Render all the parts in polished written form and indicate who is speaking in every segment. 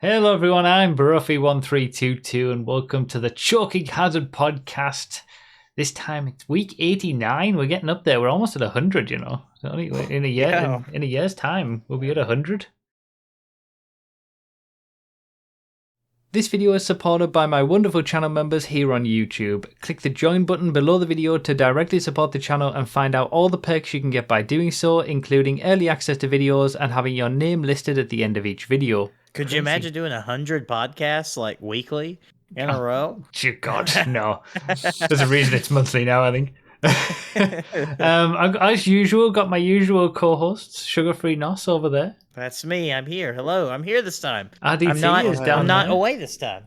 Speaker 1: Hello everyone, I'm Broughy1322 and welcome to the Choking Hazard podcast. This time it's week 89. We're getting up there. We're almost at 100, you know. Only in a year,
Speaker 2: Yeah.
Speaker 1: in a year's time, we'll be at 100. This video is supported by my wonderful channel members here on YouTube. Click the join button below the video to directly support the channel and find out all the perks you can get by doing so, including early access to videos and having your name listed at the end of each video.
Speaker 2: Could you imagine doing 100 podcasts like weekly in a row?
Speaker 1: Dear God, no. There's a reason it's monthly now, I think. As usual, got my usual co-hosts, Sugar-Free Nos over there.
Speaker 2: That's me. I'm here. Hello. I'm here this time.
Speaker 1: RDT is down
Speaker 2: I'm not
Speaker 1: there.
Speaker 2: away this time.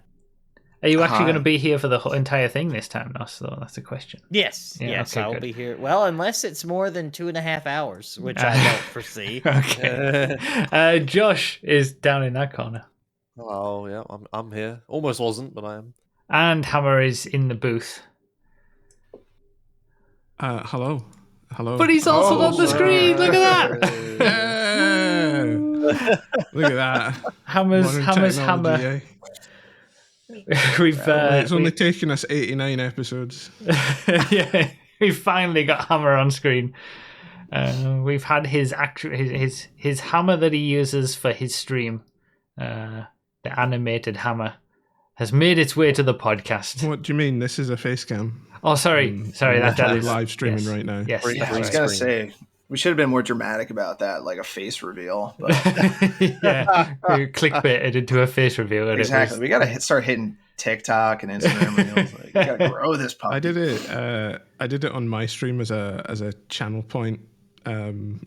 Speaker 1: Are you actually going to be here for the entire thing this time, Nos? Though that's the question.
Speaker 2: Yes.
Speaker 1: Yeah,
Speaker 2: yes,
Speaker 1: okay,
Speaker 2: I will
Speaker 1: good.
Speaker 2: be here. Well, unless it's more than 2.5 hours, which I don't foresee.
Speaker 1: Okay. Josh is down in that corner.
Speaker 3: Oh yeah, I'm here. Almost wasn't, but I am.
Speaker 1: And Hammer is in the booth.
Speaker 4: Hello.
Speaker 1: But he's also on the screen. Look at that.
Speaker 4: Yeah. Look at that.
Speaker 1: Hammer's hammer.
Speaker 4: Eh?
Speaker 1: It's
Speaker 4: only taken us 89 episodes.
Speaker 1: Yeah, we finally got Hammer on screen. We've had his hammer that he uses for his stream. The animated hammer has made its way to the podcast.
Speaker 4: What do you mean? This is a face cam.
Speaker 1: Oh, sorry, that
Speaker 4: We're
Speaker 1: is
Speaker 4: live streaming
Speaker 1: yes.
Speaker 4: right now.
Speaker 1: Yes,
Speaker 3: Green
Speaker 1: that's
Speaker 5: I was
Speaker 1: right.
Speaker 5: gonna say we should have been more dramatic about that, like a face reveal. But
Speaker 1: Yeah, we clickbaited into a face reveal. And
Speaker 5: exactly, we gotta start hitting TikTok and Instagram reels. Like, we gotta grow this puppy.
Speaker 4: I did it on my stream as a channel point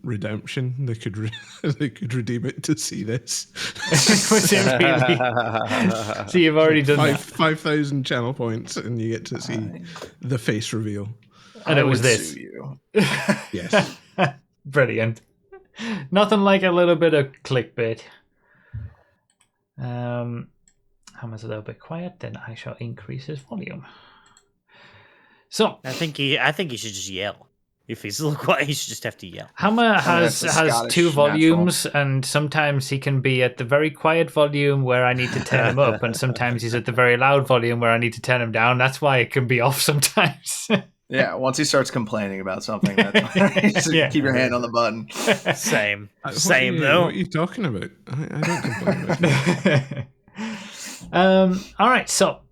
Speaker 4: redemption. They could redeem it to see this.
Speaker 1: Was it really? So you've already done that.
Speaker 4: 5,000 channel points, and you get to see the face reveal.
Speaker 1: And it was
Speaker 5: would
Speaker 1: this.
Speaker 5: sue you.
Speaker 4: Yes.
Speaker 1: Brilliant. Nothing like a little bit of clickbait. Hammer's a little bit quiet, then I shall increase his volume. So
Speaker 2: I think he should just yell. If he's a little quiet, he should just have to yell.
Speaker 1: Hammer
Speaker 5: that's
Speaker 1: has
Speaker 5: a Scottish
Speaker 1: two volumes, and sometimes he can be at the very quiet volume where I need to turn him up, and sometimes he's at the very loud volume where I need to turn him down. That's why it can be off sometimes.
Speaker 5: Yeah, once he starts complaining about something, that's
Speaker 1: Yeah.
Speaker 5: keep your hand on the button.
Speaker 2: Same.
Speaker 4: What
Speaker 2: Same,
Speaker 4: are you,
Speaker 2: though.
Speaker 4: What are you talking about? I don't complain about that.
Speaker 1: All right, so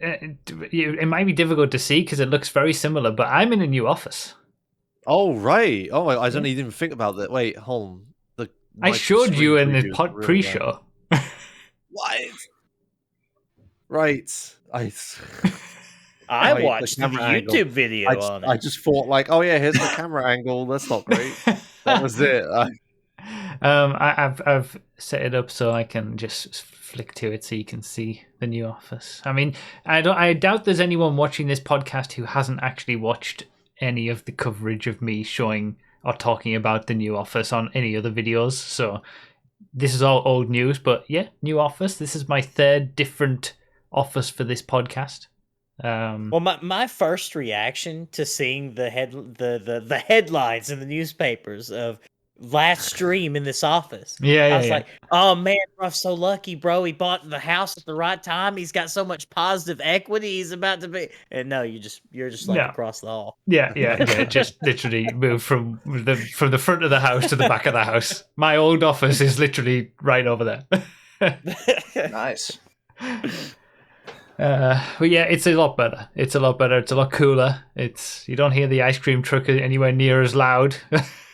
Speaker 1: it might be difficult to see because it looks very similar, but I'm in a new office.
Speaker 3: Oh right. Oh, I didn't even think about that. Wait, hold on.
Speaker 1: I showed you in the
Speaker 3: really
Speaker 1: pre-show.
Speaker 3: What? Right.
Speaker 2: I
Speaker 3: Right,
Speaker 2: watched the
Speaker 3: camera angle.
Speaker 2: YouTube video on it.
Speaker 3: I just thought like, oh yeah, here's the camera angle. That's not great. That was it.
Speaker 1: I've set it up so I can just flick to it so you can see the new office. I mean, I doubt there's anyone watching this podcast who hasn't actually watched any of the coverage of me showing or talking about the new office on any other videos. So this is all old news, but yeah, new office. This is my third different office for this podcast.
Speaker 2: Well, my first reaction to seeing the headlines in the newspapers of last stream in this office, I was like, oh man, Ruff's so lucky, bro. He bought the house at the right time. He's got so much positive equity. He's about to be. And no, you're just like across the hall.
Speaker 1: Yeah. Just literally moved from the front of the house to the back of the house. My old office is literally right over there.
Speaker 5: Nice.
Speaker 1: But yeah, it's a lot better. It's a lot cooler. You don't hear the ice cream truck anywhere near as loud.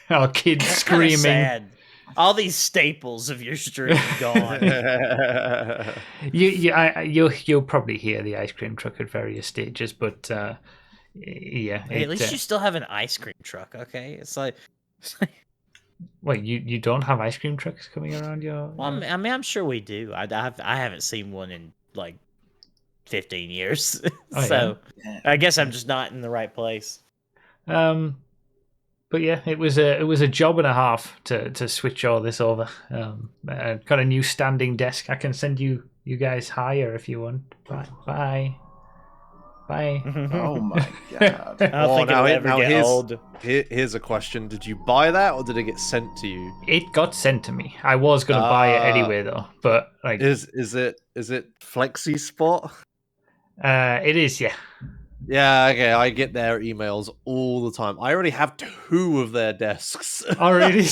Speaker 1: Our kids screaming.
Speaker 2: Sad. All these staples of your stream gone.
Speaker 1: You'll probably hear the ice cream truck at various stages, but yeah.
Speaker 2: Hey, at least you still have an ice cream truck, okay? It's like
Speaker 1: wait, you don't have ice cream trucks coming around your?
Speaker 2: Well, I mean, I'm sure we do. I haven't seen one in like 15 years, so
Speaker 5: Yeah.
Speaker 2: I guess I'm just not in the right place.
Speaker 1: But yeah, it was a job and a half to switch all this over. I got a new standing desk. I can send you guys higher if you want. Bye. Bye.
Speaker 5: Oh my god.
Speaker 2: I don't think it'll ever get old.
Speaker 3: Here's a question: did you buy that, or did it get sent to you?
Speaker 1: It got sent to me. I was gonna buy it anyway, though. But like,
Speaker 3: is it Flexi Spot?
Speaker 1: It is, yeah.
Speaker 3: Yeah, okay. I get their emails all the time. I already have 2 of their desks.
Speaker 1: Already.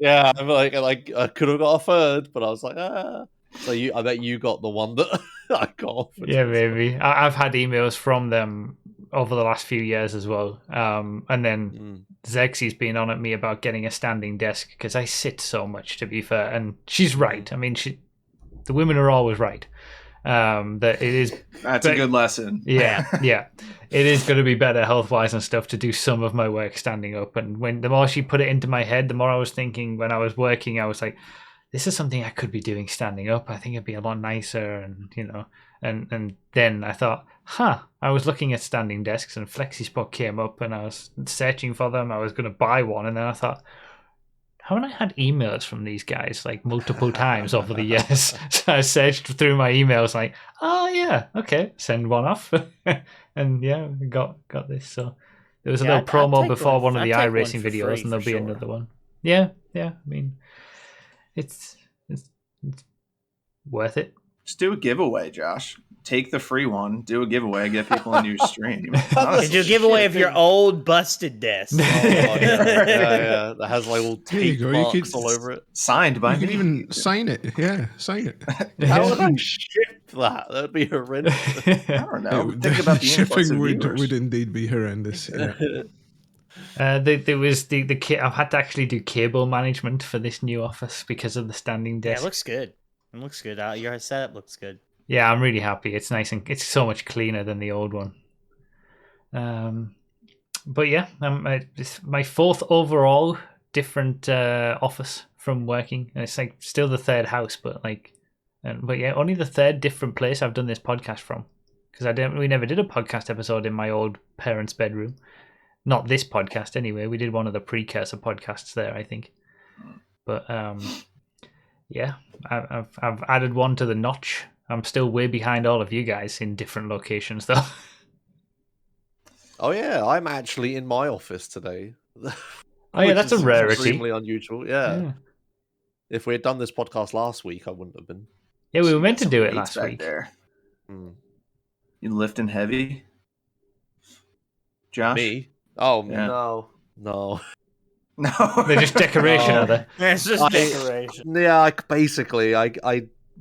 Speaker 3: Yeah, I'm like I could have got a third, but I was like, ah. So I bet you got the one that I got offered.
Speaker 1: Yeah, maybe. I've had emails from them over the last few years as well. And then Zexy's been on at me about getting a standing desk because I sit so much, to be fair. And she's right. I mean, the women are always right. That it is.
Speaker 5: That's a good lesson.
Speaker 1: Yeah, yeah. It is going to be better health-wise and stuff to do some of my work standing up. And the more she put it into my head, the more I was thinking when I was working, I was like, this is something I could be doing standing up. I think it'd be a lot nicer, and and then I thought, I was looking at standing desks, and FlexiSpot came up, and I was searching for them. I was going to buy one, and then I thought, haven't I had emails from these guys like multiple times over the years? So I searched through my emails, like, oh yeah, okay, send one off, and yeah, got this. So there was a little promo before one of the iRacing videos, and there'll be another one. Yeah. I mean, it's worth it.
Speaker 5: Just do a giveaway, Josh. Take the free one, do a giveaway, get people into your stream.
Speaker 2: Do a giveaway of your old busted desk.
Speaker 3: Yeah. That has like all tape marks all over it.
Speaker 5: Signed by
Speaker 4: me. You can even sign it. Yeah, sign it.
Speaker 3: How would I ship that? That'd be horrendous.
Speaker 5: I don't know. Think about the
Speaker 4: shipping would indeed be horrendous. Yeah.
Speaker 1: There was the kit. I've had to actually do cable management for this new office because of the standing desk.
Speaker 2: Yeah, it looks good. It looks good. Your setup looks good.
Speaker 1: Yeah, I'm really happy. It's nice and it's so much cleaner than the old one. But yeah, it's my 4th overall different office from working. And it's like still the 3rd house, but yeah, only the 3rd different place I've done this podcast from. Because we never did a podcast episode in my old parents' bedroom. Not this podcast anyway. We did one of the precursor podcasts there, I think. But yeah, I've added one to the notch. I'm still way behind all of you guys in different locations, though.
Speaker 3: Oh yeah, I'm actually in my office today.
Speaker 1: Oh yeah, that's a rarity.
Speaker 3: Extremely unusual. Yeah. If we had done this podcast last week, I wouldn't have been.
Speaker 1: Yeah, we were meant to do it last week.
Speaker 5: There. You lifting heavy, Josh?
Speaker 3: Me? Oh
Speaker 5: yeah.
Speaker 3: No.
Speaker 1: They're just decoration, are they?
Speaker 2: It's just decoration.
Speaker 3: Yeah, basically,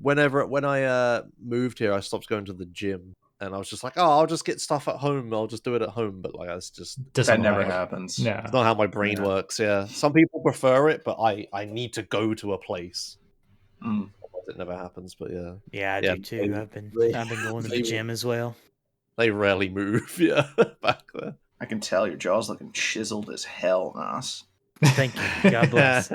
Speaker 3: when I moved here, I stopped going to the gym, and I was just like, I'll just get stuff at home. I'll just do it at home. But like, that's just
Speaker 5: that never happens.
Speaker 1: No,
Speaker 3: it's not how my brain works. Yeah, some people prefer it, but I need to go to a place. It never happens. But
Speaker 2: yeah, I do too. I've been going to the gym as well.
Speaker 3: They rarely move. Yeah, back there.
Speaker 5: I can tell your jaw's looking chiseled as hell, Nas.
Speaker 2: Thank you. God bless.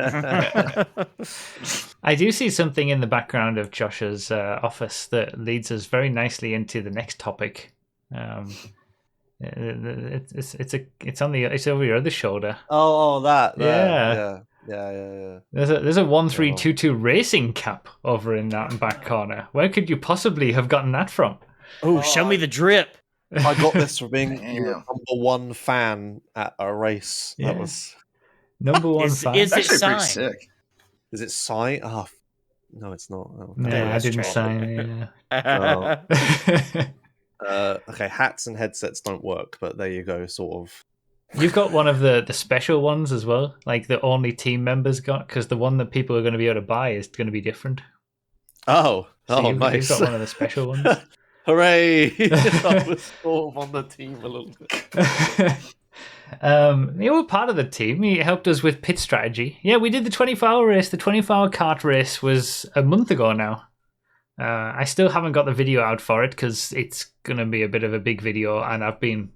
Speaker 1: I do see something in the background of Josh's office that leads us very nicely into the next topic. It's over your other shoulder.
Speaker 3: Oh, that.
Speaker 1: Yeah. There's a 1322 racing cap over in that back corner. Where could you possibly have gotten that from?
Speaker 2: Oh, show me the drip.
Speaker 3: I got this for being number 1 fan at a race.
Speaker 1: Yeah.
Speaker 3: That was
Speaker 1: number 1 fan.
Speaker 2: Is it
Speaker 5: actually
Speaker 2: signed?
Speaker 5: pretty sick.
Speaker 3: Is it signed? Oh, no, it's not. Oh,
Speaker 1: no, I didn't sign it.
Speaker 3: Okay, hats and headsets don't work, but there you go, sort of.
Speaker 1: You've got one of the special ones as well, like the only team members got, because the one that people are going to be able to buy is going to be different.
Speaker 3: Nice.
Speaker 1: You've got one of the special ones.
Speaker 3: Hooray! I was sort of on the team a little bit.
Speaker 1: You were part of the team. He helped us with pit strategy. Yeah, we did the 24-hour race. The 24-hour kart race was a month ago now. I still haven't got the video out for it because it's going to be a bit of a big video, and I've been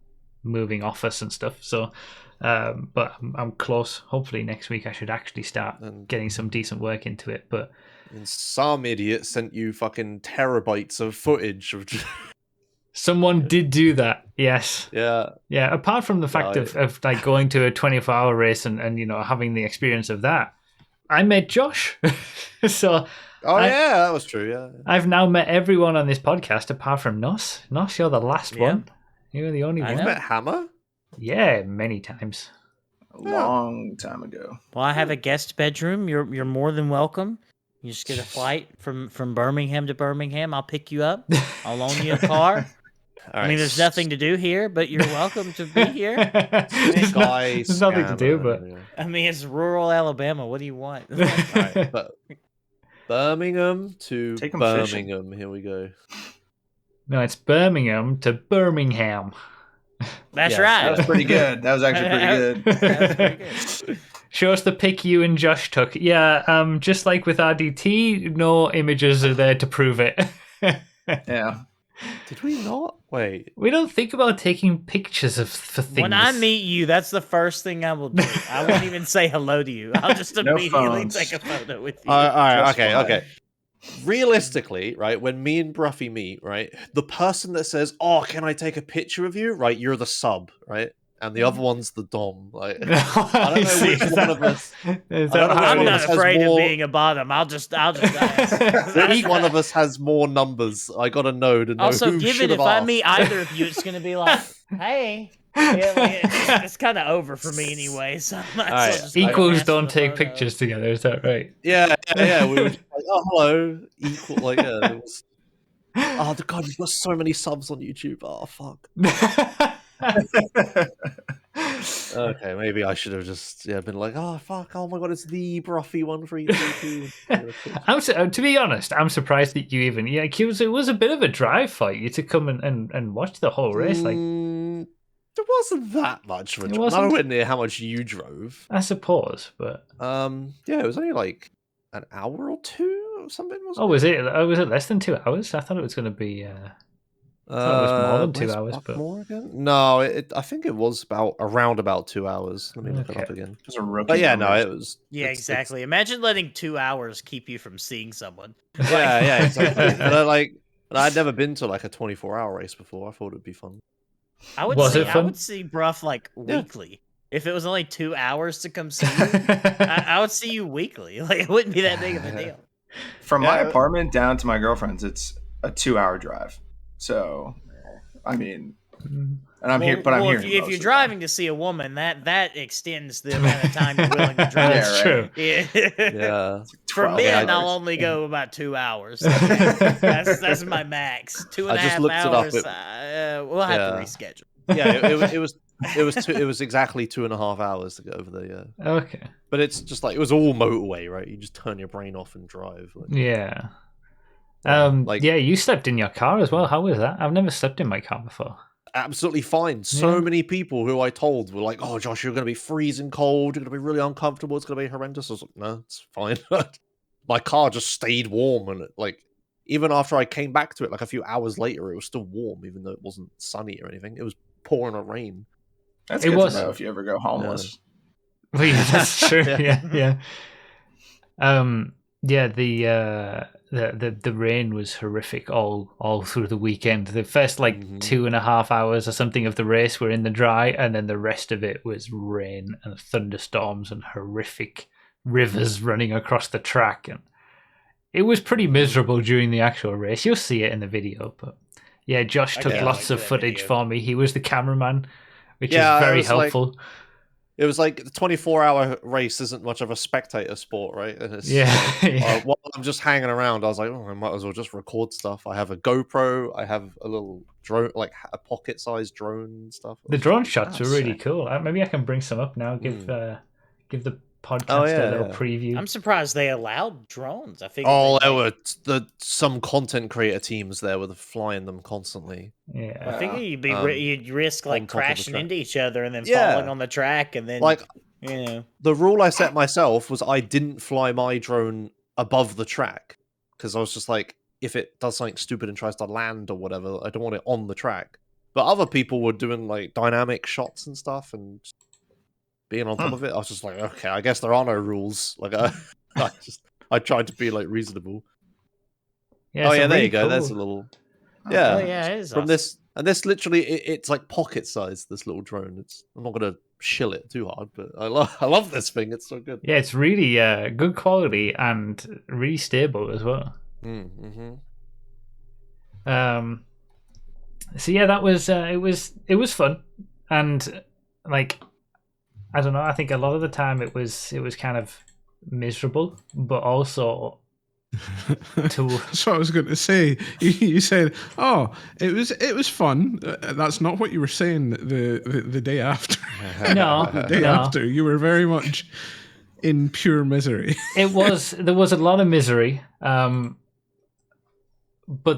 Speaker 1: moving office and stuff. So, but I'm close. Hopefully next week I should actually start getting some decent work into it. But
Speaker 3: and some idiot sent you fucking terabytes of footage of.
Speaker 1: Someone did do that, yes.
Speaker 3: Yeah.
Speaker 1: Apart from the fact of like going to a 24-hour race and having the experience of that, I met Josh. So
Speaker 3: Oh yeah, that was true. Yeah.
Speaker 1: I've now met everyone on this podcast apart from Nos. Nos, you're the last one. You were the only one.
Speaker 3: You met Hammer?
Speaker 1: Yeah, many times.
Speaker 5: A long time ago.
Speaker 2: Well, I have a guest bedroom. You're more than welcome. You just get a flight from Birmingham to Birmingham. I'll pick you up. I'll loan you a car. I mean, there's nothing to do here, but you're welcome to be here.
Speaker 1: There's nothing to do, but
Speaker 2: I mean, it's rural Alabama. What do you want?
Speaker 3: But Birmingham to Birmingham. Fishing. Here we go.
Speaker 1: No, it's Birmingham to Birmingham.
Speaker 2: That's right.
Speaker 5: That was pretty good. That was actually pretty good.
Speaker 2: That was pretty good.
Speaker 1: Show us the pic you and Josh took. Yeah, just like with RDT, no images are there to prove it.
Speaker 5: Yeah.
Speaker 3: Did we not? Wait.
Speaker 1: We don't think about taking pictures for things.
Speaker 2: When I meet you, that's the first thing I will do. I won't even say hello to you. I'll just immediately take a photo with you.
Speaker 3: All right, okay. Realistically, right, when me and Broughy meet, right, the person that says, "Oh, can I take a picture of you?" Right, you're the sub, right? And the other one's the dom. Like, I don't know which one of us.
Speaker 2: I'm not afraid of being a bottom. I'll just ask.
Speaker 3: Which one of us has more numbers? I gotta know to know.
Speaker 2: Also,
Speaker 3: who
Speaker 2: given if I meet either of you, it's gonna be like, hey. Yeah, like, it's kind of over for me anyway. So
Speaker 1: equals don't take pictures together. Is that right?
Speaker 3: Yeah. We were just like, oh, hello, equal. Like, yeah. It was... Oh, God, you've got so many subs on YouTube. Oh, fuck. Okay, maybe I should have just been like, oh fuck, oh my god, it's the Broughy 1332.
Speaker 1: To be honest, I'm surprised that you even it was a bit of a drive for you to come and watch the whole race. Like,
Speaker 3: it wasn't that much of a drive. Nowhere near how much you drove,
Speaker 1: I suppose, but
Speaker 3: it was only like an hour or two or something.
Speaker 1: Was it less than 2 hours? I thought it was going to be. I thought it was more than 2 hours, but
Speaker 3: no, I think it was around about 2 hours. Let me look it up again.
Speaker 5: It was a rookie.
Speaker 3: But yeah, no, it was.
Speaker 2: Yeah, exactly. Imagine letting 2 hours keep you from seeing someone.
Speaker 3: Yeah, exactly. And I'd never been to like a 24-hour race before. I thought it'd be fun.
Speaker 2: I would see Brough like weekly. If it was only 2 hours to come see you, I would see you weekly. Like, it wouldn't be that big of a deal.
Speaker 5: From my apartment down to my girlfriend's, it's a 2-hour drive. So, I mean, and I'm here, but I'm here.
Speaker 2: If you're driving to see a woman, that extends the amount of time you're willing to drive.
Speaker 1: That's true.
Speaker 3: Yeah.
Speaker 2: For men, I'll only go about 2 hours. That's my max. 2.5 hours. We'll have to reschedule.
Speaker 3: Yeah, it was exactly 2.5 hours to go over there. Yeah.
Speaker 1: Okay.
Speaker 3: But it's just like it was all motorway, right? You just turn your brain off and drive. Like,
Speaker 1: yeah. You slept in your car as well. How was that? I've never slept in my car before.
Speaker 3: Absolutely fine. So many people who I told were like, "Oh, Josh, you're going to be freezing cold. You're going to be really uncomfortable. It's going to be horrendous." I was like, "No, it's fine." My car just stayed warm, and even after I came back to it, like a few hours later, it was still warm, even though it wasn't sunny or anything. It was pouring a rain.
Speaker 5: That's good to know if you ever go homeless.
Speaker 1: Well, yeah, that's true. Yeah. The rain was horrific all through the weekend. The first 2.5 hours or something of the race were in the dry, and then the rest of it was rain and thunderstorms and horrific rivers running across the track, and it was pretty miserable during the actual race. You'll see it in the video, but yeah, Josh took lots of footage for me. He was the cameraman, which is very helpful.
Speaker 3: It was like the 24-hour race isn't much of a spectator sport, right? And it's, while I'm just hanging around, I was like, oh, I might as well just record stuff. I have a GoPro. I have a little drone, like a pocket-sized drone and stuff.
Speaker 1: The drone shots were really cool. Maybe I can bring some up now. Give the podcast a little preview.
Speaker 2: I'm surprised they allowed drones. I think.
Speaker 3: There were some content creator teams there with flying them constantly.
Speaker 2: Yeah, I think you'd risk crashing into each other and then falling on the track, and then
Speaker 3: the rule I set myself was I didn't fly my drone above the track because I was just like, if it does something stupid and tries to land or whatever, I don't want it on the track. But other people were doing dynamic shots and stuff and being on top of it. I was just like, okay, I guess there are no rules. I tried to be reasonable.
Speaker 1: Yeah,
Speaker 3: there you go. Cool. There's a little.
Speaker 2: Yeah, it is
Speaker 3: from awesome. This, and this literally, it's like pocket size. This little drone. I'm not gonna shill it too hard, but I love this thing. It's so good.
Speaker 1: Yeah, it's really good quality and really stable as well.
Speaker 3: Mm-hmm.
Speaker 1: So yeah, that was it was fun, and like I don't know, I think a lot of the time it was kind of miserable, but also
Speaker 4: That's what I was going to say. You said, "Oh, it was fun." That's not what you were saying the day after.
Speaker 1: No,
Speaker 4: the day after, you were very much in pure misery.
Speaker 1: There was a lot of misery. But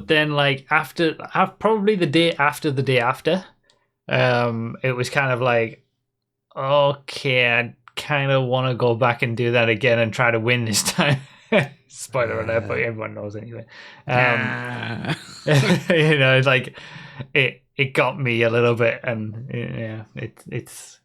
Speaker 1: then, like probably the day after, it was kind of like, okay, I kind of want to go back and do that again and try to win this time. Spoiler alert, but everyone knows anyway. It's like it got me a little bit, and yeah, it's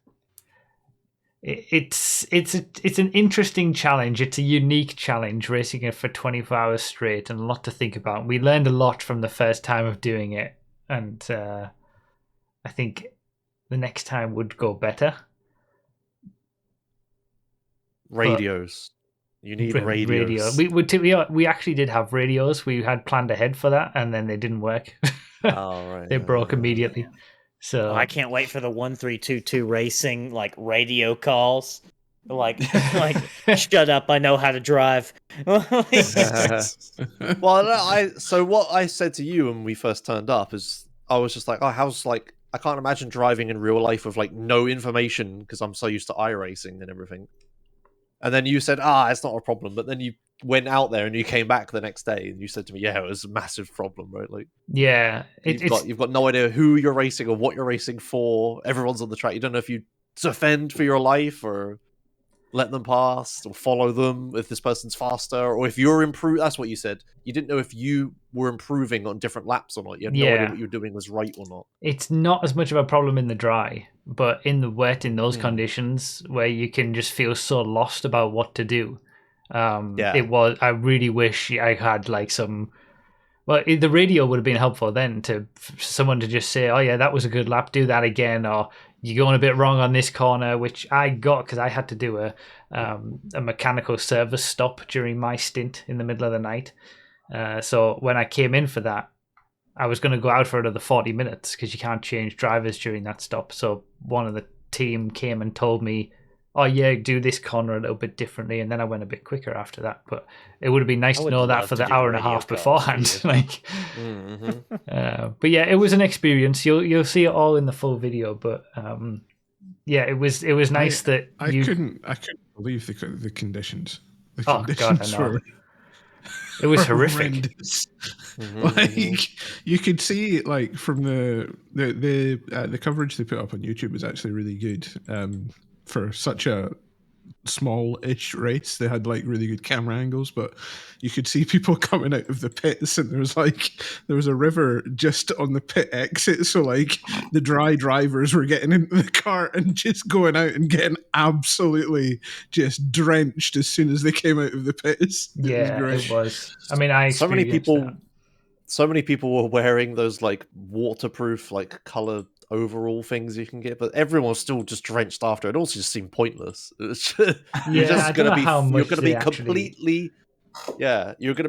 Speaker 1: an interesting challenge. It's a unique challenge, racing it for 24 hours straight, and a lot to think about. We learned a lot from the first time of doing it, and I think the next time would go better.
Speaker 3: Radios. You need radios.
Speaker 1: We actually did have radios. We had planned ahead for that, and then they didn't work.
Speaker 3: Oh, right.
Speaker 1: They broke immediately. So
Speaker 2: I can't wait for the 1322 racing radio calls. Like shut up, I know how to drive.
Speaker 3: Well, so what I said to you when we first turned up is I was just like, oh, how's I can't imagine driving in real life with no information because I'm so used to iRacing and everything. And then you said, it's not a problem. But then you went out there and you came back the next day and you said to me, yeah, it was a massive problem, right?
Speaker 1: Yeah.
Speaker 3: You've got no idea who you're racing or what you're racing for. Everyone's on the track. You don't know if you defend for your life or let them pass or follow them if this person's faster or if you're improved. That's what you said. You didn't know if you were improving on different laps or not. You had no idea what you were doing was right or not. It's
Speaker 1: not as much of a problem in the dry, but in the wet, in those conditions where you can just feel so lost about what to do. It was. I really wish I had some. Well, the radio would have been helpful then for someone to just say, "Oh yeah, that was a good lap. Do that again," or "You're going a bit wrong on this corner," which I got because I had to do a mechanical service stop during my stint in the middle of the night. So when I came in for that, I was going to go out for another 40 minutes because you can't change drivers during that stop. So one of the team came and told me, oh yeah, do this corner a little bit differently, and then I went a bit quicker after that. But it would have been nice to know that for the hour and a half beforehand. But yeah, it was an experience. You'll see it all in the full video. But yeah, it was nice
Speaker 4: I couldn't believe the conditions. The conditions
Speaker 1: God, I know. It was horrific.
Speaker 4: You could see from the coverage they put up on YouTube was actually really good. For such a small-ish race, they had really good camera angles, but you could see people coming out of the pits, and there was a river just on the pit exit, so the dry drivers were getting into the cart and just going out and getting absolutely just drenched as soon as they came out of the pits.
Speaker 1: It was. I mean, I
Speaker 3: so many people were wearing those waterproof color overall things you can get, but everyone was still just drenched after. It also just seemed pointless. It was just, you're going to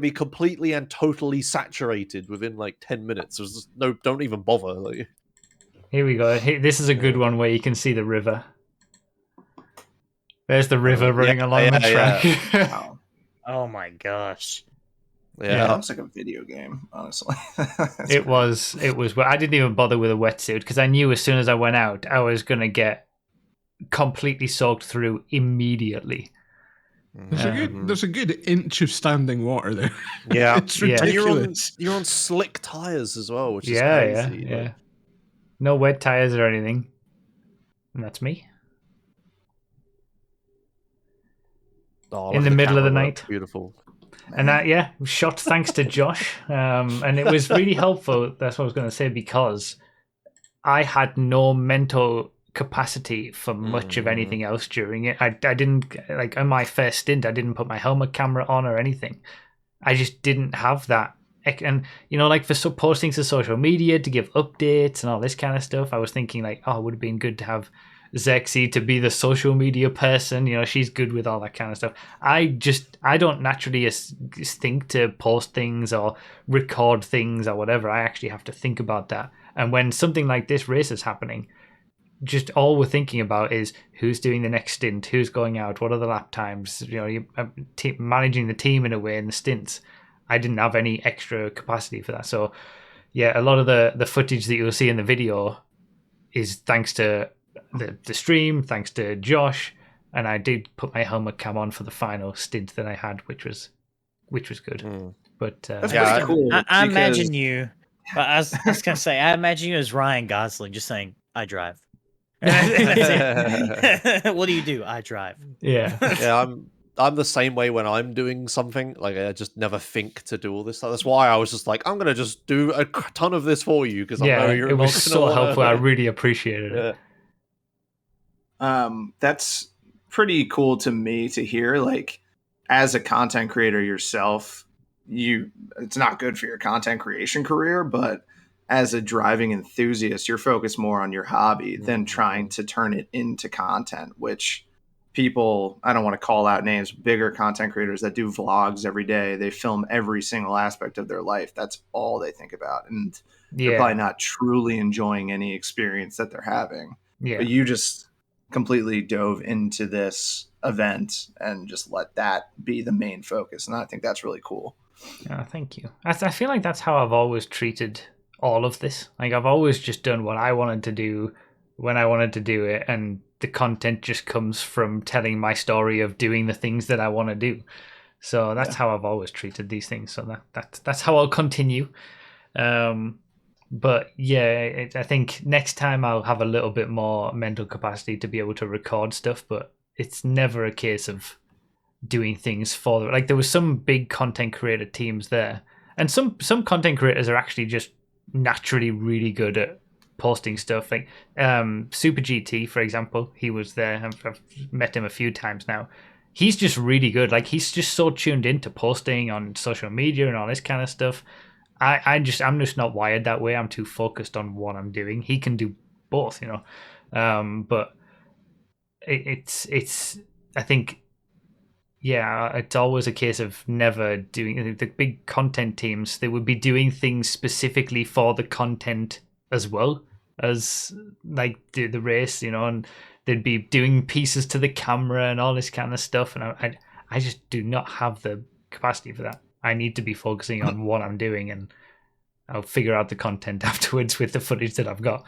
Speaker 3: be completely and totally saturated within 10 minutes. There's just don't even bother.
Speaker 1: Here we go. This is a good one where you can see the river. There's the river running along the track.
Speaker 2: Wow. Oh my gosh.
Speaker 5: Yeah, that looks like a video game, honestly.
Speaker 1: It was. Well, I didn't even bother with a wetsuit because I knew as soon as I went out, I was going to get completely soaked through immediately.
Speaker 4: There's a good inch of standing water there.
Speaker 3: Yeah,
Speaker 4: it's ridiculous.
Speaker 3: And you're on slick tires as well, which is crazy.
Speaker 1: Yeah. No wet tires or anything. And that's me. In the middle of the night.
Speaker 3: Beautiful.
Speaker 1: And that, shot thanks to Josh. And it was really helpful, that's what I was going to say, because I had no mental capacity for much of anything else during it. I didn't, on my first stint, I didn't put my helmet camera on or anything. I just didn't have that. And, for posting to social media to give updates and all this kind of stuff, I was thinking, it would have been good to have Zexy to be the social media person. You know, she's good with all that kind of stuff. I don't naturally think to post things or record things or whatever. I actually have to think about that. And when something like this race is happening, just all we're thinking about is who's doing the next stint, who's going out, what are the lap times, you know, you managing the team in a way in the stints. I didn't have any extra capacity for that. So yeah, a lot of the footage that you'll see in the video is thanks to the stream, thanks to Josh, and I did put my helmet cam on for the final stint that I had, which was good. But
Speaker 5: that's pretty cool.
Speaker 2: I imagine you. I was gonna say, I imagine you as Ryan Gosling, just saying, "I drive." That's it. What do you do? I drive.
Speaker 1: Yeah.
Speaker 3: Yeah, I'm the same way when I'm doing something. Like, I just never think to do all this stuff. That's why I was just like, I'm gonna just do a ton of this for you because I know you're.
Speaker 1: It was so helpful. I really appreciated it.
Speaker 5: That's pretty cool to me to hear. Like, as a content creator yourself, it's not good for your content creation career, but as a driving enthusiast, you're focused more on your hobby than trying to turn it into content, which people, I don't want to call out names, bigger content creators that do vlogs every day, they film every single aspect of their life. That's all they think about. And they're probably not truly enjoying any experience that they're having.
Speaker 1: Yeah.
Speaker 5: But you just completely dove into this event and just let that be the main focus. And I think that's really cool.
Speaker 1: Yeah, thank you. I feel like that's how I've always treated all of this. Like, I've always just done what I wanted to do when I wanted to do it, and the content just comes from telling my story of doing the things that I want to do. So that's how I've always treated these things. So that's how I'll continue. But yeah, I think next time I'll have a little bit more mental capacity to be able to record stuff, but it's never a case of doing things for them. Like, there was some big content creator teams there, and some content creators are actually just naturally really good at posting stuff. Like Super GT, for example, he was there. I've met him a few times now. He's just really good. Like, he's just so tuned into posting on social media and all this kind of stuff. I'm just not wired that way. I'm too focused on what I'm doing. He can do both, you know. But it's I think, yeah, it's always a case of never doing the big content teams. They would be doing things specifically for the content as well as like the race, you know, and they'd be doing pieces to the camera and all this kind of stuff. And I just do not have the capacity for that. I need to be focusing on what I'm doing, and I'll figure out the content afterwards with the footage that I've got.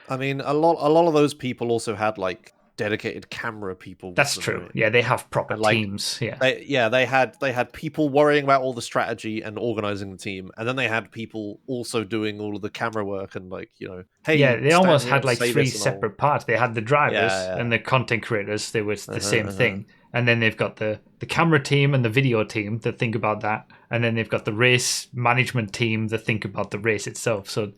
Speaker 3: I mean, a lot of those people also had like dedicated camera people.
Speaker 1: That's true. Yeah, they have proper teams. Yeah,
Speaker 3: they had people worrying about all the strategy and organizing the team, and then they had people also doing all of the camera work and, like, you know, hey,
Speaker 1: yeah, they almost had like three separate parts. They had the drivers and the content creators. They was the same thing, and then they've got the camera team and the video team that think about that, and then they've got the race management team that think about the race itself. So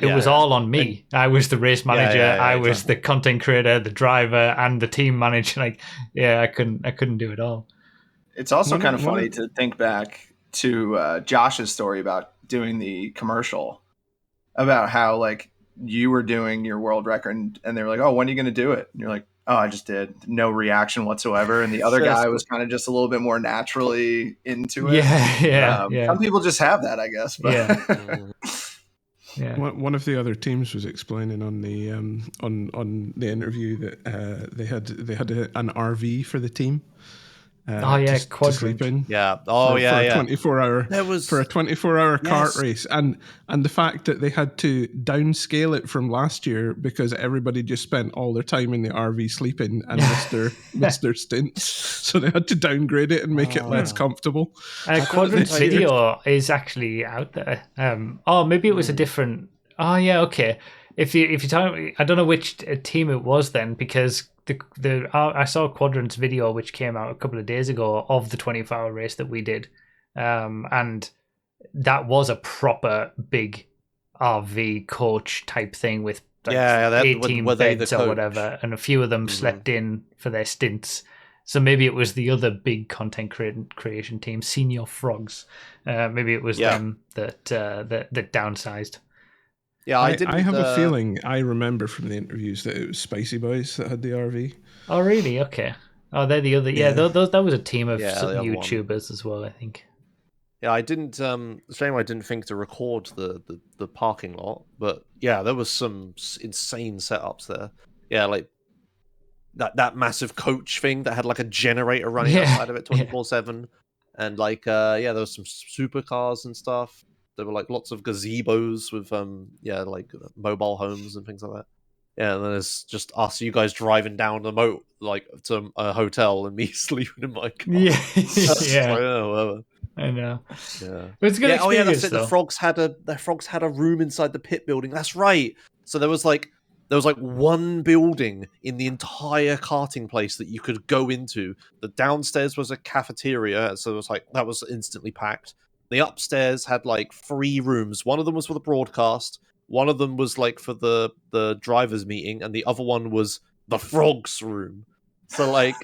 Speaker 1: it was all on me. I was the race manager. I was the content creator, the driver, and the team manager. Like, yeah, I couldn't do it all.
Speaker 5: It's also kind of funny to think back to Josh's story about doing the commercial, about how, like, you were doing your world record and they were like, "Oh, when are you going to do it?" And you're like, "Oh, I just did." No reaction whatsoever. And the other guy was kind of just a little bit more naturally into it.
Speaker 1: Yeah.
Speaker 5: Some people just have that, I guess. But.
Speaker 1: Yeah. Yeah.
Speaker 4: One of the other teams was explaining on the on the interview that they had an RV for the team. To sleep in.
Speaker 3: Yeah.
Speaker 4: For a 24-hour.
Speaker 3: There was
Speaker 4: for a 24-hour kart race, and the fact that they had to downscale it from last year because everybody just spent all their time in the RV sleeping and missed their stints, so they had to downgrade it and make it less comfortable.
Speaker 1: Quadrant's video is actually out there. Maybe it was a different. Oh yeah, okay. If you tell me, I don't know which team it was then, because I saw Quadrant's video, which came out a couple of days ago, of the 24-hour race that we did, and that was a proper big RV coach type thing with like 18 beds or whatever, and a few of them slept in for their stints. So maybe it was the other big content creation team, Senior Frogs. Maybe it was them that downsized.
Speaker 3: Yeah, I didn't.
Speaker 4: I have a feeling I remember from the interviews that it was Spicy Boys that had the RV.
Speaker 1: Oh, really? Okay. Oh, they're the other. Yeah, those that was a team of YouTubers as well, I think.
Speaker 3: Yeah, I didn't. Shame I didn't think to record the parking lot, but yeah, there was some insane setups there. Yeah, like that massive coach thing that had like a generator running outside of it 24/7, and like there was some supercars and stuff. There were like lots of gazebos with like mobile homes and things like that. Yeah, and then there's just us, you guys driving down the moat like to a hotel, and me sleeping in my car.
Speaker 1: Yeah,
Speaker 3: Like, oh, whatever.
Speaker 1: I know.
Speaker 3: Yeah,
Speaker 1: but it's a good experience.
Speaker 3: Oh yeah, that's it.
Speaker 1: Though.
Speaker 3: The frogs had a room inside the pit building. That's right. So there was like one building in the entire karting place that you could go into. The downstairs was a cafeteria, so it was like that was instantly packed. The upstairs had like 3 rooms. One of them was for the broadcast. One of them was like for the drivers meeting, and the other one was the frogs room. So like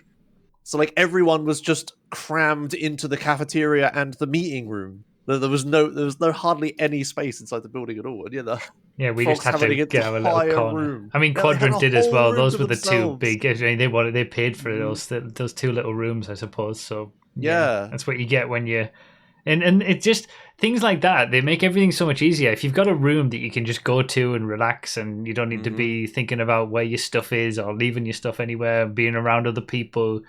Speaker 3: everyone was just crammed into the cafeteria and the meeting room. There was no hardly any space inside the building at all. And
Speaker 1: we just had to get our little corner.
Speaker 3: Room.
Speaker 1: I mean, Quadrant did as well. Those were the 2 big. I mean, they paid for those 2 little rooms, I suppose. So
Speaker 3: yeah,
Speaker 1: that's what you get when you. And it's just things like that. They make everything so much easier. If you've got a room that you can just go to and relax, and you don't need to be thinking about where your stuff is or leaving your stuff anywhere, being around other people,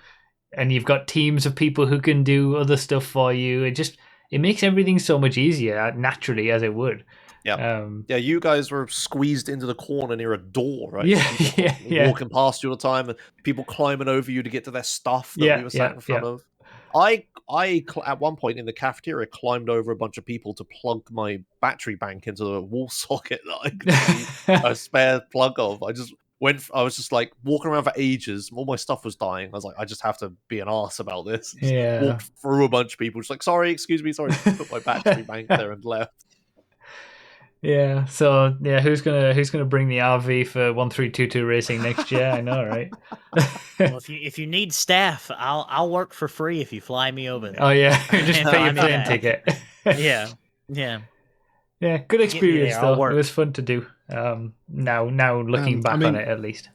Speaker 1: and you've got teams of people who can do other stuff for you. It makes everything so much easier naturally, as it would.
Speaker 3: Yeah. You guys were squeezed into the corner near a door, right?
Speaker 1: Yeah.
Speaker 3: Walking past you all the time, and people climbing over you to get to their stuff that we were sat in front of. I at one point in the cafeteria climbed over a bunch of people to plug my battery bank into the wall socket that I could see a spare plug of. I was just like walking around for ages. All my stuff was dying. I was like, I just have to be an arse about this. Walked through a bunch of people, just like, sorry, excuse me, sorry. Put my battery bank there and left.
Speaker 1: Yeah. So who's gonna bring the RV for 1322 Racing next year? I know, right?
Speaker 2: Well, if you need staff, I'll work for free if you fly me over there.
Speaker 1: Oh yeah, just pay your plane ticket.
Speaker 2: Yeah.
Speaker 1: Good experience though. It was fun to do. Now looking back on it, at least.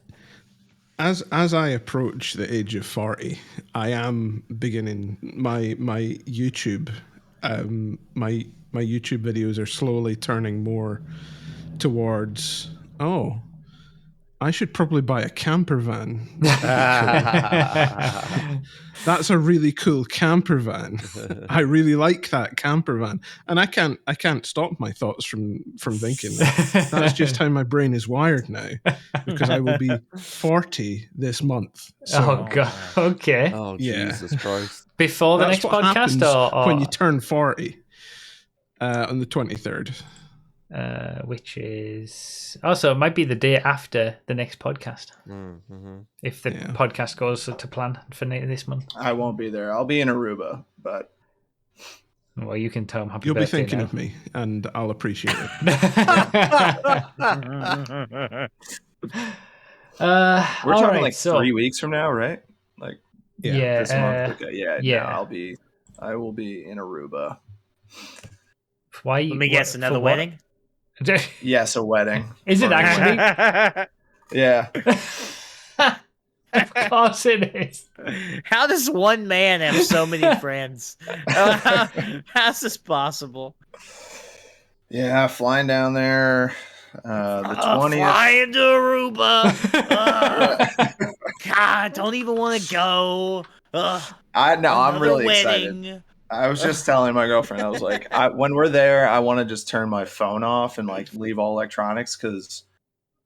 Speaker 4: As I approach the age of 40, I am beginning my YouTube. My YouTube videos are slowly turning more towards, I should probably buy a camper van. That's a really cool camper van. I really like that camper van. And I can't stop my thoughts from thinking that's just how my brain is wired now, because I will be 40 this month. So,
Speaker 1: oh god. Okay.
Speaker 3: Oh Jesus Christ.
Speaker 1: Before the next podcast or
Speaker 4: when you turn 40. On the 23rd.
Speaker 1: Which is also it might be the day after the next podcast. If the podcast goes to plan for this month.
Speaker 5: I won't be there. I'll be in Aruba, but
Speaker 1: well, you can tell him happy
Speaker 4: You'll
Speaker 1: birthday
Speaker 4: be thinking
Speaker 1: now.
Speaker 4: of me, and I'll appreciate it.
Speaker 5: We're talking like 3 weeks from now, right? Like this month. Okay, no, I will be in Aruba.
Speaker 2: Why? Let me guess, another wedding?
Speaker 5: Yes, a wedding.
Speaker 1: Is it actually?
Speaker 5: Yeah.
Speaker 1: Of course it is.
Speaker 2: How does one man have so many friends? How's this possible?
Speaker 5: Yeah, flying down there the 20th.
Speaker 2: Flying to Aruba. God, I don't even want to go.
Speaker 5: I'm really
Speaker 2: wedding.
Speaker 5: Excited. I was just telling my girlfriend, I was like, when we're there, I want to just turn my phone off and like leave all electronics, because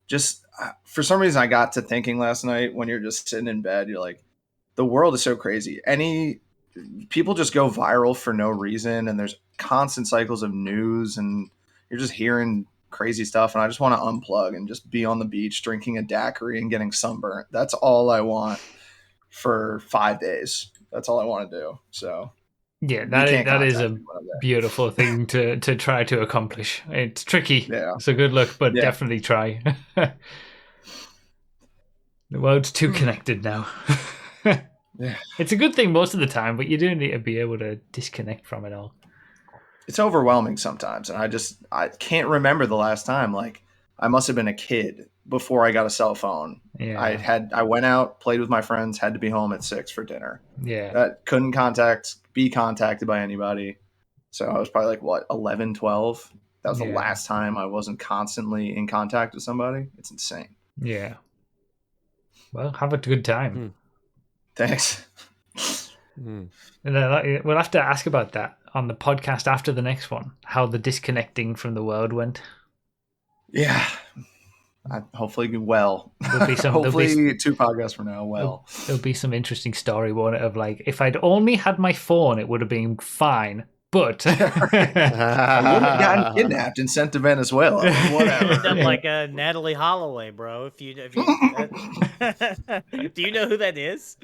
Speaker 5: just for some reason I got to thinking last night, when you're just sitting in bed, you're like, the world is so crazy. People just go viral for no reason, and there's constant cycles of news, and you're just hearing crazy stuff, and I just want to unplug and just be on the beach drinking a daiquiri and getting sunburnt. That's all I want for 5 days. That's all I want to do. So
Speaker 1: yeah, that is a beautiful thing to try to accomplish. It's tricky.
Speaker 5: Yeah.
Speaker 1: So good luck, but definitely try. The world's too connected now.
Speaker 5: Yeah.
Speaker 1: It's a good thing most of the time, but you do need to be able to disconnect from it all.
Speaker 5: it's overwhelming sometimes, and I can't remember the last time. Like, I must have been a kid before I got a cell phone.
Speaker 1: Yeah.
Speaker 5: I went out, played with my friends, had to be home at 6 for dinner.
Speaker 1: Yeah.
Speaker 5: Couldn't be contacted by anybody. So I was probably like, what, 11, 12? That was the last time I wasn't constantly in contact with somebody. It's insane.
Speaker 1: Yeah. Well, have a good time.
Speaker 5: Thanks.
Speaker 1: And we'll have to ask about that on the podcast after the next one, how the disconnecting from the world went.
Speaker 5: Yeah. Hopefully well.
Speaker 1: Hopefully
Speaker 5: 2 podcasts from now, well.
Speaker 1: There'll be some interesting story, won't it, of like, if I'd only had my phone, it would have been fine. But
Speaker 5: I wouldn't have gotten kidnapped and sent to Venezuela. Whatever.
Speaker 2: Done like Natalie Holloway, bro. If you do you know who that is?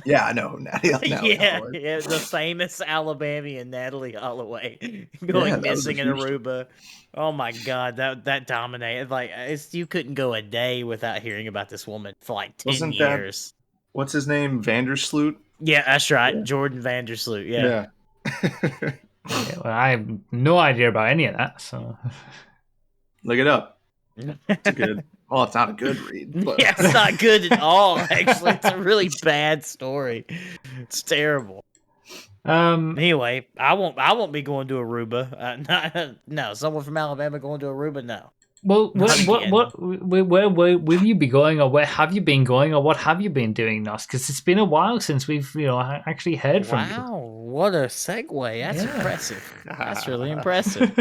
Speaker 5: Yeah, I know Natalie Holloway.
Speaker 2: Yeah, the famous Alabamian Natalie Holloway going missing in Aruba. Oh my God, that dominated. Like, you couldn't go a day without hearing about this woman for like 10 years.
Speaker 5: What's his name? Vandersloot?
Speaker 2: Yeah, that's right. Yeah. Jordan Vandersloot. Yeah.
Speaker 1: Yeah, well, I have no idea about any of that, so
Speaker 5: look it up. It's good. Well, it's not a good read. But...
Speaker 2: yeah, it's not good at all. Actually, it's a really bad story. It's terrible. Anyway, I won't be going to Aruba. No, someone from Alabama going to Aruba. No.
Speaker 1: Well, where will you be going, or where have you been going, or what have you been doing, Nos? Because it's been a while since we've actually heard from you.
Speaker 2: Wow, what a segue! That's impressive. That's really impressive.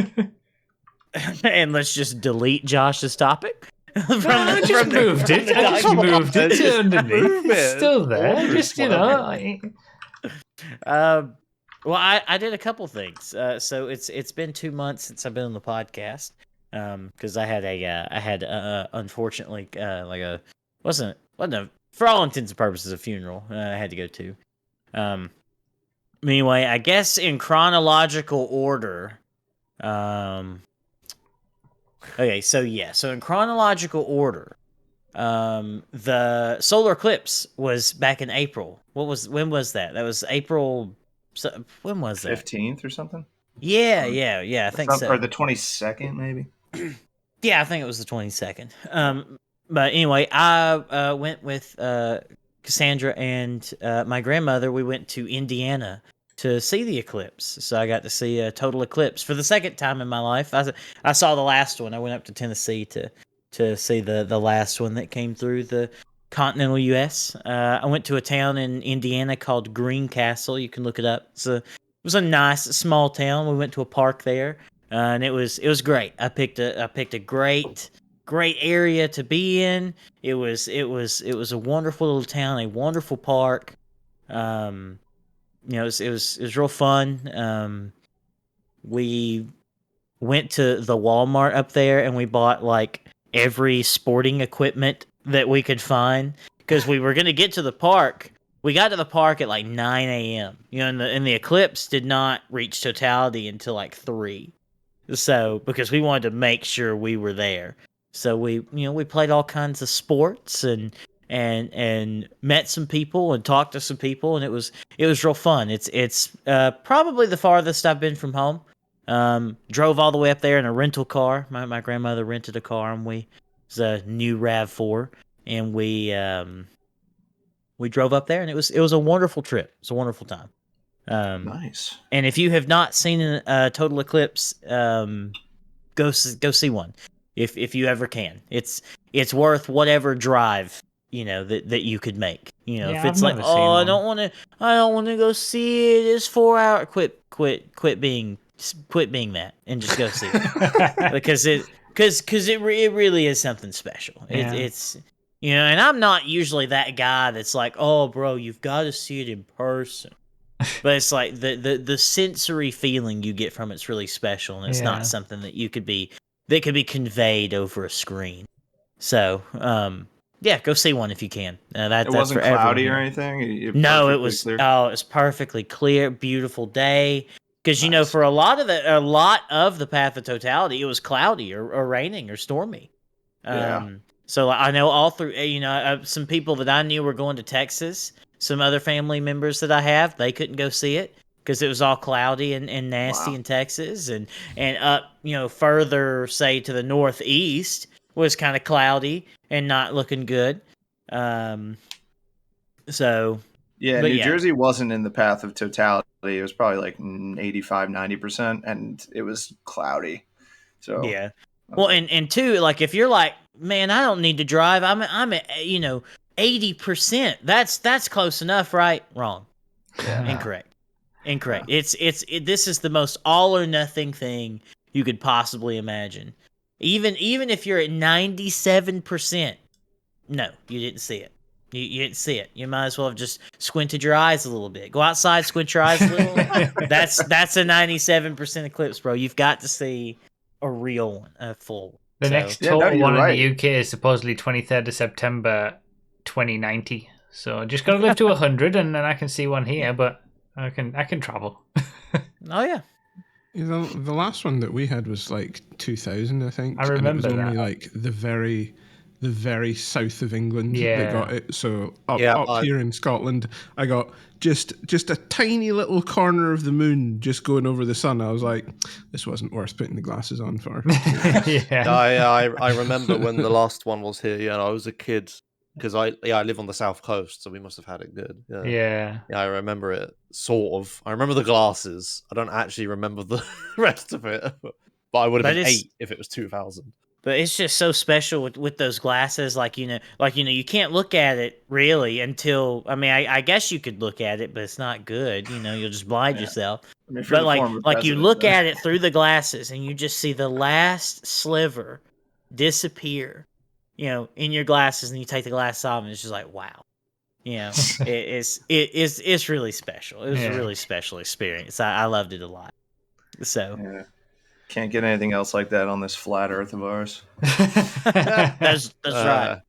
Speaker 2: And let's just delete Josh's topic.
Speaker 1: I just moved it to underneath. It's still there. Just
Speaker 2: Well, I did a couple things. So it's been 2 months since I've been on the podcast. Because I had unfortunately wasn't for all intents and purposes a funeral I had to go to. Anyway, I guess in chronological order. Okay, so in chronological order, the solar eclipse was back in April. When was that? That was April. When was that?
Speaker 5: 15th or something.
Speaker 2: Yeah. I think so.
Speaker 5: Or the 22nd, maybe.
Speaker 2: Yeah, I think it was the 22nd. But anyway, I went with Cassandra and my grandmother. We went to Indiana to see the eclipse. So I got to see a total eclipse for the second time in my life. I saw the last one. I went up to Tennessee to see the last one that came through the continental U.S. I went to a town in Indiana called Greencastle. You can look it up. It was a nice small town. We went to a park there. And it was great. I picked a great area to be in. It was a wonderful little town, a wonderful park. It was real fun. We went to the Walmart up there and we bought like every sporting equipment that we could find because we were gonna get to the park. We got to the park at like 9 a.m. And the eclipse did not reach totality until like 3. So, because we wanted to make sure we were there. So we played all kinds of sports and met some people and talked to some people, and it was real fun. It's probably the farthest I've been from home. Drove all the way up there in a rental car. My grandmother rented a car, and it was a new RAV4, and we drove up there, and it was a wonderful trip. It was a wonderful time.
Speaker 5: Nice.
Speaker 2: And if you have not seen a total eclipse, go see one. If you ever can, it's worth whatever drive that you could make. If it's like, I don't want to go see it. It's 4 hours. Quit being that and just go see it because it really is something special.
Speaker 1: Yeah.
Speaker 2: It's and I'm not usually that guy that's like, oh, bro, you've got to see it in person. But it's like the sensory feeling you get from it's really special, and it's not something that could be conveyed over a screen. So, go see one if you can. It
Speaker 5: wasn't cloudy or anything.
Speaker 2: No, it was. Clear. Oh, it was perfectly clear, beautiful day. Because for a lot of the path of totality, it was cloudy or raining or stormy. So I know all through. Some people that I knew were going to Texas. Some other family members that I have, they couldn't go see it. because it was all cloudy and nasty in Texas, and up further, say, to the northeast was kind of cloudy and not looking good. So
Speaker 5: yeah, New Jersey wasn't in the path of totality. It was probably like 85, 90%, and it was cloudy. So
Speaker 2: yeah. Well, and two, like if you're like, man, I don't need to drive. I'm at 80%. That's close enough, right? Wrong.
Speaker 5: Yeah.
Speaker 2: Incorrect. This is the most all or nothing thing you could possibly imagine. Even if you're at 97%, no, you didn't see it. You didn't see it. You might as well have just squinted your eyes a little bit. Go outside, squint your eyes a little. That's a 97% eclipse, bro. You've got to see a real one, a full one.
Speaker 1: The next total one in the UK is supposedly 23rd of September 2090. So just got to live to 100 and then I can see one here, but I can travel.
Speaker 2: Oh, yeah.
Speaker 4: The last one that we had was like 2000, I think.
Speaker 1: I remember
Speaker 4: and it was
Speaker 1: that.
Speaker 4: only like the very south of England that got it. So up here in Scotland, I got just a tiny little corner of the moon just going over the sun. I was like, this wasn't worth putting the glasses on for.
Speaker 3: I remember when the last one was here. Yeah, I was a kid because I live on the south coast, so we must have had it good. Yeah, I remember it sort of. I remember the glasses. I don't actually remember the rest of it, but I would have been 8 if it was 2000.
Speaker 2: But it's just so special with those glasses, like you can't look at it really until I guess you could look at it, but it's not good. You'll just blind yourself. But like you look at it through the glasses, and you just see the last sliver disappear, in your glasses, and you take the glasses off, and it's just like wow, it's really special. It was a really special experience. I loved it a lot. So.
Speaker 5: Yeah. Can't get anything else like that on this flat Earth of ours.
Speaker 2: That's right.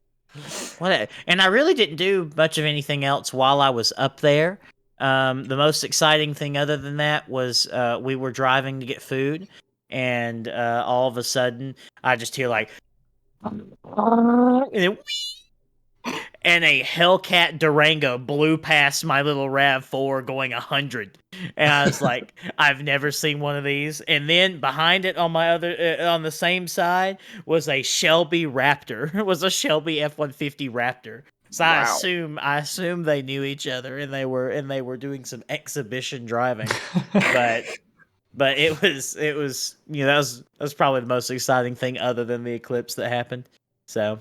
Speaker 2: And I really didn't do much of anything else while I was up there. The most exciting thing other than that was we were driving to get food, and all of a sudden I just hear like, and a Hellcat Durango blew past my little RAV4 going 100. And I was like, I've never seen one of these. And then behind it on my on the same side was a Shelby Raptor. It was a Shelby F-150 Raptor. So wow. I assume they knew each other and they were doing some exhibition driving. but it was that was probably the most exciting thing other than the eclipse that happened. So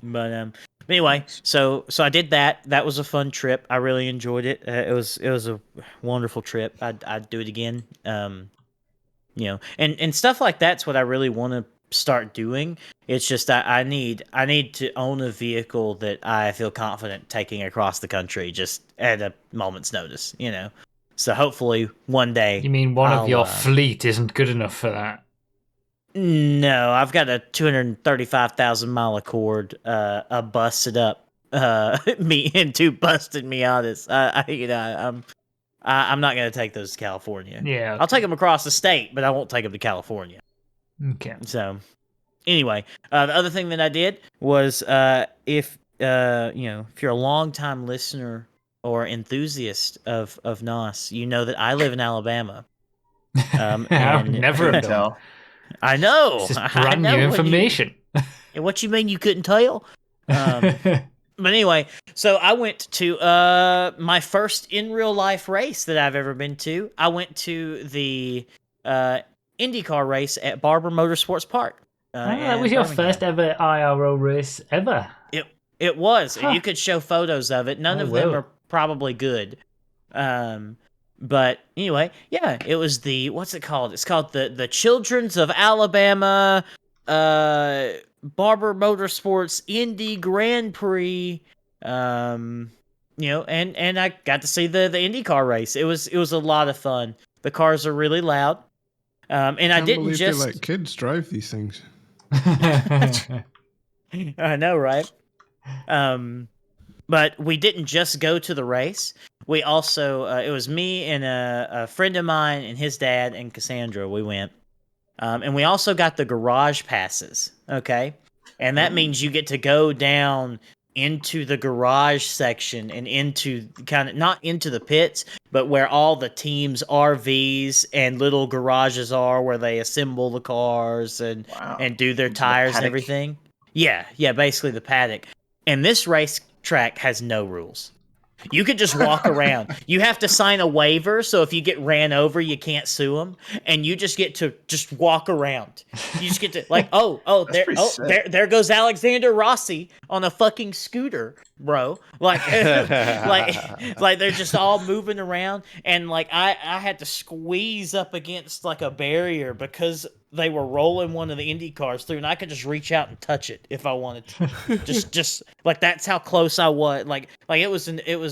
Speaker 2: But anyway, so I did that. That was a fun trip. I really enjoyed it. It was a wonderful trip. I'd do it again. And stuff like that's what I really want to start doing. It's just I need to own a vehicle that I feel confident taking across the country just at a moment's notice. So hopefully one day.
Speaker 1: You mean of your fleet isn't good enough for that?
Speaker 2: No, I've got a 235,000 mile Accord, a busted up, me and 2 busted Miatas. I'm not gonna take those to California.
Speaker 1: Yeah, okay.
Speaker 2: I'll take them across the state, but I won't take them to California.
Speaker 1: Okay.
Speaker 2: So, anyway, the other thing that I did was, if you're a longtime listener or enthusiast of NOS, you know that I live in Alabama.
Speaker 1: I've never
Speaker 5: tell.
Speaker 2: I know.
Speaker 1: This is brand new information.
Speaker 2: What you mean you couldn't tell? But anyway, so I went to my first in real life race that I've ever been to. I went to the IndyCar race at Barber Motorsports Park.
Speaker 1: That was your first ever IRO race ever.
Speaker 2: It was. Huh. You could show photos of it. None of them are probably good. But anyway, yeah, it was what's it called? It's called the Children's of Alabama Barber Motorsports Indy Grand Prix. And I got to see the IndyCar race. It was a lot of fun. The cars are really loud. And I didn't just
Speaker 4: they let kids drive these things.
Speaker 2: I know, right? But we didn't just go to the race. We also, it was me and a friend of mine and his dad and Cassandra. We went. And we also got the garage passes, okay? And that means you get to go down into the garage section and into kind of not into the pits, but where all the teams' RVs and little garages are, where they assemble the cars and do their tires and everything. Yeah, basically the paddock. And this racetrack has no rules. You could just walk around. You have to sign a waiver, so if you get ran over, you can't sue them, and you just get to just walk around. You just get to there goes Alexander Rossi on a fucking scooter, bro. Like they're just all moving around, and like I had to squeeze up against like a barrier because they were rolling one of the Indy cars through, and I could just reach out and touch it if I wanted to. just like that's how close I was. Like it was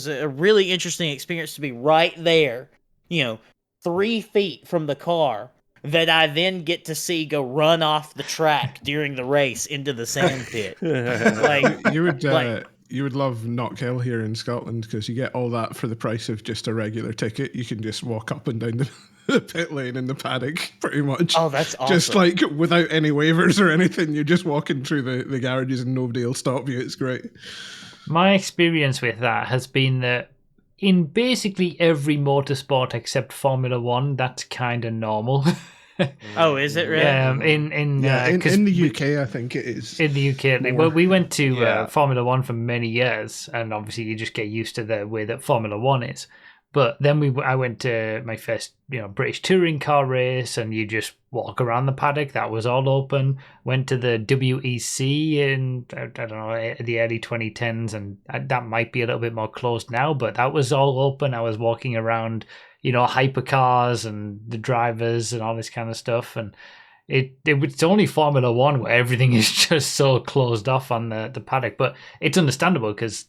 Speaker 2: a really interesting experience to be right there, 3 feet from the car that I then get to see go run off the track during the race into the sand pit.
Speaker 4: You would love Knockhill here in Scotland because you get all that for the price of just a regular ticket. You can just walk up and down the pit lane in the paddock, pretty much.
Speaker 2: Oh, that's awesome.
Speaker 4: Just like without any waivers or anything. You're just walking through the garages and nobody will stop you. It's great.
Speaker 1: My experience with that has been that in basically every motorsport except Formula One, that's kind of normal.
Speaker 2: Oh, is it really?
Speaker 1: In
Speaker 4: the UK, I think it is.
Speaker 1: In the UK, well, we went to Formula One for many years, and obviously you just get used to the way that Formula One is. But then I went to my first, British touring car race, and you just walk around the paddock. That was all open. Went to the WEC in, I don't know, the early 2010s, and that might be a little bit more closed now, but that was all open. I was walking around, hypercars and the drivers and all this kind of stuff. And it's only Formula One where everything is just so closed off on the paddock, but it's understandable because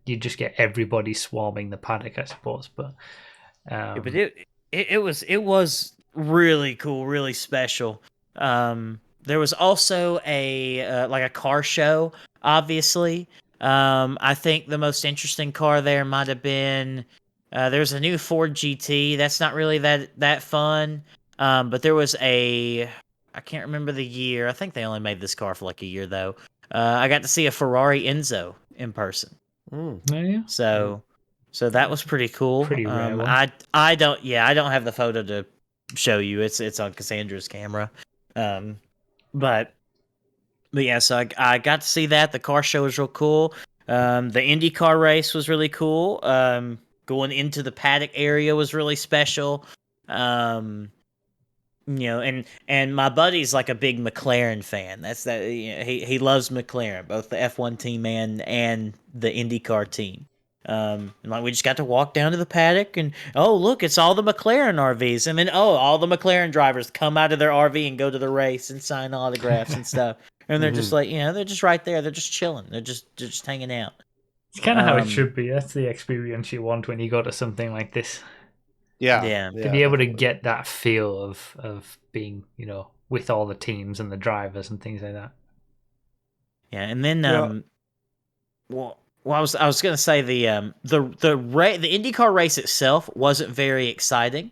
Speaker 1: you just get everybody swarming the paddock, I suppose. But
Speaker 2: but it was really cool, really special. There was also a car show, obviously. I think the most interesting car there might have been there's a new Ford GT. That's not really that fun. But there was I can't remember the year. I think they only made this car for like a year though. I got to see a Ferrari Enzo in person.
Speaker 1: Yeah.
Speaker 2: So that was pretty cool.
Speaker 1: Pretty rare one.
Speaker 2: I don't have the photo to show you. It's on Cassandra's camera. But yeah, so I got to see that. The car show was real cool. The IndyCar race was really cool. Going into the paddock area was really special. And my buddy's like a big McLaren fan. That's that. He loves McLaren, both the F1 team and the IndyCar team. And we just got to walk down to the paddock and look, it's all the McLaren RVs, and then all the McLaren drivers come out of their RV and go to the race and sign autographs and stuff. And they're just like, they're just right there. They're just chilling. They're just hanging out.
Speaker 1: It's kind of how it should be. That's the experience you want when you go to something like this.
Speaker 2: Yeah.
Speaker 1: To be able to get that feel of being, with all the teams and the drivers and things like that.
Speaker 2: Yeah, and then I was gonna say the IndyCar race itself wasn't very exciting.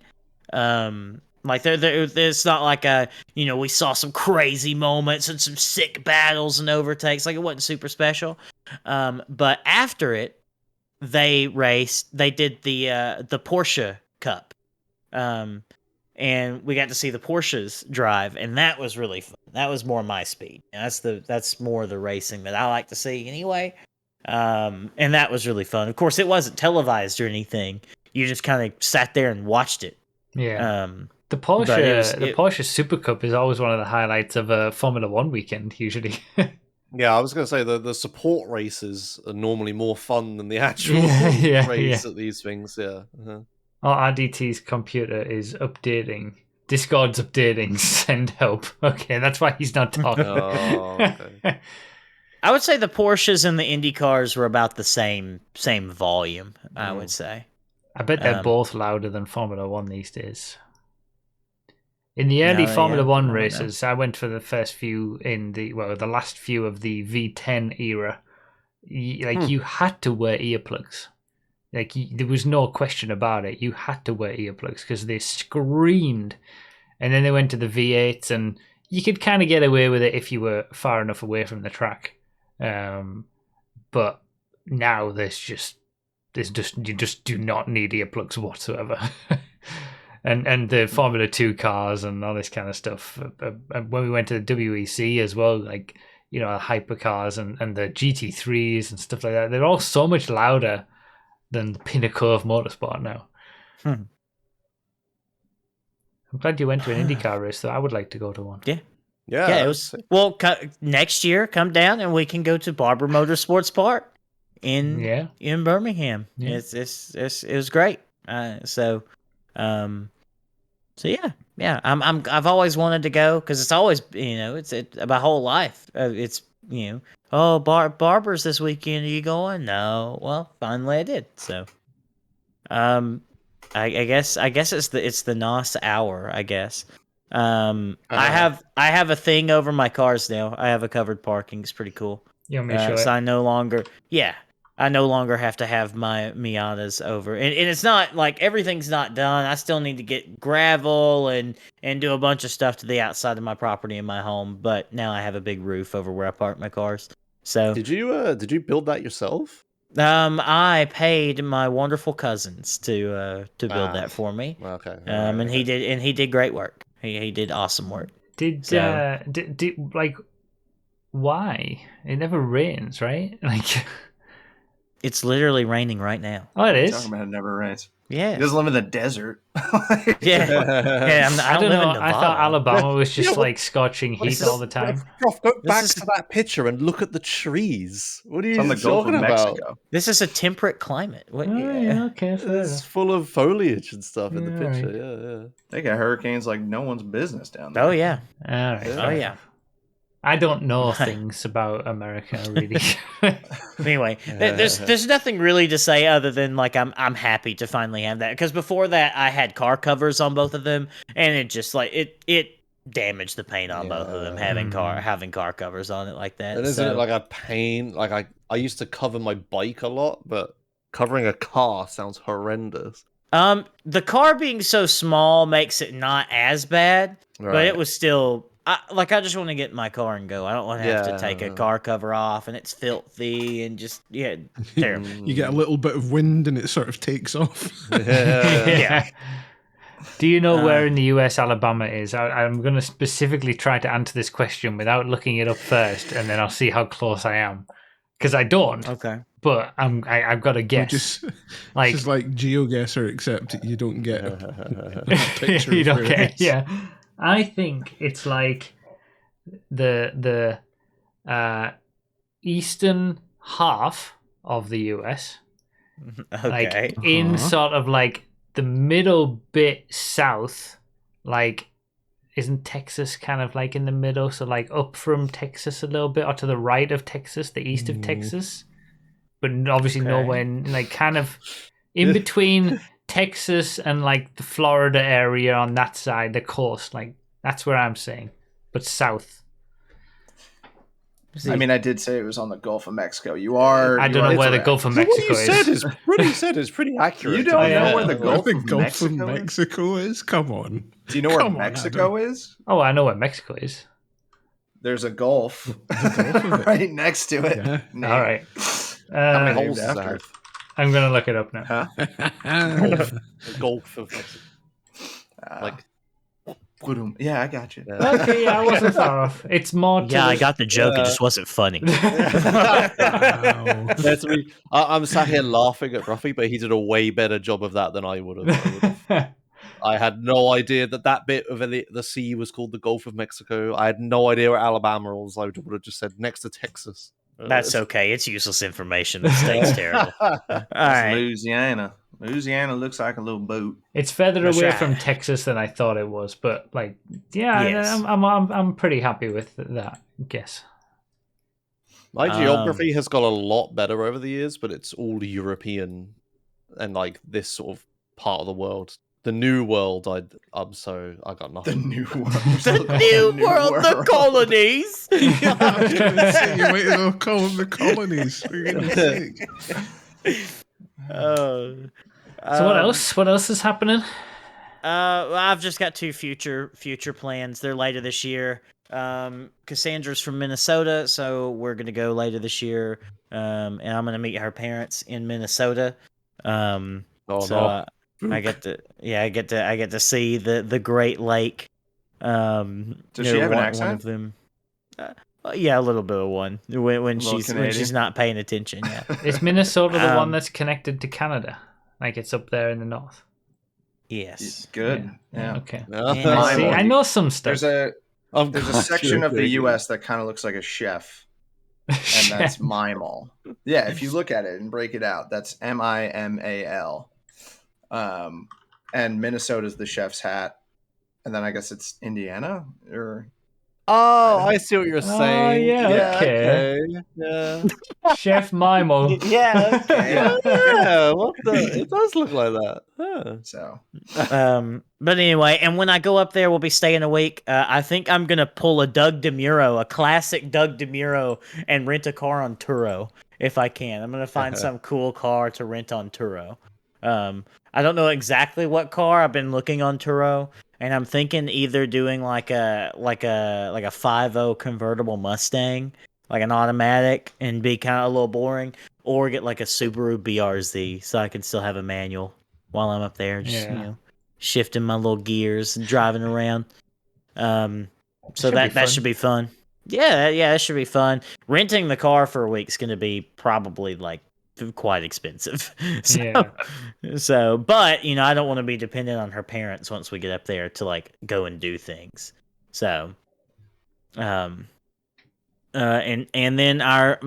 Speaker 2: There's not like we saw some crazy moments and some sick battles and overtakes. Like it wasn't super special. But after it, they did the Porsche Cup. And we got to see the Porsches drive, and that was really fun. That was more my speed. That's more the racing that I like to see anyway. And that was really fun. Of course, it wasn't televised or anything. You just kind of sat there and watched it.
Speaker 1: Yeah. The Porsche Super Cup is always one of the highlights of a Formula One weekend, usually.
Speaker 3: Yeah, I was going to say the support races are normally more fun than the actual race at these things. Yeah. Uh-huh.
Speaker 1: RDT's computer is updating. Discord's updating. Send help. Okay, that's why he's not talking.
Speaker 3: Okay.
Speaker 2: I would say the Porsches and the Indy cars were about the same volume, I would say.
Speaker 1: I bet they're both louder than Formula One these days. In the early Formula One races, I went for the first few the last few of the V10 era. You had to wear earplugs. There was no question about it. You had to wear earplugs because they screamed. And then they went to the V8s, and you could kind of get away with it if you were far enough away from the track. But but now you just do not need earplugs whatsoever. and the Formula 2 cars and all this kind of stuff. When we went to the WEC as well, like, you know, hypercars and the GT3s and stuff like that, they're all so much louder than the pinnacle of motorsport now. I'm glad you went to an IndyCar race, though. I would like to go to one.
Speaker 2: Yeah, it was. Well, next year, come down and we can go to Barber Motorsports Park in Birmingham.
Speaker 1: Yeah.
Speaker 2: It was great. So yeah. I've always wanted to go because it's always, you know, it's my whole life. It's, you know, Barber's this weekend. Are you going? No. Well, finally I did. So, I guess it's the NOS hour. I guess. I have a thing over my cars now. I have a covered parking. It's pretty cool.
Speaker 1: You want me to show it?
Speaker 2: So I no longer have to have my Miatas over. And it's not like everything's not done. I still need to get gravel and do a bunch of stuff to the outside of my property in my home. But now I have a big roof over where I park my cars. So
Speaker 3: did you build that yourself?
Speaker 2: I paid my wonderful cousins to build that for me.
Speaker 3: Okay.
Speaker 2: And he did great work. He did awesome work.
Speaker 1: Did like, why? It never rains, right? Like,
Speaker 2: it's literally raining right now.
Speaker 1: Oh, it is?
Speaker 5: Talking about it never rains.
Speaker 2: Yeah.
Speaker 5: He doesn't live in the desert.
Speaker 2: Yeah. I don't know.
Speaker 1: I thought Alabama was just like scorching heat all the time.
Speaker 3: Prof, go back to that picture and look at the trees. What are you
Speaker 5: on the Gulf
Speaker 3: talking
Speaker 5: of
Speaker 3: about?
Speaker 5: Mexico.
Speaker 2: This is a temperate climate. What?
Speaker 1: Okay.
Speaker 3: It's full of foliage and stuff in the picture.
Speaker 1: Right.
Speaker 3: Yeah.
Speaker 5: They got hurricanes like no one's business down there.
Speaker 2: Oh yeah.
Speaker 1: All right.
Speaker 2: Oh yeah.
Speaker 1: I don't know things about America really.
Speaker 2: Anyway, there's nothing really to say other than like I'm happy to finally have that, because before that I had car covers on both of them and it just like it damaged the paint on both of them having car covers on it like that.
Speaker 3: And isn't it like a pain? Like I used to cover my bike a lot, but covering a car sounds horrendous.
Speaker 2: The car being so small makes it not as bad, but it was still. I just want to get in my car and go. I don't want to have to take a car cover off, and it's filthy and just terrible.
Speaker 4: You get a little bit of wind and it sort of takes off.
Speaker 2: Yeah.
Speaker 1: Do you know where in the US Alabama is? I'm going to specifically try to answer this question without looking it up first, and then I'll see how close I am. Because I don't.
Speaker 2: Okay.
Speaker 1: But I've got to guess.
Speaker 4: Just like GeoGuessr, except you don't get a picture.
Speaker 1: You don't get. Yeah. I think it's like the eastern half of the US, like in sort of like the middle bit south. Like, isn't Texas kind of like in the middle? So like up from Texas a little bit, or to the right of Texas, the east of Texas, but obviously nowhere like kind of in between. Texas and like the Florida area on that side, the coast, like that's where I'm saying, but south.
Speaker 5: I mean, I did say it was on the Gulf of Mexico. I
Speaker 1: don't know where the Gulf of Mexico is.
Speaker 3: What you said is pretty accurate.
Speaker 5: You don't know where the Gulf of
Speaker 4: Mexico is? Come on.
Speaker 5: Do you know where Mexico is?
Speaker 1: Oh, I know where Mexico is.
Speaker 5: There's a Gulf right next to it.
Speaker 1: Yeah. All right.
Speaker 3: How many holes does that have?
Speaker 1: I'm going to look it up now.
Speaker 5: Huh?
Speaker 3: Golf of Mexico.
Speaker 5: Yeah, I got you.
Speaker 1: Okay, yeah, I wasn't far off. It's more.
Speaker 2: I got the joke. It just wasn't funny.
Speaker 3: I'm sat here laughing at Ruffy, but he did a way better job of that than I would have. I had no idea that bit of the sea was called the Gulf of Mexico. I had no idea where Alabama was. I would have just said next to Texas.
Speaker 2: That's okay. It's useless information. The state's terrible. All right.
Speaker 5: Louisiana. Louisiana looks like a little boat.
Speaker 1: It's further away from Texas than I thought it was, but like, I'm pretty happy with that guess.
Speaker 3: My geography has got a lot better over the years, but it's all European and like this sort of part of the world. The New World, I got nothing.
Speaker 5: The New World.
Speaker 2: The New World, the colonies.
Speaker 4: You might as well call them the colonies. For goodness sake.
Speaker 1: So what else? What else is happening?
Speaker 2: I've just got two future plans. They're later this year. Cassandra's from Minnesota, so we're gonna go later this year. And I'm gonna meet her parents in Minnesota. I get to see the Great Lake.
Speaker 5: Does she have an accent?
Speaker 2: One of them. Yeah, a little bit of one when she's not paying attention. Yeah,
Speaker 1: is Minnesota the one that's connected to Canada? Like it's up there in the north.
Speaker 2: Yes.
Speaker 5: Good. Yeah.
Speaker 1: Okay.
Speaker 2: Yeah.
Speaker 1: See, I know some stuff.
Speaker 5: There's a section of the U.S. that kind of looks like a chef, and that's Mimal. Yeah, if you look at it and break it out, that's Mimal. And Minnesota's the chef's hat, and then I guess it's Indiana or.
Speaker 3: Oh, I see what you're saying.
Speaker 1: Yeah, okay.
Speaker 3: Yeah.
Speaker 1: Chef Mimo.
Speaker 2: Yeah, okay.
Speaker 3: Yeah, it does look like that. Huh.
Speaker 5: So,
Speaker 2: but anyway, and when I go up there, we'll be staying a week. I think I'm gonna pull a classic Doug DeMuro, and rent a car on Turo if I can. I'm gonna find some cool car to rent on Turo. I don't know exactly what car. I've been looking on Turo, and I'm thinking either doing like a 5.0 convertible Mustang, like an automatic, and be kind of a little boring, or get like a Subaru BRZ so I can still have a manual while I'm up there, just shifting my little gears and driving around. So that should be fun. Yeah, that should be fun. Renting the car for a week's going to be probably like quite expensive. So, but I don't want to be dependent on her parents once we get up there to like go and do things. So, and then our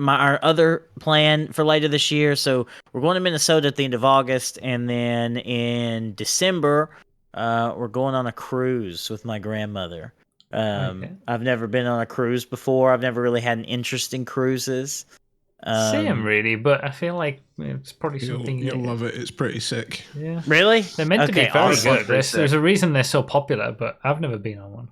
Speaker 2: other plan for later this year. So we're going to Minnesota at the end of August, and then in December, we're going on a cruise with my grandmother. I've never been on a cruise before. I've never really had an interest in cruises.
Speaker 1: Same, really, but I feel like it's probably something
Speaker 4: you'll love it. It's pretty sick.
Speaker 1: Yeah,
Speaker 2: really.
Speaker 1: They're meant to be very good. There's a reason they're so popular, but I've never been on one.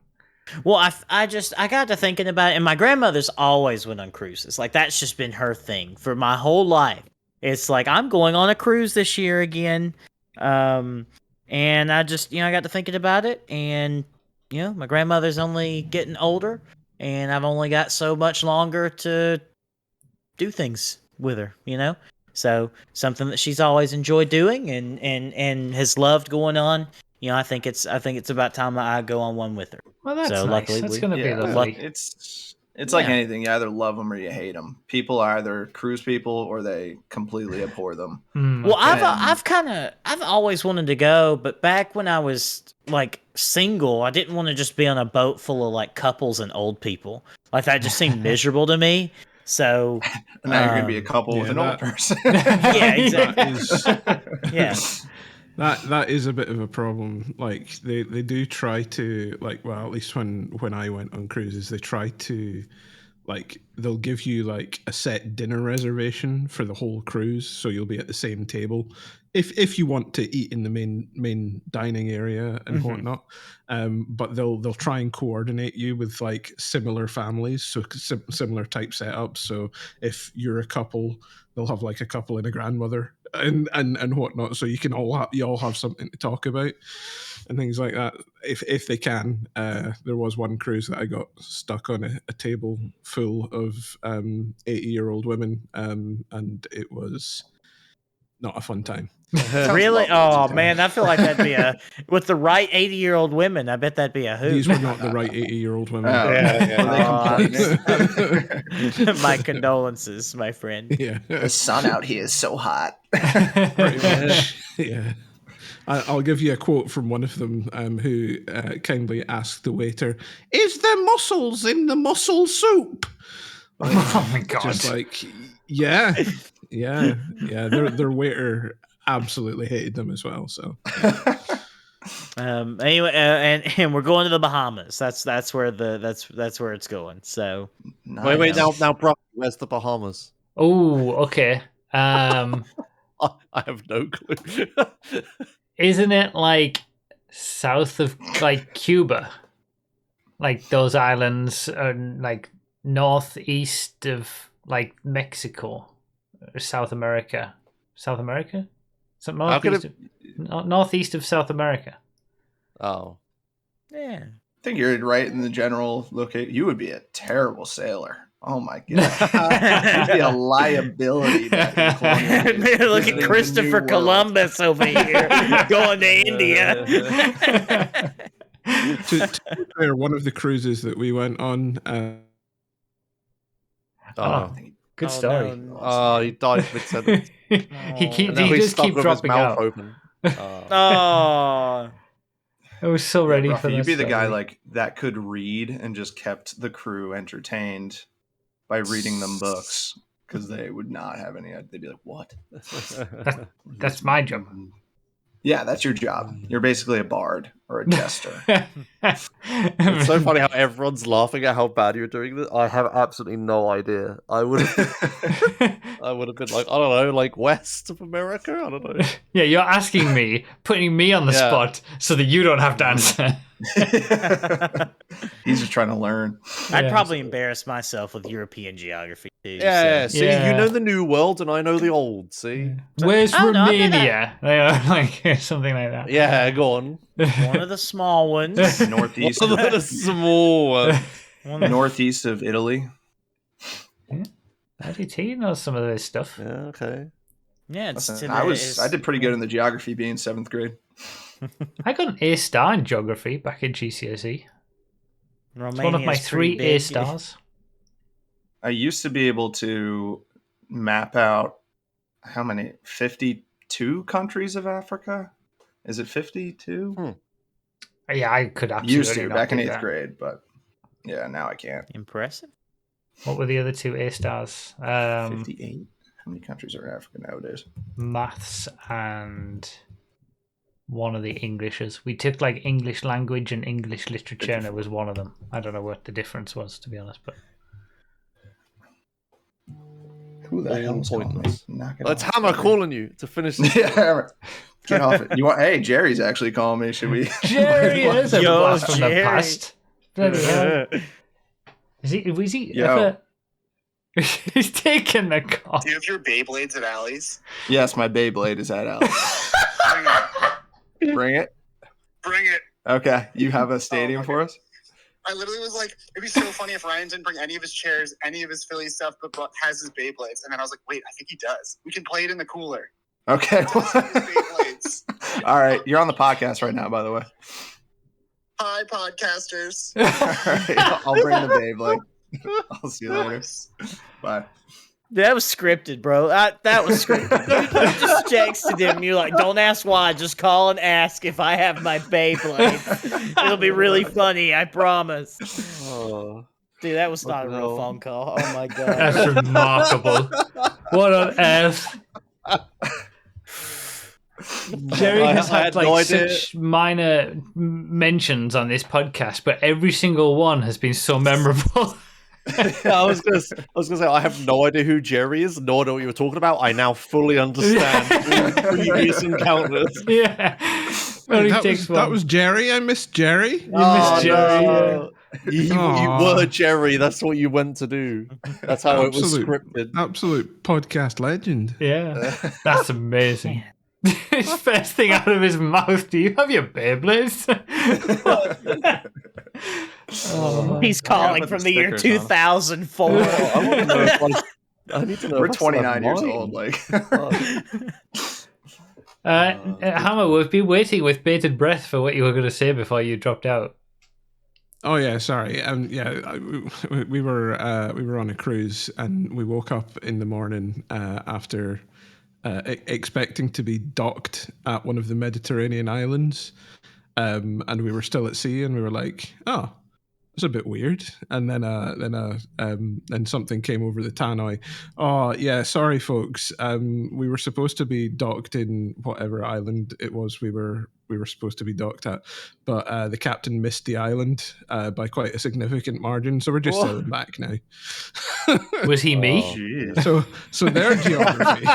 Speaker 2: Well, I got to thinking about it, and my grandmother's always went on cruises. Like that's just been her thing for my whole life. It's like I'm going on a cruise this year again, and I just I got to thinking about it, and my grandmother's only getting older, and I've only got so much longer to do things with her, so something that she's always enjoyed doing and has loved going on. I think it's about time that I go on one with her.
Speaker 1: Well, that's nice.
Speaker 2: Luckily
Speaker 1: that's going to be lovely.
Speaker 5: It's like anything. You either love them or you hate them. People are either cruise people or they completely abhor them.
Speaker 2: Well, I've always wanted to go, but back when I was like single, I didn't want to just be on a boat full of like couples and old people. Like that just seemed miserable to me. So
Speaker 5: now you're gonna be a couple with an old person.
Speaker 2: Yeah, exactly.
Speaker 4: That is a bit of a problem. Like they do try to at least when I went on cruises, they try to they'll give you like a set dinner reservation for the whole cruise, so you'll be at the same table if you want to eat in the main dining area and whatnot. But they'll try and coordinate you with like similar families, so similar type setups. So if you're a couple, they'll have like a couple and a grandmother and whatnot, so you all have something to talk about and things like that if they can. There was one cruise that I got stuck on a table full of 80-year-old women, and it was not a fun time.
Speaker 2: Really? Oh man, I feel like that'd be with the right 80-year-old women. I bet that'd be a hoot.
Speaker 4: These were not the right 80-year-old women.
Speaker 2: My condolences, my friend.
Speaker 4: Yeah,
Speaker 5: the sun out here is so hot.
Speaker 4: Pretty much. Yeah. I'll give you a quote from one of them who kindly asked the waiter, "Is there mussels in the mussel soup?"
Speaker 1: Oh my god!
Speaker 4: Just like, yeah. Their waiter absolutely hated them as well. So
Speaker 2: anyway, and we're going to the Bahamas. That's where it's going. So
Speaker 3: wait now, bro, where's the Bahamas?
Speaker 1: Oh, okay.
Speaker 3: I have no clue.
Speaker 1: Isn't it like south of like Cuba? Like those islands are like northeast of like Mexico or South America. South America? Northeast of South America.
Speaker 3: Oh.
Speaker 2: Yeah.
Speaker 5: I think you're right in the general look. You would be a terrible sailor. Oh my god, you'd be a liability. Look
Speaker 2: at Christopher Columbus over here going to India.
Speaker 4: To be fair, one of the cruises that we went on.
Speaker 1: Good story.
Speaker 3: He died mid-sentence.
Speaker 1: He does keep dropping out.
Speaker 3: Open.
Speaker 2: Oh.
Speaker 1: I was so ready
Speaker 5: Ruffy,
Speaker 1: for that.
Speaker 5: You'd be the guy
Speaker 1: story.
Speaker 5: like that could read and just kept the crew entertained by reading them books because they would not have any. They'd be like, "What?"
Speaker 1: That's my job.
Speaker 5: Yeah, that's your job. You're basically a bard or a jester.
Speaker 3: It's so funny how everyone's laughing at how bad you're doing this. I have absolutely no idea. I would have been like, I don't know, like west of America? I don't know.
Speaker 1: Yeah, you're asking me, putting me on the spot so that you don't have to answer.
Speaker 5: He's just trying to learn.
Speaker 2: I'd probably embarrass myself with European geography too.
Speaker 3: Yeah,
Speaker 2: so.
Speaker 3: see, you know the new world and I know the old, see?
Speaker 1: Where's Romania? Like something like that.
Speaker 3: Yeah, go on.
Speaker 2: One of the small ones.
Speaker 5: Northeast.
Speaker 3: One of the small ones.
Speaker 5: Northeast of Italy.
Speaker 1: Yeah. IDT knows some of this stuff.
Speaker 3: Yeah, okay.
Speaker 2: Yeah,
Speaker 5: I did pretty good in the geography being 7th grade.
Speaker 1: I got an A star in geography back in GCSE. It's one of my 3 A stars.
Speaker 5: I used to be able to map out how many? 52 countries of Africa? Is it 52?
Speaker 1: Yeah, I could absolutely
Speaker 5: used to
Speaker 1: not
Speaker 5: back in
Speaker 1: do
Speaker 5: 8th
Speaker 1: that.
Speaker 5: grade, but yeah, now I can't.
Speaker 2: Impressive.
Speaker 1: What were the other 2 A stars?
Speaker 5: 58. How many countries are in Africa nowadays?
Speaker 1: Maths and one of the Englishes. We took like English language and English literature, and it was one of them. I don't know what the difference was, to be honest, but
Speaker 5: who the hell's
Speaker 3: pointless?
Speaker 5: It's
Speaker 3: Hammer calling you to finish this.
Speaker 5: Yeah, get off it. Hey, Jerry's actually calling me. Should we?
Speaker 1: Jerry is a blast from the past. Was he ever? He's taking the call.
Speaker 6: Do you have your Beyblades at Allie's?
Speaker 5: Yes, my Beyblade is at Allie's. Bring it.
Speaker 6: Bring it.
Speaker 5: Okay, you have a stadium for us?
Speaker 6: I literally was like, it'd be so funny if Ryan didn't bring any of his chairs, any of his Philly stuff, but has his Beyblades. And then I was like, wait, I think he does. We can play it in the cooler.
Speaker 5: Okay.
Speaker 6: Beyblades.
Speaker 5: All right, you're on the podcast right now, by the way.
Speaker 6: Hi, podcasters.
Speaker 5: All right, I'll bring the Beyblade. I'll see you later. Bye.
Speaker 2: That was scripted, bro. That was scripted. You just texted him. You're like, don't ask why. Just call and ask if I have my Beyblade. It'll be really funny. I promise.
Speaker 3: Oh,
Speaker 2: dude, that was not a real phone call. Oh my god,
Speaker 1: that's remarkable. What on earth? Jerry has had like such minor mentions on this podcast, but every single one has been so memorable.
Speaker 3: I was gonna say I have no idea who Jerry is, nor know what you were talking about. I now fully understand previous encounters.
Speaker 1: Yeah,
Speaker 4: that was Jerry. I missed Jerry.
Speaker 1: You missed Jerry.
Speaker 3: No. You were Jerry. That's what you went to do. That's how it was scripted.
Speaker 4: Absolute podcast legend.
Speaker 1: Yeah, that's amazing. His first thing out of his mouth. Do you have your Beyblades?
Speaker 2: He's calling from the year 2004.
Speaker 3: I need to know.
Speaker 5: We're 29 years old. Like,
Speaker 1: Hammer, we've been waiting with bated breath for what you were going to say before you dropped out.
Speaker 4: Oh yeah, sorry. We were on a cruise and we woke up in the morning after expecting to be docked at one of the Mediterranean islands, and we were still at sea, and we were like, "Oh, it's a bit weird." And then something came over the tannoy. Oh yeah, sorry folks. We were supposed to be docked in whatever island it was we were supposed to be docked at, but the captain missed the island by quite a significant margin, so we're just sailing back now.
Speaker 1: Was he me?
Speaker 4: So their geography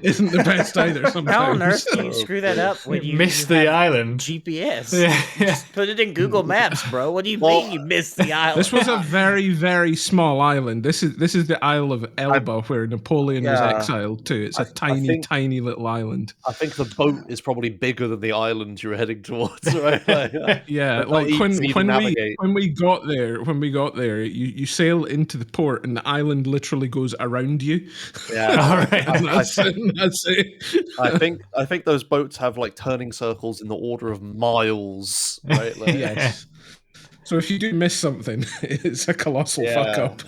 Speaker 4: isn't the best either. Sometimes.
Speaker 2: How on earth do you screw that up when you
Speaker 1: missed the island?
Speaker 2: GPS.
Speaker 1: Yeah.
Speaker 2: Just put it in Google Maps, bro. What do you mean you missed the island?
Speaker 4: This was a very, very small island. This is the Isle of Elba, where Napoleon was exiled to. It's a tiny little island.
Speaker 3: I think the boat is probably bigger than the island you're heading towards, right?
Speaker 4: Like when we got there, you sail into the port, and the island literally goes around you.
Speaker 3: Yeah,
Speaker 1: all right.
Speaker 4: That's it.
Speaker 3: I think those boats have like turning circles in the order of miles, right? Like,
Speaker 4: yes. So if you do miss something, it's a colossal fuck up.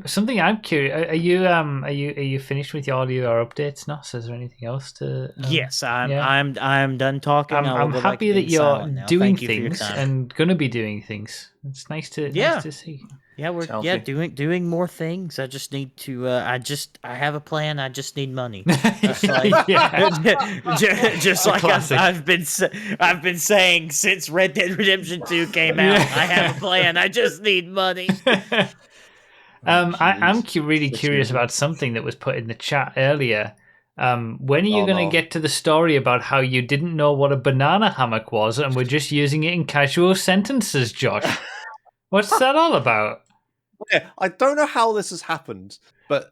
Speaker 1: Something I'm curious. Are you finished with all your updates now? So is there anything else to?
Speaker 2: Yes, I'm done talking.
Speaker 1: I'm happy that you're doing things and gonna be doing things. It's nice to see.
Speaker 2: Yeah, we're doing more things. I just need to. I have a plan. I just need money. Just like, just like I've been saying since Red Dead Redemption 2 came out. I have a plan. I just need money.
Speaker 1: I'm really curious about something that was put in the chat earlier. When are you going to get to the story about how you didn't know what a banana hammock was and were just using it in casual sentences, Josh? What's that all about?
Speaker 3: Yeah, I don't know how this has happened, but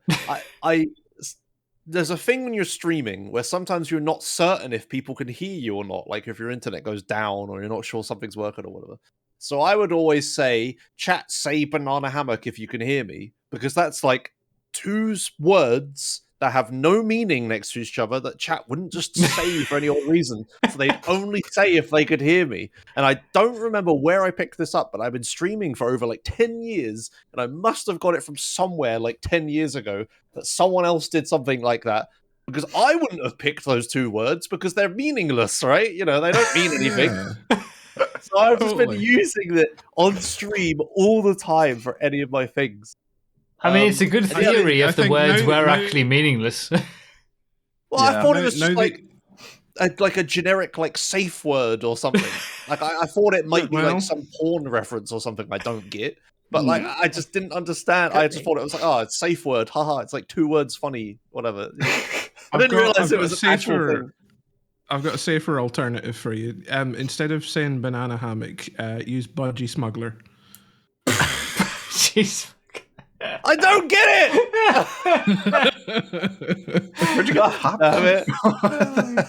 Speaker 3: there's a thing when you're streaming where sometimes you're not certain if people can hear you or not, like if your internet goes down or you're not sure something's working or whatever. So I would always say, chat, say banana hammock if you can hear me, because that's like two words that have no meaning next to each other that chat wouldn't just say for any odd reason. So they'd only say if they could hear me. And I don't remember where I picked this up, but I've been streaming for over like 10 years, and I must have got it from somewhere like 10 years ago that someone else did something like that. Because I wouldn't have picked those two words because they're meaningless, right? You know, they don't mean anything. So I've just been using it on stream all the time for any of my things.
Speaker 1: I mean, it's a good theory if the words were actually meaningless.
Speaker 3: Well, I thought it was just like a generic like safe word or something. Like I thought it might be like some porn reference or something I don't get. But like I just didn't understand. I just thought it was like, oh, it's safe word, haha. It's like two words funny, whatever. I didn't realize it was an actual thing.
Speaker 4: I've got a safer alternative for you. Instead of saying banana hammock, use budgie smuggler.
Speaker 1: Jeez.
Speaker 3: I don't get it. Where'd you got hot of it? Oh my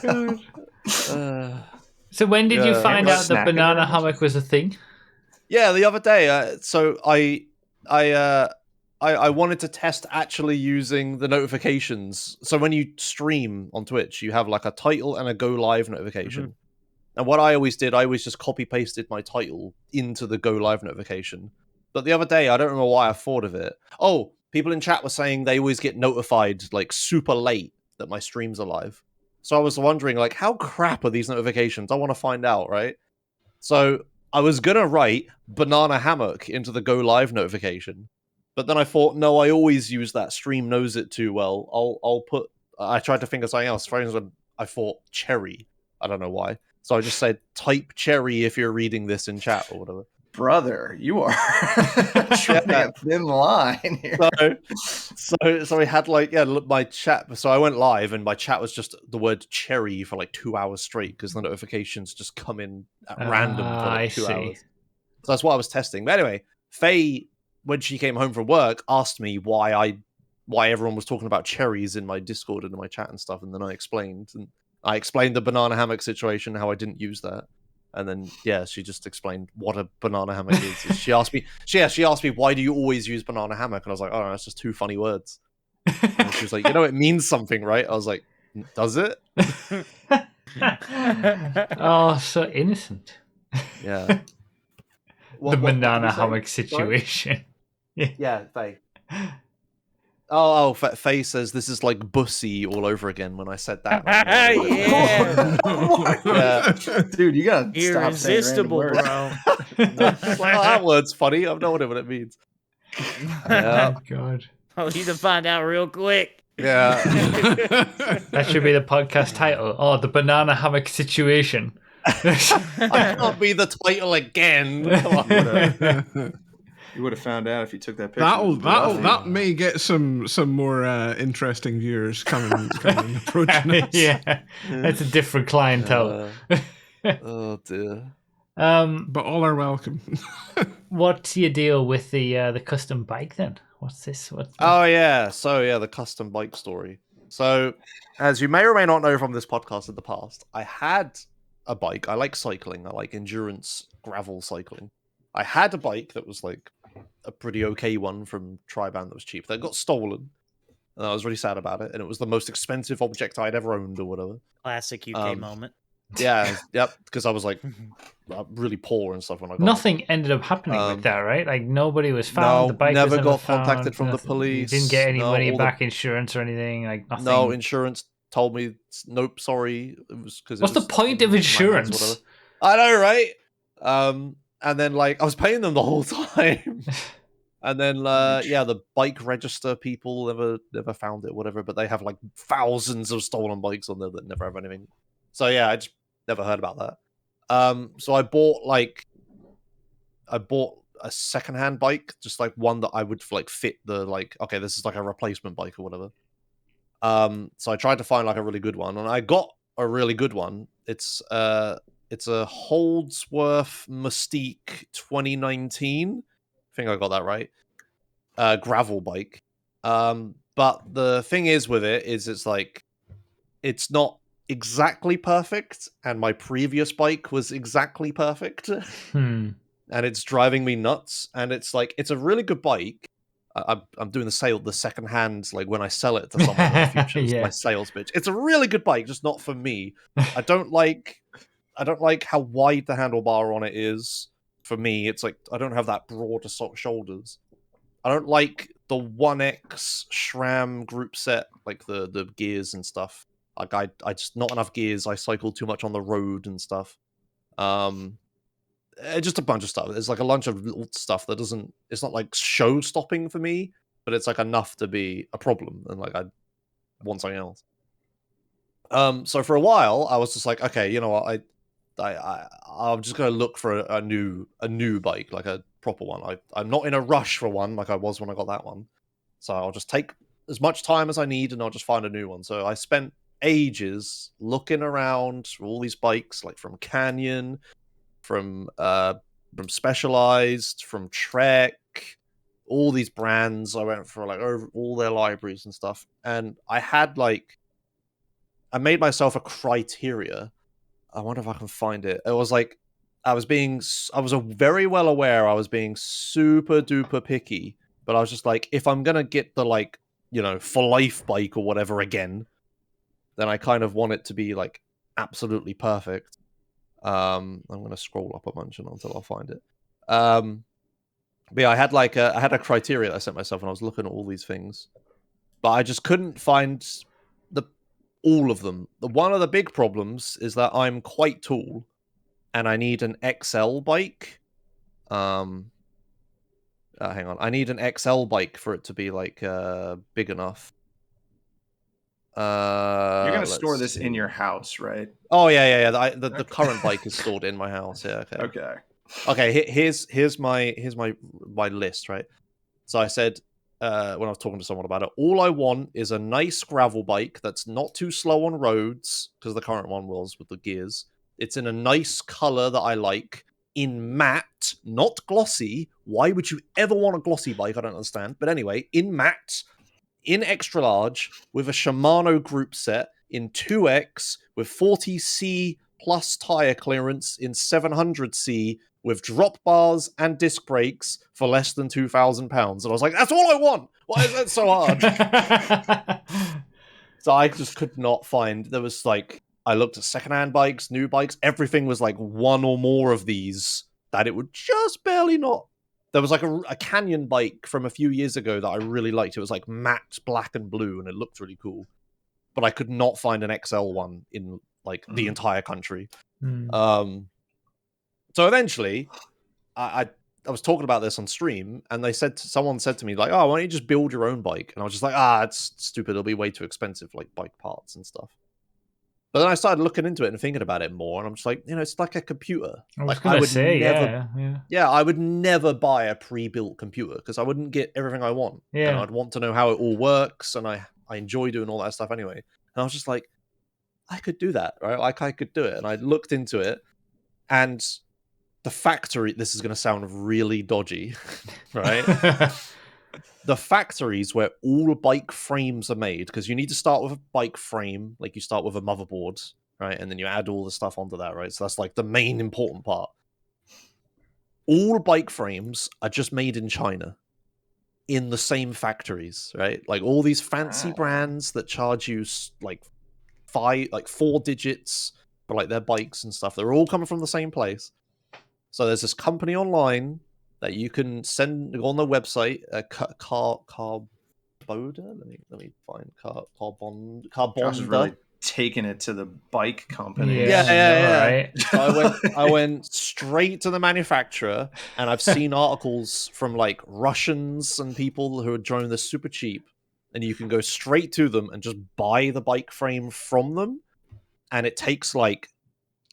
Speaker 3: god.
Speaker 1: So when did you find out that banana hammock was a thing?
Speaker 3: Yeah, the other day. So I wanted to test actually using the notifications. So when you stream on Twitch, you have like a title and a go live notification. Mm-hmm. And what I always did, I always just copy pasted my title into the go live notification. But the other day, I don't remember why I thought of it. Oh, people in chat were saying they always get notified like super late that my streams are live. So I was wondering like, how crap are these notifications? I want to find out, right? So I was going to write banana hammock into the go live notification. But then I thought, no, I always use that. Stream knows it too well. I tried to think of something else. For instance, I thought cherry. I don't know why. So I just said type cherry if you're reading this in chat or whatever.
Speaker 5: Brother, you are treading a thin line here.
Speaker 3: So we had like my chat. So I went live and my chat was just the word cherry for like 2 hours straight because the notifications just come in at random for like 2 hours. So that's what I was testing. But anyway, Faye, when she came home from work, asked me why everyone was talking about cherries in my Discord and in my chat and stuff, and then I explained the banana hammock situation, how I didn't use that. And then, she just explained what a banana hammock is. She asked me, why do you always use banana hammock? And I was like, oh, that's just two funny words. And she was like, it means something, right? I was like, does it?
Speaker 1: Oh, so innocent.
Speaker 3: Yeah.
Speaker 1: The banana hammock situation.
Speaker 3: Yeah, Faye. Oh, Faye says this is like bussy all over again when I said that.
Speaker 5: Yeah. Dude, you gotta
Speaker 2: irresistible,
Speaker 5: stop saying
Speaker 2: bro.
Speaker 3: That word's funny. I've no idea what it means.
Speaker 1: Oh God.
Speaker 2: Oh, you need to find out real quick.
Speaker 3: Yeah.
Speaker 1: That should be the podcast title. Oh, the banana hammock situation.
Speaker 3: I can't be the title again. Come on.
Speaker 5: You would have found out if you took that picture.
Speaker 4: That may get some more interesting viewers coming approaching us.
Speaker 1: Yeah, that's a different clientele.
Speaker 3: Oh dear.
Speaker 4: But all are welcome.
Speaker 1: What's your deal with the custom bike then? What's this?
Speaker 3: Oh yeah, so yeah, the custom bike story. So, as you may or may not know from this podcast in the past, I had a bike. I like cycling. I like endurance gravel cycling. I had a bike that was like a pretty okay one from Triband that was cheap. That got stolen, and I was really sad about it. And it was the most expensive object I'd ever owned or whatever.
Speaker 2: Classic UK moment.
Speaker 3: Yeah, yep. Because I was like really poor and stuff when I got
Speaker 1: Nothing ended up happening with that, right? Like nobody was found.
Speaker 3: No,
Speaker 1: The bike
Speaker 3: never
Speaker 1: was
Speaker 3: got
Speaker 1: found,
Speaker 3: contacted from the
Speaker 1: nothing.
Speaker 3: police.
Speaker 1: You didn't get any
Speaker 3: No,
Speaker 1: money
Speaker 3: all
Speaker 1: back, insurance or anything. Like nothing.
Speaker 3: No, insurance told me nope, sorry. It was because.
Speaker 1: What's the point of insurance?
Speaker 3: I know, right? And then like I was paying them the whole time. And then yeah, the bike register people never found it, whatever. But they have like thousands of stolen bikes on there that never have anything. So yeah, I just never heard about that. So I bought a secondhand bike, just like one that I would like fit the like. Okay, this is like a replacement bike or whatever. So I tried to find like a really good one, and I got a really good one. It's a Holdsworth Mystique 2019. I think I got that right. Gravel bike. But the thing is with it is it's like it's not exactly perfect, and my previous bike was exactly perfect. And it's driving me nuts. And it's like it's a really good bike. I'm doing the second hand, like when I sell it to someone in the future. It's my sales pitch. It's a really good bike, just not for me. I don't like how wide the handlebar on it is. For me, it's like I don't have that broad shoulders. I don't like the 1X SRAM group set, like the gears and stuff. Like I just not enough gears. I cycle too much on the road and stuff. Just a bunch of stuff. There's like a bunch of little stuff that doesn't. It's not like show stopping for me, but it's like enough to be a problem, and like I want something else. So for a while, I was just like, okay, you know what, I'm just gonna look for a new bike, like a proper one. I'm not in a rush for one, like I was when I got that one. So I'll just take as much time as I need, and I'll just find a new one. So I spent ages looking around for all these bikes, like from Canyon, from Specialized, from Trek, all these brands. I went for like over all their libraries and stuff, and I made myself a criteria. I wonder if I can find it. It was like I was very well aware I was being super duper picky, but I was just like, if I'm gonna get the like, you know, for life bike or whatever again, then I kind of want it to be like absolutely perfect. I'm gonna scroll up a bunch until I'll find it. But yeah, I had a criteria that I set myself, and I was looking at all these things, but I just couldn't find all of them. One of the big problems is that I'm quite tall, and I need an XL bike. Hang on, I need an XL bike for it to be like big enough.
Speaker 5: You're gonna store this in your house, right?
Speaker 3: Oh yeah. The current bike is stored in my house. Yeah. Okay. Here's my list, right? So I said when I was talking to someone about it, all I want is a nice gravel bike that's not too slow on roads, because the current one was with the gears. It's in a nice color that I like, in matte, not glossy. Why would you ever want a glossy bike? I don't understand. But anyway, in matte, in extra large, with a Shimano group set, in 2X, with 40C plus tire clearance, in 700C, with drop bars and disc brakes for less than £2,000. And I was like, that's all I want. Why is that so hard? So I just could not find. There was like, I looked at secondhand bikes, new bikes. Everything was like one or more of these that it would just barely not. There was like a Canyon bike from a few years ago that I really liked. It was like matte black and blue, and it looked really cool. But I could not find an XL one in like the entire country. So eventually, I was talking about this on stream, and someone said to me like, "Oh, why don't you just build your own bike?" And I was just like, "It's stupid. It'll be way too expensive, like bike parts and stuff." But then I started looking into it and thinking about it more, and I'm just like, it's like a computer.
Speaker 1: I was
Speaker 3: Like
Speaker 1: gonna
Speaker 3: would
Speaker 1: say,
Speaker 3: never,
Speaker 1: yeah.
Speaker 3: I would never buy a pre-built computer because I wouldn't get everything I want.
Speaker 1: Yeah.
Speaker 3: And I'd want to know how it all works, and I enjoy doing all that stuff anyway. And I was just like, I could do that, right? Like I could do it. And I looked into it, and the factory, this is going to sound really dodgy, right? The factories where all bike frames are made, because you need to start with a bike frame, like you start with a motherboard, right? And then you add all the stuff onto that, right? So that's like the main important part. All bike frames are just made in China in the same factories, right? Like all these fancy brands that charge you like 4 digits for like their bikes and stuff. They're all coming from the same place. So there's this company online that you can send on the website, Carboda. Let me find Carbonda.
Speaker 5: Really taking it to the bike company.
Speaker 3: Yeah.
Speaker 1: Right.
Speaker 3: So I went straight to the manufacturer, and I've seen articles from like Russians and people who are driving this super cheap, and you can go straight to them and just buy the bike frame from them, and it takes like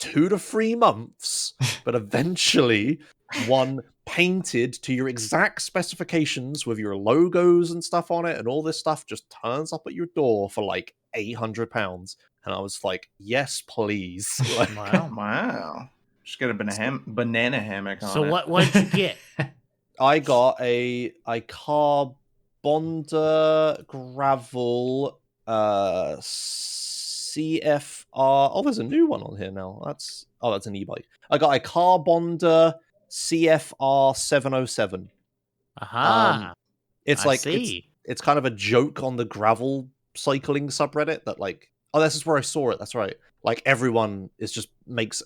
Speaker 3: 2 to 3 months, but eventually one painted to your exact specifications with your logos and stuff on it and all this stuff just turns up at your door for like £800. And I was like, yes, please. Like,
Speaker 5: wow. Just get a banana hammock on it.
Speaker 2: So what'd you get?
Speaker 3: I got a Carbonda gravel CFR. Oh, there's a new one on here now. That's an e-bike. I got a Carbonda CFR 707.
Speaker 2: Aha.
Speaker 3: It's
Speaker 2: I
Speaker 3: like
Speaker 2: see.
Speaker 3: it's kind of a joke on the gravel cycling subreddit that like, oh, this is where I saw it. That's right. Like everyone is just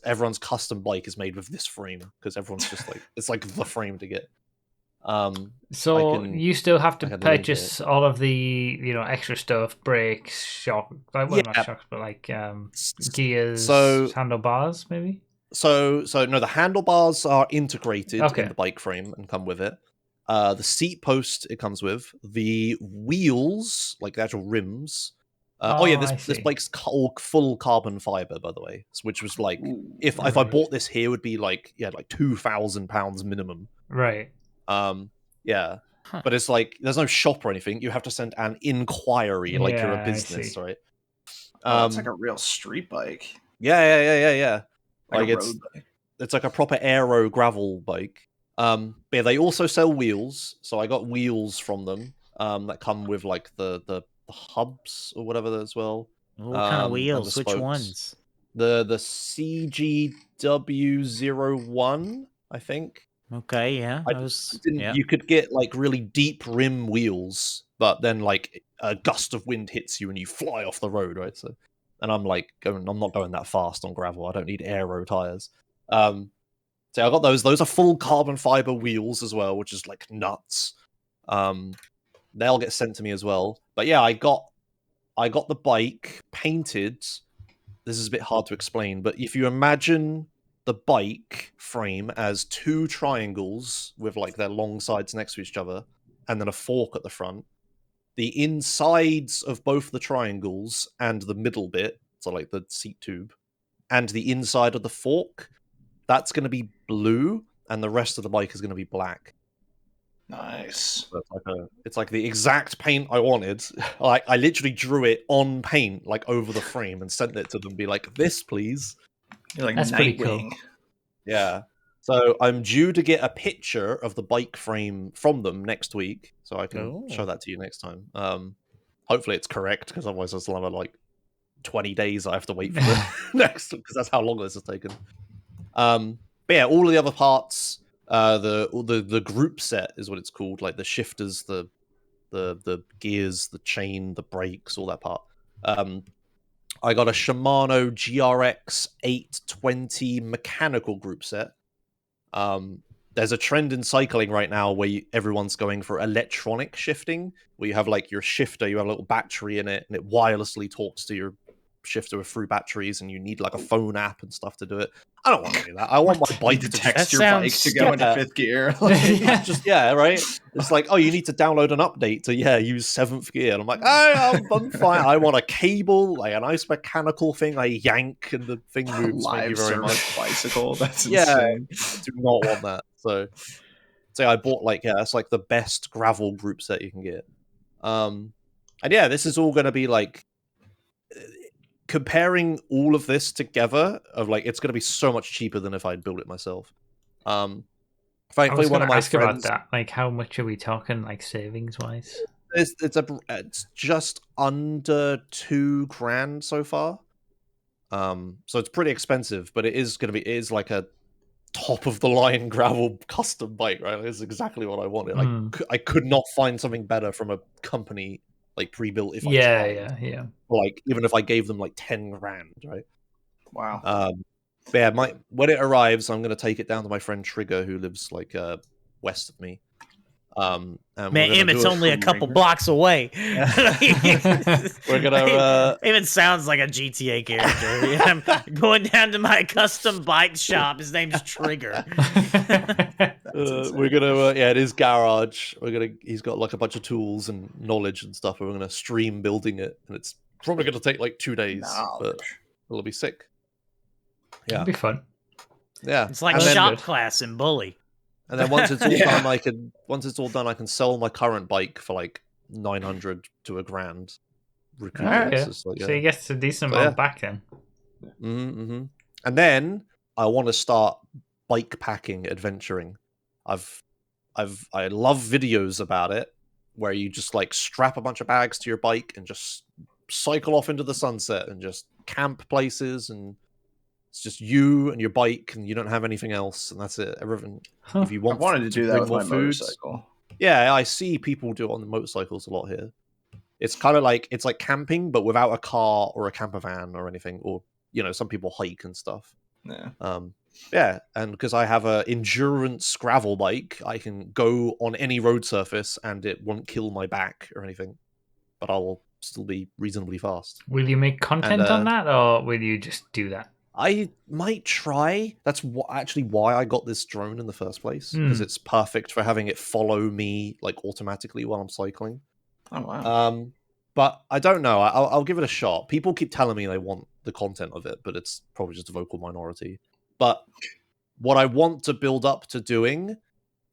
Speaker 3: everyone's custom bike is made with this frame because everyone's just like it's like the frame to get.
Speaker 1: So you still have to purchase all of the extra stuff, brakes, shock, not shocks, but like gears, handlebars, maybe.
Speaker 3: So no, the handlebars are integrated in the bike frame and come with it. The seat post it comes with, the wheels, like the actual rims. This bike's all full carbon fiber, by the way, which was like if I bought this here, would be like like £2,000 minimum.
Speaker 1: Right.
Speaker 3: But it's like there's no shop or anything. You have to send an inquiry, like you're a business, right?
Speaker 5: It's like a real street bike.
Speaker 3: Yeah.
Speaker 5: Like a road bike.
Speaker 3: It's like a proper aero gravel bike. But they also sell wheels, so I got wheels from them that come with like the hubs or whatever as well.
Speaker 2: What kind of wheels? Which ones?
Speaker 3: The CGW01, I think.
Speaker 2: Okay, yeah.
Speaker 3: You could get like really deep rim wheels, but then like a gust of wind hits you and you fly off the road, right? So, and I'm like, I'm not going that fast on gravel. I don't need aero tires. So I got those. Those are full carbon fiber wheels as well, which is like nuts. They'll get sent to me as well. But yeah, I got the bike painted. This is a bit hard to explain, but if you imagine the bike frame as 2 triangles with like their long sides next to each other, and then a fork at the front, the insides of both the triangles and the middle bit, so like the seat tube, and the inside of the fork, that's going to be blue, and the rest of the bike is going to be black.
Speaker 5: Nice.
Speaker 3: So it's like the exact paint I wanted. Like I literally drew it on paint, like over the frame, and sent it to them. Be like, this, please.
Speaker 5: You're like
Speaker 1: that's pretty cool.
Speaker 3: Yeah. So I'm due to get a picture of the bike frame from them next week, so I can show that to you next time. Hopefully it's correct, because otherwise I'll have like 20 days I have to wait for the next, because that's how long this has taken. But yeah, all of the other parts, the group set is what it's called, like the shifters, the gears, the chain, the brakes, all that part. I got a Shimano GRX 820 mechanical group set. There's a trend in cycling right now where everyone's going for electronic shifting, where you have like your shifter, you have a little battery in it, and it wirelessly talks to your shifter with 3 batteries and you need like a phone app and stuff to do it. I don't want to do that. I want my bike to
Speaker 5: text your bike to go into 5th gear.
Speaker 3: Right? It's like, oh, you need to download an update to use 7th gear. And I'm like, I'm fine. I want a cable, like a nice mechanical thing. I yank and the thing moves. Thank you very much.
Speaker 5: Bicycle. That's insane.
Speaker 3: I do not want that. So I bought that's like the best gravel group set you can get. And this is all going to be like comparing all of this together. Of like, it's going to be so much cheaper than if I'd built it myself. Frankly, one of my friends.
Speaker 1: About that. Like, how much are we talking, like savings wise?
Speaker 3: It's just under $2,000 so far. So it's pretty expensive, but it is like a top of the line gravel custom bike, right? It's exactly what I wanted. I could not find something better from a company like pre-built if I tried.
Speaker 1: Yeah.
Speaker 3: Like even if I gave them like $10,000, right?
Speaker 5: Wow.
Speaker 3: When it arrives, I'm gonna take it down to my friend Trigger, who lives like west of me. And
Speaker 2: man, Emmett's only a couple blocks away.
Speaker 3: We're gonna.
Speaker 2: Emmett sounds like a GTA character. I'm going down to my custom bike shop. His name's Trigger.
Speaker 3: We're gonna. At his garage. He's got like a bunch of tools and knowledge and stuff. And we're gonna stream building it, and it's probably gonna take like 2 days, but it'll be sick.
Speaker 1: It'll be fun.
Speaker 3: Yeah,
Speaker 2: it's like shop class in Bully.
Speaker 3: And then once it's all done, I can sell my current bike for like 900 to $1,000.
Speaker 1: So you get a decent amount back then.
Speaker 3: Mm-hmm. And then I want to start bike packing, adventuring. I love videos about it where you just like strap a bunch of bags to your bike and just cycle off into the sunset and just camp places, and it's just you and your bike, and you don't have anything else, and that's it. Everything. If you want,
Speaker 5: I wanted to do that with my motorcycle.
Speaker 3: Yeah, I see people do it on the motorcycles a lot here. It's kind of like camping, but without a car or a camper van or anything, or some people hike and stuff.
Speaker 5: Yeah.
Speaker 3: And because I have a endurance gravel bike, I can go on any road surface and it won't kill my back or anything, but I will still be reasonably fast.
Speaker 1: Will you make content on that, or will you just do that?
Speaker 3: I might try. That's actually why I got this drone in the first place, because it's perfect for having it follow me like automatically while I'm cycling.
Speaker 5: Oh wow!
Speaker 3: But I don't know. I'll give it a shot. People keep telling me they want the content of it, but it's probably just a vocal minority. But what I want to build up to doing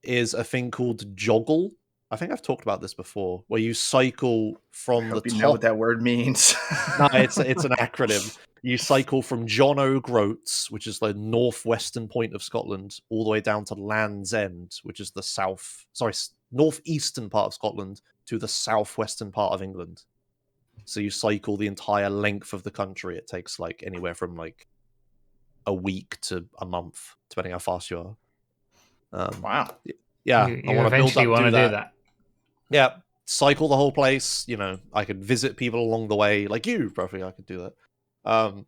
Speaker 3: is a thing called joggle. I think I've talked about this before, where you cycle from the top.
Speaker 5: You know what that word means?
Speaker 3: No, it's an acronym. You cycle from John O'Groats, which is the northwestern point of Scotland, all the way down to Land's End, which is the northeastern part of Scotland, to the southwestern part of England. So you cycle the entire length of the country. It takes like anywhere from like a week to a month, depending how fast you are.
Speaker 5: Wow.
Speaker 3: Yeah,
Speaker 1: I want to do that.
Speaker 3: Yeah, cycle the whole place. I could visit people along the way, like you, Broughy. I could do that. And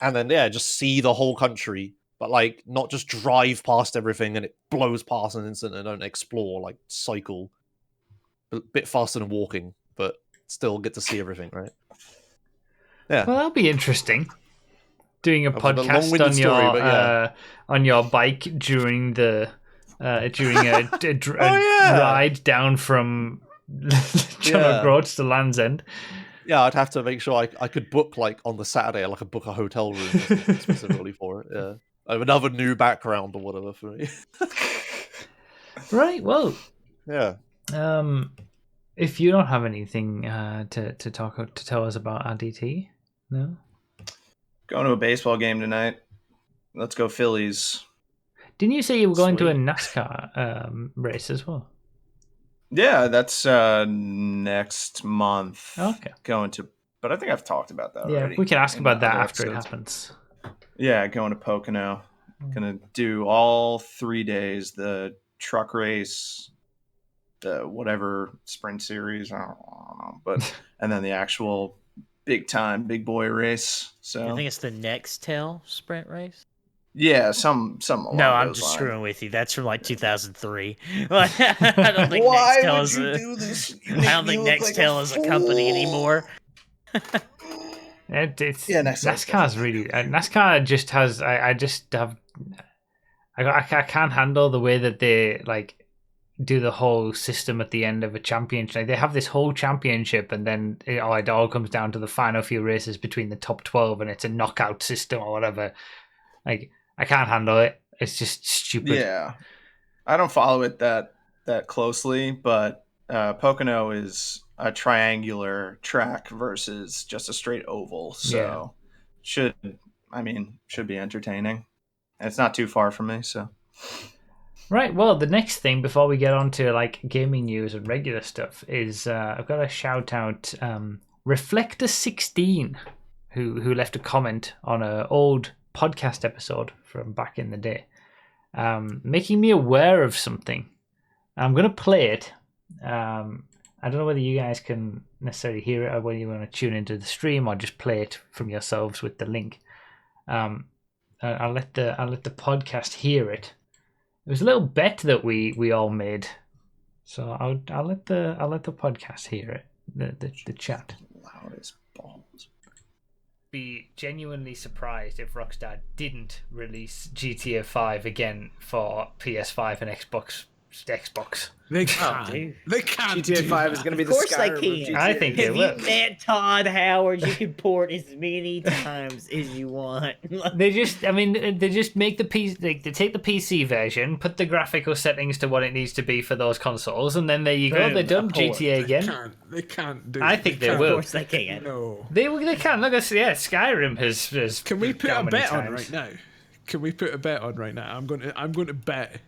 Speaker 3: then just see the whole country, but like not just drive past everything and it blows past an instant and don't explore. Like cycle a bit faster than walking, but still get to see everything, right? Yeah.
Speaker 1: Well, that'll be interesting. Doing a podcast on your bike during the ride down from John O'Groats to Land's End.
Speaker 3: Yeah, I'd have to make sure I could book like on the Saturday, like I could book a hotel room specifically for it. Yeah, I have another new background or whatever for me.
Speaker 1: Right. Well.
Speaker 3: Yeah.
Speaker 1: If you don't have anything to tell us about RDT, no.
Speaker 5: Going to a baseball game tonight. Let's go Phillies.
Speaker 1: Didn't you say you were going to a NASCAR race as well?
Speaker 5: Yeah, that's next month.
Speaker 1: Okay.
Speaker 5: But I think I've talked about that already.
Speaker 1: Yeah, we can ask about that after it happens.
Speaker 5: Yeah, going to Pocono. Gonna do all 3 days, the truck race, the whatever sprint series, I don't know, but and then the actual big boy race. So
Speaker 2: I think it's the Nextel sprint race.
Speaker 5: Yeah, some.
Speaker 2: No, I'm just screwing with you. That's from like 2003. I don't think
Speaker 5: Why
Speaker 2: Nextel
Speaker 5: would
Speaker 2: is
Speaker 5: you do this?
Speaker 2: I don't think Nextel is a company anymore.
Speaker 1: NASCAR's really NASCAR just has. I can't handle the way that they like do the whole system at the end of a championship. Like, they have this whole championship, and then it all comes down to the final few races between the top 12, and it's a knockout system or whatever. Like, I can't handle it. It's just stupid.
Speaker 5: Yeah, I don't follow it that closely, but Pocono is a triangular track versus just a straight oval, so should be entertaining. It's not too far from me, so.
Speaker 1: Right, well, the next thing before we get on to like gaming news and regular stuff is I've got to shout out Reflector16, who left a comment on an old podcast episode from back in the day, making me aware of something. I'm going to play it. I don't know whether you guys can necessarily hear it or whether you want to tune into the stream or just play it from yourselves with the link. I'll let the podcast hear it. It was a little bet that we all made, so I'll let the podcast hear it. The chat.
Speaker 5: Loud as balls.
Speaker 1: Be genuinely surprised if Rockstar didn't release GTA 5 again for PS5 and Xbox.
Speaker 4: They can. They can.
Speaker 7: GTA 5 is going to be the
Speaker 2: Of course they
Speaker 7: Skyrim of
Speaker 2: can.
Speaker 7: GTA.
Speaker 1: I think they
Speaker 2: If
Speaker 1: will.
Speaker 2: you met Todd Howard, you can port as many times as you want.
Speaker 1: They just make the PC. They take the PC version, put the graphical settings to what it needs to be for those consoles, and then there you go.
Speaker 2: Boom,
Speaker 1: They're done.
Speaker 2: a port.
Speaker 1: GTA again.
Speaker 4: They can't do.
Speaker 1: I think they
Speaker 2: Of
Speaker 1: will.
Speaker 2: course they can.
Speaker 4: No.
Speaker 1: They can. Look, Skyrim has.
Speaker 4: Can we put
Speaker 1: how
Speaker 4: a
Speaker 1: many
Speaker 4: bet on
Speaker 1: times?
Speaker 4: right now? Can we put a bet on right now? I'm going to bet.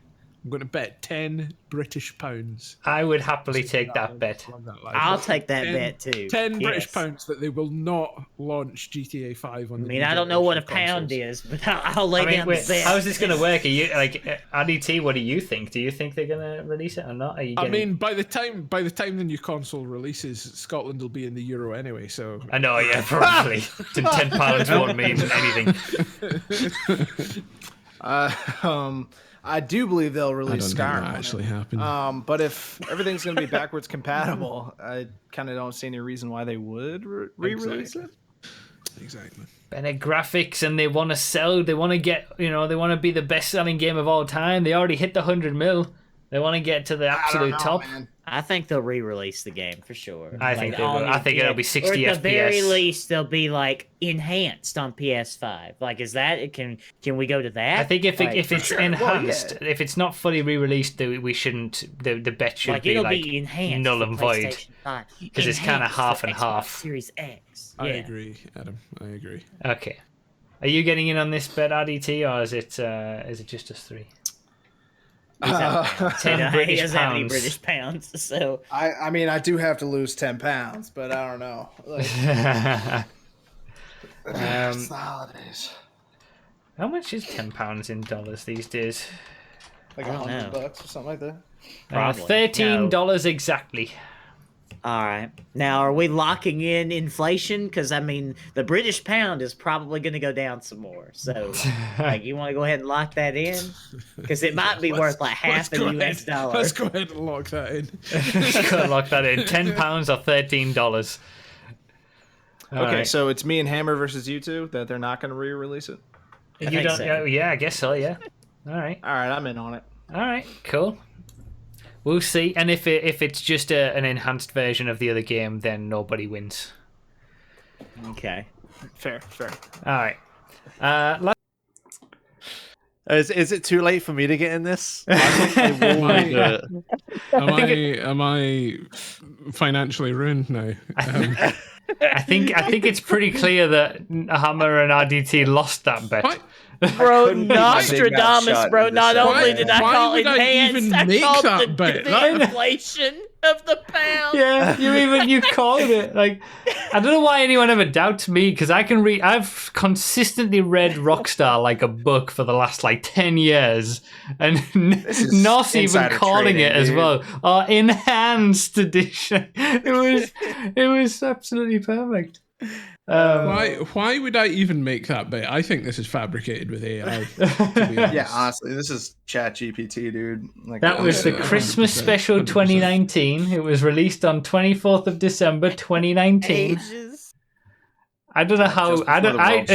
Speaker 4: I'm going to bet £10
Speaker 1: I would happily take that bet.
Speaker 2: I'll take that bet too.
Speaker 4: 10 British
Speaker 2: Yes.
Speaker 4: pounds that they will not launch GTA 5 on.
Speaker 2: I mean, I don't know what a pound is, but I'll lay down the bet.
Speaker 1: How is this going to work? Are you like RDT? What do you think? Do you think they're going to release it or not? Are you?
Speaker 4: I mean, by the time the new console releases, Scotland will be in the Euro anyway. So
Speaker 1: I know, yeah, probably. £10 won't mean anything.
Speaker 7: I do believe they'll
Speaker 4: I don't
Speaker 7: release
Speaker 4: think that
Speaker 7: Skyrim.
Speaker 4: actually happened.
Speaker 7: But if everything's going to be backwards compatible, I kind of don't see any reason why they would re-release it.
Speaker 4: Exactly.
Speaker 1: Better graphics, and they want to sell. They want to get, they want to be the best-selling game of all time. They already hit the 100 mil. They want to get to the absolute top.
Speaker 7: Man.
Speaker 2: I think they'll re-release the game for sure.
Speaker 1: I think they will. I think it'll be 60
Speaker 2: or at the very
Speaker 1: FPS.
Speaker 2: least, they'll be like enhanced on PS5. Like, is that can we go to that?
Speaker 1: I think if it's
Speaker 7: sure.
Speaker 1: enhanced,
Speaker 7: Well,
Speaker 1: if it's not fully re-released, we shouldn't. The bet should
Speaker 2: like
Speaker 1: be
Speaker 2: it'll
Speaker 1: like
Speaker 2: be enhanced
Speaker 1: null
Speaker 2: for
Speaker 1: and void.
Speaker 2: PlayStation 5.
Speaker 1: 'Cause it's kinda
Speaker 2: Enhanced
Speaker 1: half
Speaker 2: for
Speaker 1: and
Speaker 2: Xbox
Speaker 1: half.
Speaker 2: Series X. Yeah.
Speaker 4: I agree, Adam. I agree.
Speaker 1: Okay. Are you getting in on this bet, RDT, or is it just us three?
Speaker 2: He's out of bounds.
Speaker 1: 10
Speaker 2: He
Speaker 1: British
Speaker 2: doesn't have any
Speaker 1: pounds.
Speaker 2: British pounds, so
Speaker 7: I mean, I do have to lose £10, but I don't know. Like, it's the holidays.
Speaker 1: How much is £10 in dollars these days?
Speaker 7: Like
Speaker 2: I don't know.
Speaker 7: $100 or something like that.
Speaker 2: Probably.
Speaker 1: $13 exactly.
Speaker 2: all right. Now, are we locking in inflation? Because I mean, the British pound is probably going to go down some more. So, like, you want to go ahead and lock that in? Because it might be worth like half a US dollar.
Speaker 4: Let's go ahead and lock that in.
Speaker 1: Just gotta lock that in. £10 or $13. All
Speaker 7: Okay,
Speaker 1: right.
Speaker 7: so it's me and Hammer versus you two that they're not going to re-release it.
Speaker 1: You
Speaker 2: think
Speaker 1: don't?
Speaker 2: so.
Speaker 1: Yeah, I guess so. Yeah. All right.
Speaker 7: All right, I'm in on it.
Speaker 1: All right. Cool. We'll see. And if it's just an enhanced version of the other game, then nobody wins.
Speaker 2: Okay.
Speaker 7: Fair.
Speaker 1: All right.
Speaker 3: Is it too late for me to get in this? I think I will do it.
Speaker 4: Am I financially ruined now?
Speaker 1: I think it's pretty clear that Hammer and RDT lost that bet.
Speaker 4: What?
Speaker 2: Bro,
Speaker 5: couldn't keep my big mouth
Speaker 2: Nostradamus,
Speaker 5: shut
Speaker 2: bro.
Speaker 5: in
Speaker 2: Not
Speaker 5: this
Speaker 2: only
Speaker 5: second.
Speaker 2: did I
Speaker 4: Why
Speaker 2: call
Speaker 4: would I
Speaker 2: enhanced,
Speaker 4: even
Speaker 2: I
Speaker 4: make
Speaker 2: called
Speaker 4: that
Speaker 2: the,
Speaker 4: bet?
Speaker 2: the inflation of the pound.
Speaker 1: Yeah, you called it. Like, I don't know why anyone ever doubts me, because I can read. I've consistently read Rockstar like a book for the last 10 years, and
Speaker 5: is
Speaker 1: Nos even
Speaker 5: insider
Speaker 1: calling
Speaker 5: trading,
Speaker 1: it as
Speaker 5: dude.
Speaker 1: well. Our enhanced edition. It was absolutely perfect.
Speaker 4: Why would I even make that bet? I think this is fabricated with AI. to be honest.
Speaker 5: Yeah, honestly, this is Chat GPT, dude. Like,
Speaker 1: That was the
Speaker 4: Yeah,
Speaker 1: Christmas
Speaker 4: 100%,
Speaker 1: special
Speaker 4: 100%.
Speaker 1: 2019. It was released on 24th of December 2019.
Speaker 2: Ages.
Speaker 1: I don't know how. At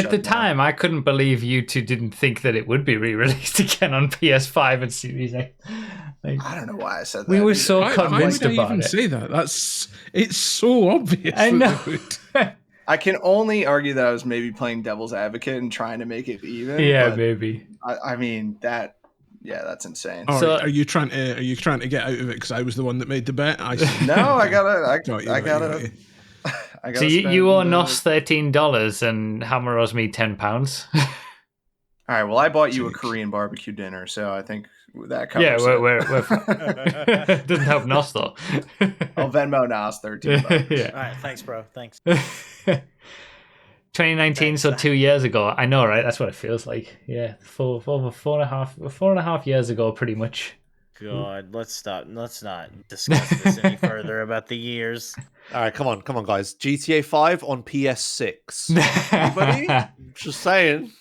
Speaker 1: the
Speaker 5: down.
Speaker 1: time, I couldn't believe you two didn't think that it would be re-released again on PS5 and Series X.
Speaker 5: I don't know why I said that.
Speaker 1: We were so
Speaker 4: Why
Speaker 1: convinced
Speaker 4: would I
Speaker 1: about
Speaker 4: even
Speaker 1: it.
Speaker 4: say that? It's so obvious.
Speaker 1: I know.
Speaker 5: I can only argue that I was maybe playing devil's advocate and trying to make it even.
Speaker 1: Yeah,
Speaker 5: but
Speaker 1: maybe.
Speaker 5: I mean that. Yeah, that's insane.
Speaker 4: Or
Speaker 1: So-
Speaker 4: are you trying to get out of it because I was the one that made the bet?
Speaker 5: No, I gotta.
Speaker 4: Got you.
Speaker 5: I gotta.
Speaker 1: So you owe Nos $13 and Hammer owes me £10.
Speaker 5: All right. Well, I bought you a Korean barbecue dinner, so I think that covers
Speaker 1: Yeah,
Speaker 5: it.
Speaker 1: we're doesn't help Nos though.
Speaker 5: I'll Venmo Nos $13.
Speaker 1: Yeah.
Speaker 2: All right, thanks, bro. Thanks.
Speaker 1: 2019, so 2 years ago. I know, right? That's what it feels like. Yeah, over 4.5 years ago, pretty much.
Speaker 2: God, let's not discuss this any further about the years.
Speaker 3: All right, come on, guys. GTA 5 on PS6. Anybody? Just saying.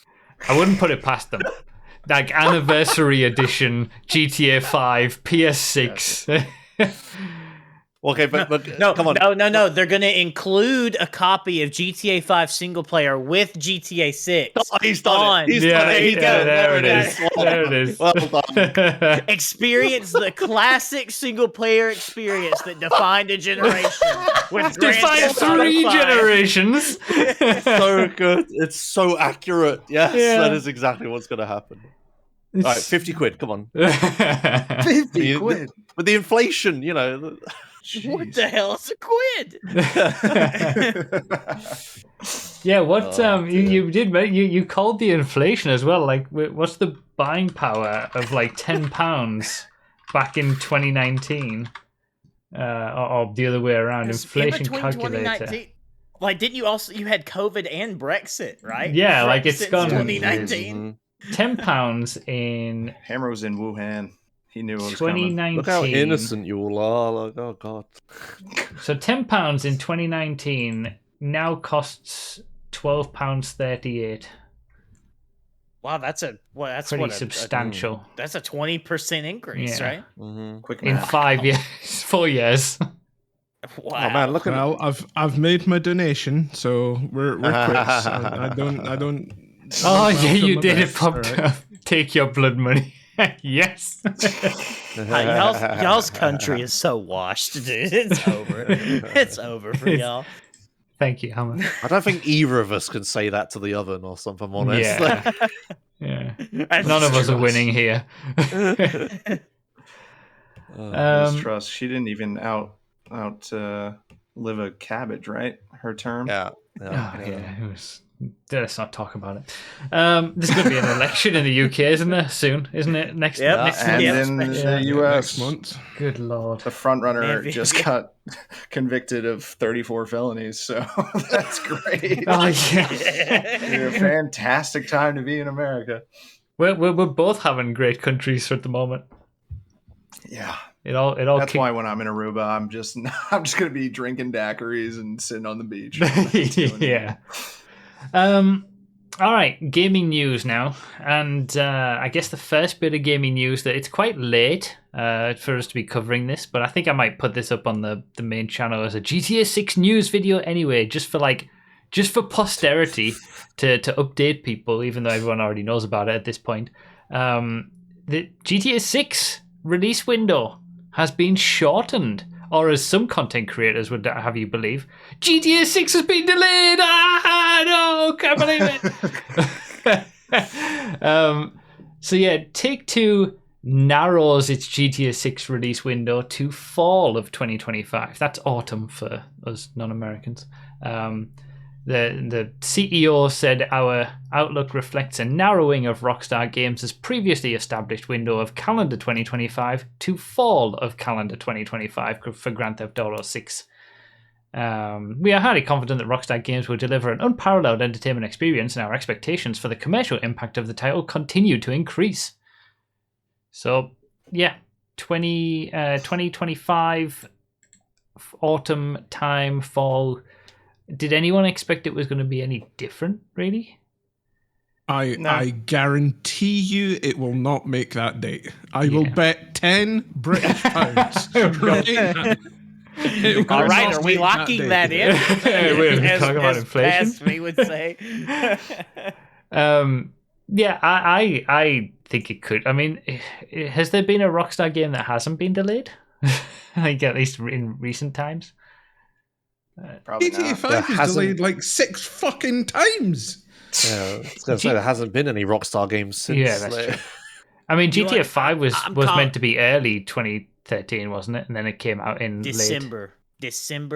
Speaker 1: I wouldn't put it past them. Like anniversary edition GTA 5 PS6.
Speaker 3: Okay, but
Speaker 2: No,
Speaker 3: come on.
Speaker 2: No. They're going to include a copy of GTA 5 single player with GTA 6.
Speaker 3: Oh, he's done it. He's
Speaker 1: Yeah,
Speaker 3: done it.
Speaker 2: there you go.
Speaker 1: there it is. There it is.
Speaker 3: Well done.
Speaker 2: Experience the classic single player experience that defined a generation. With Grand
Speaker 1: Define
Speaker 2: Theft Auto
Speaker 1: 3
Speaker 2: 5.
Speaker 1: generations.
Speaker 3: So good. It's so accurate. Yes,
Speaker 1: Yeah.
Speaker 3: that is exactly what's going to happen. All right, 50 quid. Come on.
Speaker 5: 50 quid.
Speaker 3: With the inflation, you know.
Speaker 2: What the hell is a quid?
Speaker 1: Yeah, what you did, mate? You called the inflation as well. Like, what's the buying power of like £10 back in 2019, or the other way around? Inflation calculator.
Speaker 2: Like, didn't you had COVID and Brexit, right?
Speaker 1: Yeah, like
Speaker 2: Brexit
Speaker 1: it's gone
Speaker 2: 2019.
Speaker 1: £10 in
Speaker 5: Hammer was in Wuhan. He knew it was coming.
Speaker 1: 2019.
Speaker 3: Look how innocent you all are. Like, oh, God.
Speaker 1: So £10 in 2019 now costs £12.38.
Speaker 2: Wow, that's
Speaker 1: Pretty substantial.
Speaker 2: That's a 20% increase,
Speaker 1: Yeah.
Speaker 2: right?
Speaker 3: Mm-hmm.
Speaker 5: Quick
Speaker 1: In
Speaker 5: math.
Speaker 1: 5 years, 4 years.
Speaker 2: Wow.
Speaker 3: Oh man, look at
Speaker 4: Well, I've made my donation, so we're quits. I don't.
Speaker 1: Oh yeah, you did it,
Speaker 4: Best,
Speaker 1: popped
Speaker 4: all right.
Speaker 1: up. Take your blood money. Yes.
Speaker 2: Y'all's country is so washed, dude. It's over. It's over for y'all.
Speaker 1: Thank you, Hammer.
Speaker 3: I don't think either of us can say that to the other, or something, if I'm honest.
Speaker 1: Yeah. Yeah. None of us are winning here.
Speaker 5: Trust. She didn't even out live a cabbage, right? Her term.
Speaker 3: Yeah.
Speaker 1: Oh, yeah, it was. Let's not talk about it. There's going to be an election in the UK, isn't there? Soon, isn't it? Next month.
Speaker 5: And in the US,
Speaker 4: Next month.
Speaker 1: Good lord.
Speaker 5: the front runner
Speaker 2: Maybe.
Speaker 5: just got convicted of 34 felonies, so that's great.
Speaker 1: Oh yeah.
Speaker 5: A fantastic time to be in America.
Speaker 1: We're both having great countries at the moment.
Speaker 5: Yeah.
Speaker 1: It all.
Speaker 5: That's why when I'm in Aruba, I'm just gonna be drinking daiquiris and sitting on the beach.
Speaker 1: Yeah. All right, gaming news now, and I guess the first bit of gaming news that it's quite late for us to be covering this, but I think I might put this up on the main channel as a GTA 6 news video anyway, just for posterity to update people, even though everyone already knows about it at this point. The GTA 6 release window has been shortened. Or as some content creators would have you believe, GTA 6 has been delayed! Ah, no, can't believe it! So yeah, Take-Two narrows its GTA 6 release window to fall of 2025. That's autumn for us non-Americans. The CEO said our outlook reflects a narrowing of Rockstar Games' previously established window of calendar 2025 to fall of calendar 2025 for Grand Theft Auto 6. We are highly confident that Rockstar Games will deliver an unparalleled entertainment experience, and our expectations for the commercial impact of the title continue to increase. So, yeah, 2025 autumn time, fall. Did anyone expect it was going to be any different, really?
Speaker 4: I guarantee you it will not make that date. I will bet 10 British pounds right now
Speaker 2: All right, are we locking that in?
Speaker 1: We're talking about inflation.
Speaker 2: As we would say.
Speaker 1: Yeah, I think it could. I mean, has there been a Rockstar game that hasn't been delayed? Like at least in recent times.
Speaker 5: Probably
Speaker 4: GTA
Speaker 5: not.
Speaker 4: 5 is delayed like 6 fucking times.
Speaker 3: Yeah, I was going to say there hasn't been any Rockstar games since.
Speaker 1: Yeah, that's true. I mean, GTA 5 was meant to be early 2013, wasn't it? And then it came out in
Speaker 2: December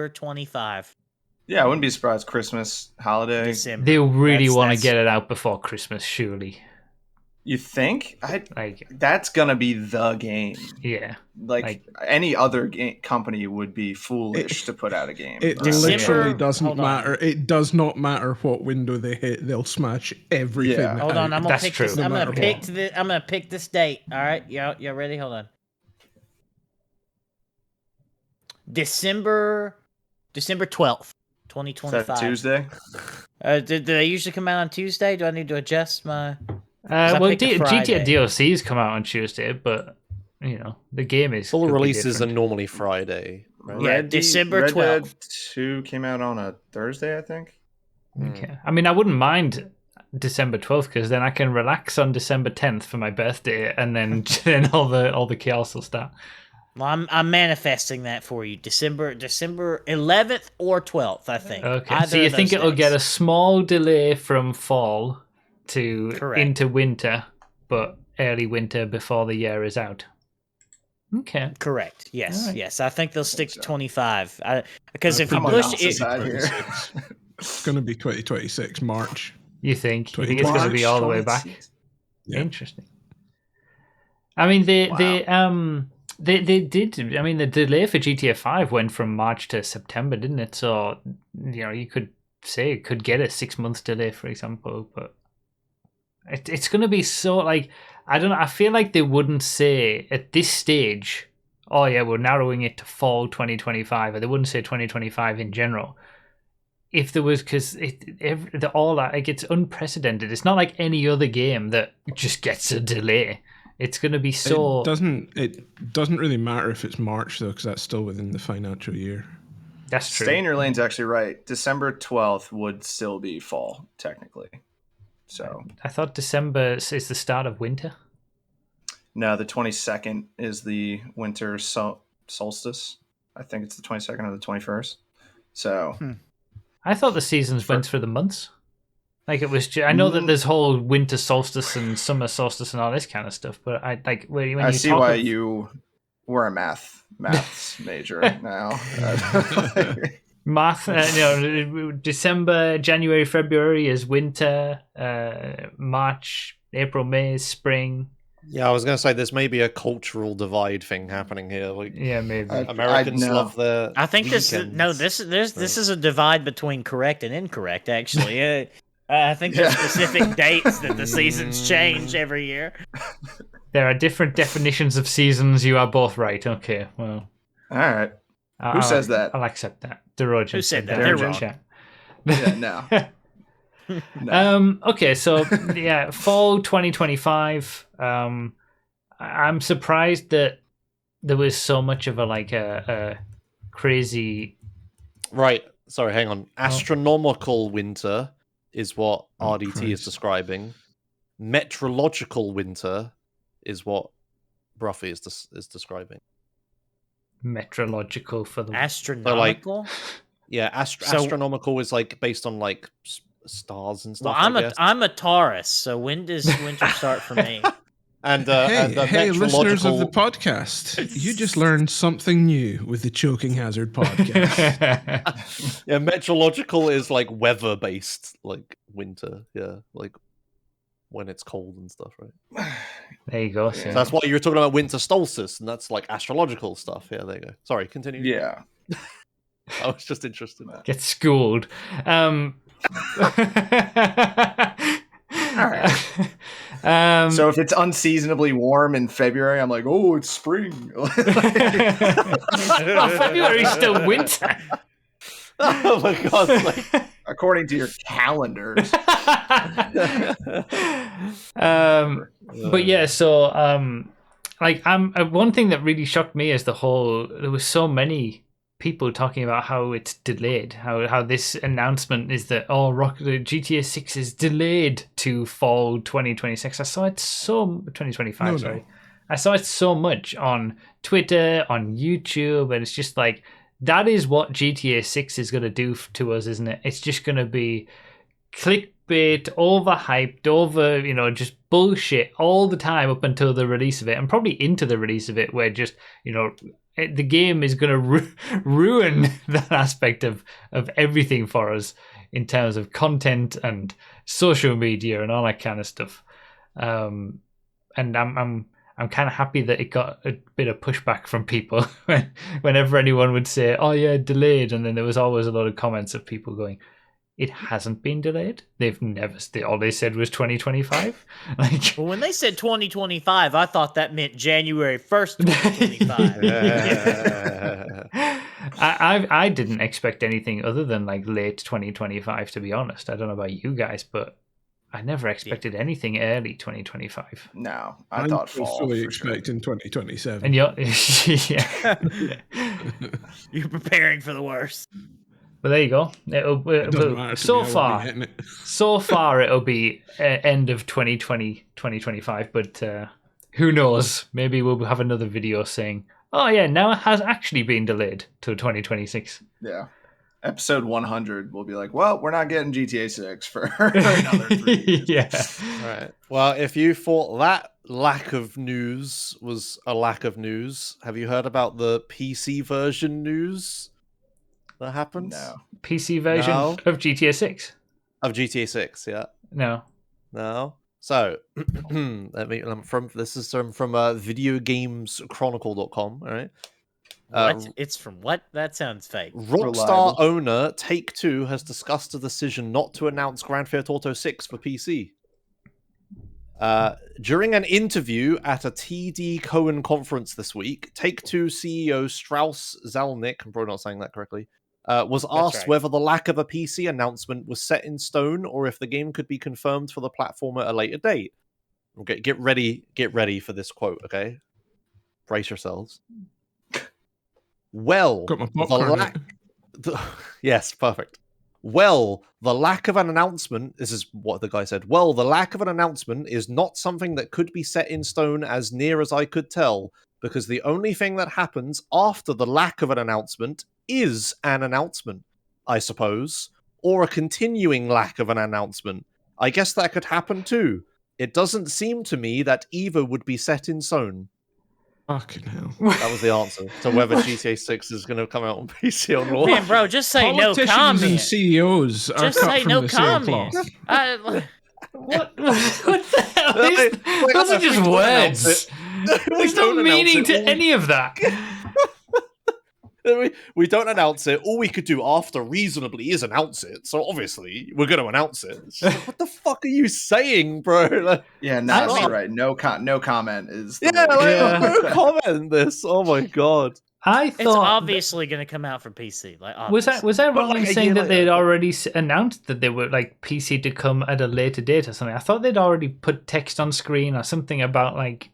Speaker 2: 25.
Speaker 5: Yeah, I wouldn't be surprised. Christmas, holiday.
Speaker 2: December.
Speaker 1: They really want to get it out before Christmas, surely.
Speaker 5: You think? That's gonna be the game.
Speaker 1: Yeah.
Speaker 5: Like any other company would be foolish to put out a game.
Speaker 4: It literally doesn't matter. It does not matter what window they hit. They'll smash everything.
Speaker 2: Yeah. Hold on, I'm gonna pick this. I'm gonna pick this date. All right, y'all ready? Hold on. December 12th, 2025.
Speaker 5: Is that Tuesday?
Speaker 2: Do they usually come out on Tuesday? Do I need to adjust my?
Speaker 1: Well, GTA DLCs come out on Tuesday, but you know the game is
Speaker 3: full releases are normally Friday. Right?
Speaker 2: Yeah, December 12th.
Speaker 5: Red Dead 2 came out on a Thursday, I think.
Speaker 1: Okay, I mean I wouldn't mind December 12th because then I can relax on December 10th for my birthday, and then all the chaos will start.
Speaker 2: Well, I'm manifesting that for you. December 11th or 12th, I think.
Speaker 1: Okay, so you think it'll get a small delay from fall into winter, but early winter before the year is out. Okay.
Speaker 2: Correct. Yes.
Speaker 1: Right.
Speaker 2: Yes. I think they'll stick to 25. Because if you
Speaker 5: push
Speaker 2: it,
Speaker 4: it's going to be 2026 March.
Speaker 1: You think? You think it's going to be all the way back?
Speaker 4: Yeah.
Speaker 1: Interesting. I mean, they did. I mean, the delay for GTA 5 went from March to September, didn't it? So you know, you could say it could get a 6 month delay, for example, but. It's going to be so, like, I don't know, I feel like they wouldn't say at this stage, oh yeah, we're narrowing it to fall 2025, or they wouldn't say 2025 in general. If there was, because it's unprecedented. It's not like any other game that just gets a delay. It's going to be so...
Speaker 4: It doesn't really matter if it's March, though, because that's still within the financial year.
Speaker 1: That's true.
Speaker 5: Stay in your lane's actually right. December 12th would still be fall, technically. So
Speaker 1: I thought December is the start of winter.
Speaker 5: No, the 22nd is the winter solstice. I think it's the 22nd or the 21st. So
Speaker 1: I thought the seasons went through the months. Like it was. I know that there's whole winter solstice and summer solstice and all this kind of stuff. But I
Speaker 5: see why you were a maths major now.
Speaker 1: Math, December, January, February is winter. March, April, May is spring.
Speaker 3: Yeah, I was going to say there's maybe a cultural divide thing happening here. Like,
Speaker 1: yeah, maybe
Speaker 3: Americans love their.
Speaker 2: I think this is a divide between correct and incorrect. Actually, I think there's specific dates that the seasons change every year.
Speaker 1: There are different definitions of seasons. You are both right. Okay, well,
Speaker 5: all right. Who says that?
Speaker 1: I'll accept that. DeRogen.
Speaker 2: Who said that?
Speaker 5: They're wrong. Yeah, no.
Speaker 1: No. Okay, so yeah, fall 2025. I'm surprised that there was so much of a crazy.
Speaker 3: Right. Sorry, hang on. Astronomical winter is what RDT is describing. Meteorological winter is what Broughy is describing.
Speaker 1: Meteorological for the
Speaker 2: astronomical.
Speaker 3: Astronomical is like based on like stars and stuff.
Speaker 2: Well, I'm a Taurus, so when does winter start for me?
Speaker 4: Hey, listeners of the podcast, you just learned something new with the Choking Hazard podcast.
Speaker 3: Yeah, meteorological is like weather based, like winter. Yeah, like when it's cold and stuff, right?
Speaker 1: There you go.
Speaker 3: So that's why you were talking about winter solstice, and that's like astrological stuff. Yeah, there you go. Sorry, continue.
Speaker 5: Yeah.
Speaker 3: I was just interested.
Speaker 1: Get schooled.
Speaker 5: All right. So if it's unseasonably warm in February, I'm like, oh, it's spring.
Speaker 1: February's still winter.
Speaker 3: Oh my god!
Speaker 5: According to your calendars.
Speaker 1: But yeah, so one thing that really shocked me is there was so many people talking about how it's delayed, how this announcement is that GTA 6 is delayed to fall 2026. I saw it 2025. Sorry, I saw it so much on Twitter, on YouTube, and it's just like that is what GTA 6 is going to do to us, isn't it? It's just going to be clickbait, overhyped, just bullshit all the time up until the release of it, and probably into the release of it, where just the game is going to ruin that aspect of everything for us in terms of content and social media and all that kind of stuff. And I'm kind of happy that it got a bit of pushback from people whenever anyone would say, "Oh yeah, delayed," and then there was always a lot of comments of people going, "It hasn't been delayed. All they said was 2025."
Speaker 2: Well, when they said 2025, I thought that meant January 1st, 2025.
Speaker 1: I didn't expect anything other than like late 2025, to be honest. I don't know about you guys, but I never expected anything early 2025.
Speaker 5: No, I thought fall.
Speaker 4: Fully expecting 2027.
Speaker 1: And you're
Speaker 2: You're preparing for the worst.
Speaker 1: But there you go. So far it'll be end of 2025, but who knows? Maybe we'll have another video saying, "Oh yeah, now it has actually been delayed to 2026."
Speaker 5: Yeah. Episode 100 will be like, well, we're not getting GTA 6 for another 3 years.
Speaker 1: Yeah.
Speaker 3: All right. Well, if you thought that lack of news was a lack of news, have you heard about the PC version news that happened?
Speaker 5: No.
Speaker 1: PC version of GTA 6?
Speaker 3: Of GTA 6, yeah.
Speaker 1: No.
Speaker 3: So, this is from videogameschronicle.com, all right?
Speaker 2: What? It's from what? That sounds fake.
Speaker 3: Rockstar owner Take-Two has discussed a decision not to announce Grand Theft Auto 6 for PC. During an interview at a TD Cohen conference this week, Take-Two CEO Strauss Zelnick, I'm probably not saying that correctly, was asked whether the lack of a PC announcement was set in stone or if the game could be confirmed for the platform at a later date. Okay, get ready for this quote, okay? Brace yourselves. Well, yes, perfect. Well, the lack of an announcement, this is what the guy said. Well, the lack of an announcement is not something that could be set in stone as near as I could tell, because the only thing that happens after the lack of an announcement is an announcement, I suppose, or a continuing lack of an announcement. I guess that could happen too. It doesn't seem to me that either would be set in stone.
Speaker 4: Fucking hell.
Speaker 3: That was the answer to whether GTA 6 is going to come out on PC or not.
Speaker 2: Man, bro, just say no comment.
Speaker 4: Politicians and CEOs are
Speaker 2: just
Speaker 4: cut
Speaker 2: say
Speaker 4: from
Speaker 2: no
Speaker 4: the
Speaker 2: comment.
Speaker 4: same cloth.
Speaker 1: What the hell? Those are just words. There's no meaning to any of that.
Speaker 3: We don't announce it. All we could do after reasonably is announce it. So obviously we're going to announce it. Like, what the fuck are you saying, bro? Like,
Speaker 5: yeah, you're right. No comment is.
Speaker 3: No comment. This. Oh my god.
Speaker 1: I thought
Speaker 2: it's obviously going to come out for PC. Like, obviously.
Speaker 1: was I wrong in saying that they'd already announced that they were like PC to come at a later date or something? I thought they'd already put text on screen or something about like.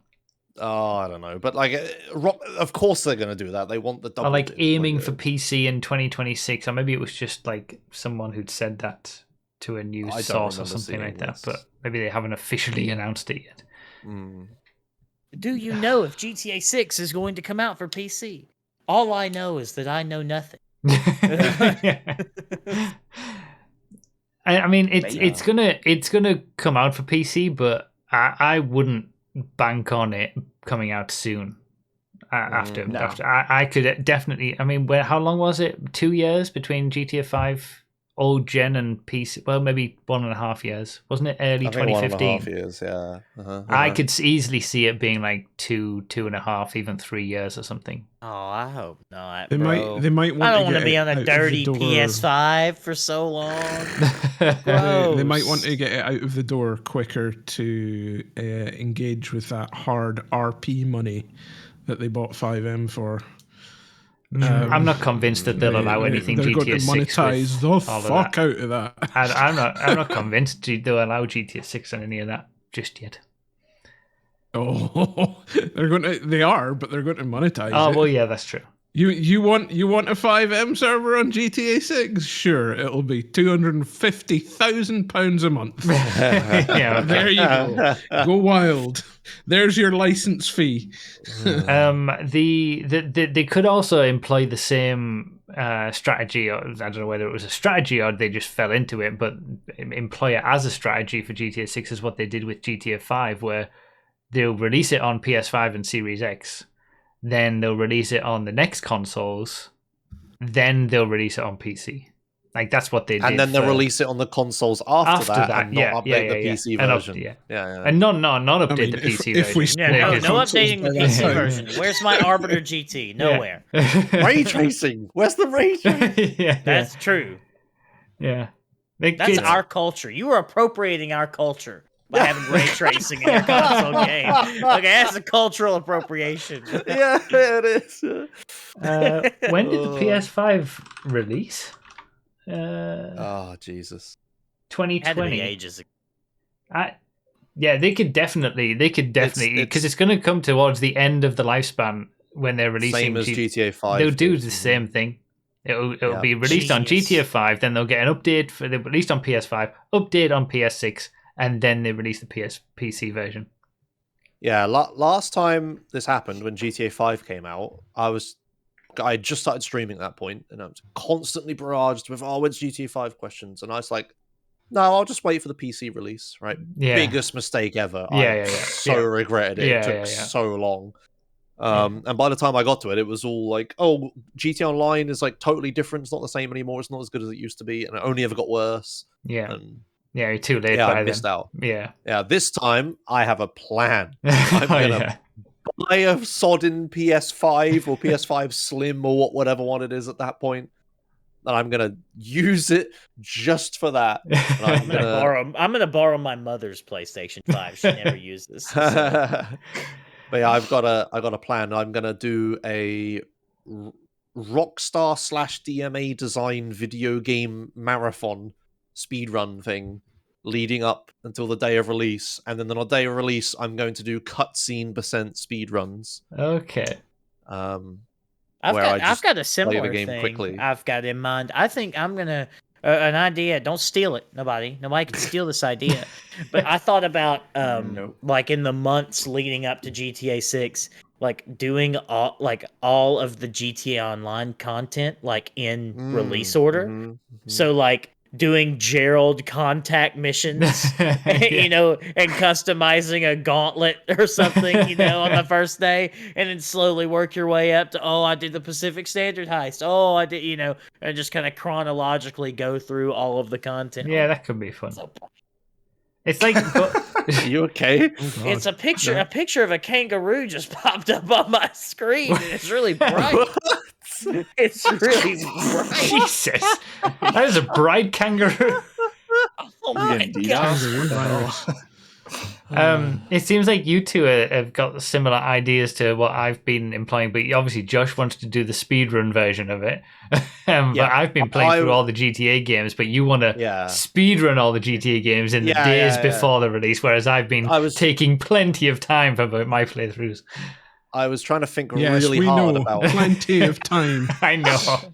Speaker 3: Oh, I don't know, but like, of course they're going to do that. They want the double.
Speaker 1: Or like aiming for PC in 2026, or maybe it was just like someone who'd said that to a news source or something like that. But maybe they haven't officially announced it yet.
Speaker 2: Do you know if GTA 6 is going to come out for PC? All I know is that I know nothing.
Speaker 1: I mean, it's gonna come out for PC, but I wouldn't bank on it coming out soon. After I could definitely. I mean, how long was it? 2 years between GTA 5 old gen and PC. Well, maybe 1.5 years. Wasn't it early 2015?
Speaker 3: 1.5 years. Yeah.
Speaker 1: I could easily see it being like 2.5, even 3 years or something.
Speaker 2: Oh, I hope not.
Speaker 4: They might want.
Speaker 2: I don't
Speaker 4: want
Speaker 2: to be on a dirty PS5 for so long.
Speaker 4: They might want to get it out of the door quicker to engage with that hard RP money that they bought 5M for.
Speaker 1: I'm not convinced that they'll allow anything
Speaker 4: they're
Speaker 1: GTA 6
Speaker 4: going to monetize the fuck out of that.
Speaker 1: I'm not convinced they'll allow GTA 6 on any of that just yet.
Speaker 4: Oh, they are, but they're going to monetize it.
Speaker 1: Oh, well, yeah, that's true.
Speaker 4: You want a 5M server on GTA 6? Sure, it'll be £250,000 a month.
Speaker 1: Yeah, okay.
Speaker 4: There you go. Go wild. There's your license fee.
Speaker 1: They could also employ the same strategy. Or I don't know whether it was a strategy or they just fell into it, but employ it as a strategy for GTA 6 is what they did with GTA 5, where they'll release it on PS5 and Series X. Then they'll release it on the next consoles. Then they'll release it on PC. Like that's what they did.
Speaker 3: And then they'll release it on the consoles after that and not update the PC version.
Speaker 1: And not update the PC version.
Speaker 2: No updating the PC version. Where's my Arbiter GT? Nowhere.
Speaker 3: Ray tracing. Where's the ray tracing?
Speaker 2: That's true.
Speaker 1: Yeah.
Speaker 2: That's our culture. You are appropriating our culture by having ray tracing in your console game. Okay, that's a cultural appropriation.
Speaker 3: Yeah, it is.
Speaker 1: When did the PS5 release?
Speaker 3: Oh Jesus!
Speaker 2: 2020. Ages ago.
Speaker 1: Yeah, they could definitely because it's going to come towards the end of the lifespan when they're releasing.
Speaker 3: Same as GTA 5.
Speaker 1: They'll do the same thing. It'll be released on GTA 5, then they'll get an update for the released on PS5, update on PS6, and then they release the PC version.
Speaker 3: Yeah, last time this happened when GTA 5 came out, I just started streaming at that point, and I was constantly barraged with, when's GTA 5 questions? And I was like, no, I'll just wait for the PC release, right?
Speaker 1: Yeah.
Speaker 3: Biggest mistake ever.
Speaker 1: I
Speaker 3: regretted it. It took so long. And by the time I got to it, it was all like, oh, GTA Online is like totally different. It's not the same anymore. It's not as good as it used to be. And it only ever got worse.
Speaker 1: Yeah.
Speaker 3: And
Speaker 1: you're too late
Speaker 3: I
Speaker 1: by
Speaker 3: missed
Speaker 1: then.
Speaker 3: out.
Speaker 1: Yeah.
Speaker 3: Yeah, this time I have a plan. I'm going to buy a sodden PS5 or PS5 Slim or whatever one it is at that point, and I'm gonna use it just for that.
Speaker 2: I'm gonna borrow my mother's PlayStation 5. She never used this. So.
Speaker 3: But yeah, I've got a plan. I'm gonna do a Rockstar / DMA design video game marathon speedrun thing leading up until the day of release, and then on the day of release I'm going to do cutscene % speedruns.
Speaker 1: Okay.
Speaker 2: I've got a similar thing quickly. I've got in mind. I think I'm gonna an idea. Don't steal it. Nobody can steal this idea. But I thought about like in the months leading up to GTA 6, like doing all of the GTA Online content like in release order. So like doing Gerald contact missions, you know, and customizing a gauntlet or something, you know, on the first day, and then slowly work your way up to, I did the Pacific Standard heist. I did, you know, and just kind of chronologically go through all of the content.
Speaker 1: Yeah, that could be fun. It's like,
Speaker 3: are you okay?
Speaker 2: It's a picture. A picture of a kangaroo just popped up on my screen, and it's really bright. It's really bright.
Speaker 1: Jesus, that is a bright kangaroo.
Speaker 2: Oh my god!
Speaker 1: It seems like you two have got similar ideas to what I've been employing, but obviously Josh wants to do the speedrun version of it. But I've been playing through all the GTA games, but you want to speedrun all the GTA games in the days before the release, whereas I've been taking plenty of time for my playthroughs.
Speaker 3: I was trying to think really hard about
Speaker 4: plenty of time.
Speaker 1: I know.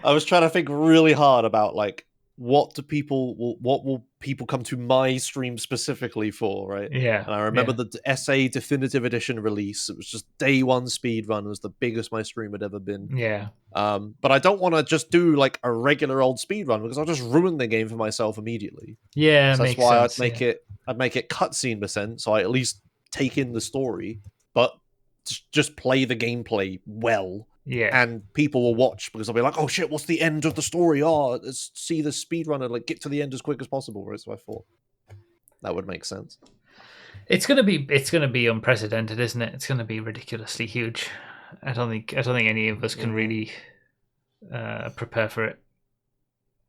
Speaker 3: I was trying to think really hard about like what will people come to my stream specifically for, right?
Speaker 1: Yeah.
Speaker 3: And I remember the SA Definitive Edition release. It was just day one speedrun. It was the biggest my stream had ever been.
Speaker 1: Yeah.
Speaker 3: But I don't want to just do like a regular old speedrun because I'll just ruin the game for myself immediately.
Speaker 1: Yeah,
Speaker 3: so that's why I'd make it cutscene %, so I at least take in the story, but just play the gameplay well.
Speaker 1: Yeah.
Speaker 3: And people will watch because they'll be like, oh shit, what's the end of the story? Let's see the speedrunner like get to the end as quick as possible. Right? So I thought that would make sense.
Speaker 1: It's gonna be unprecedented, isn't it? It's gonna be ridiculously huge. I don't think any of us can really prepare for it.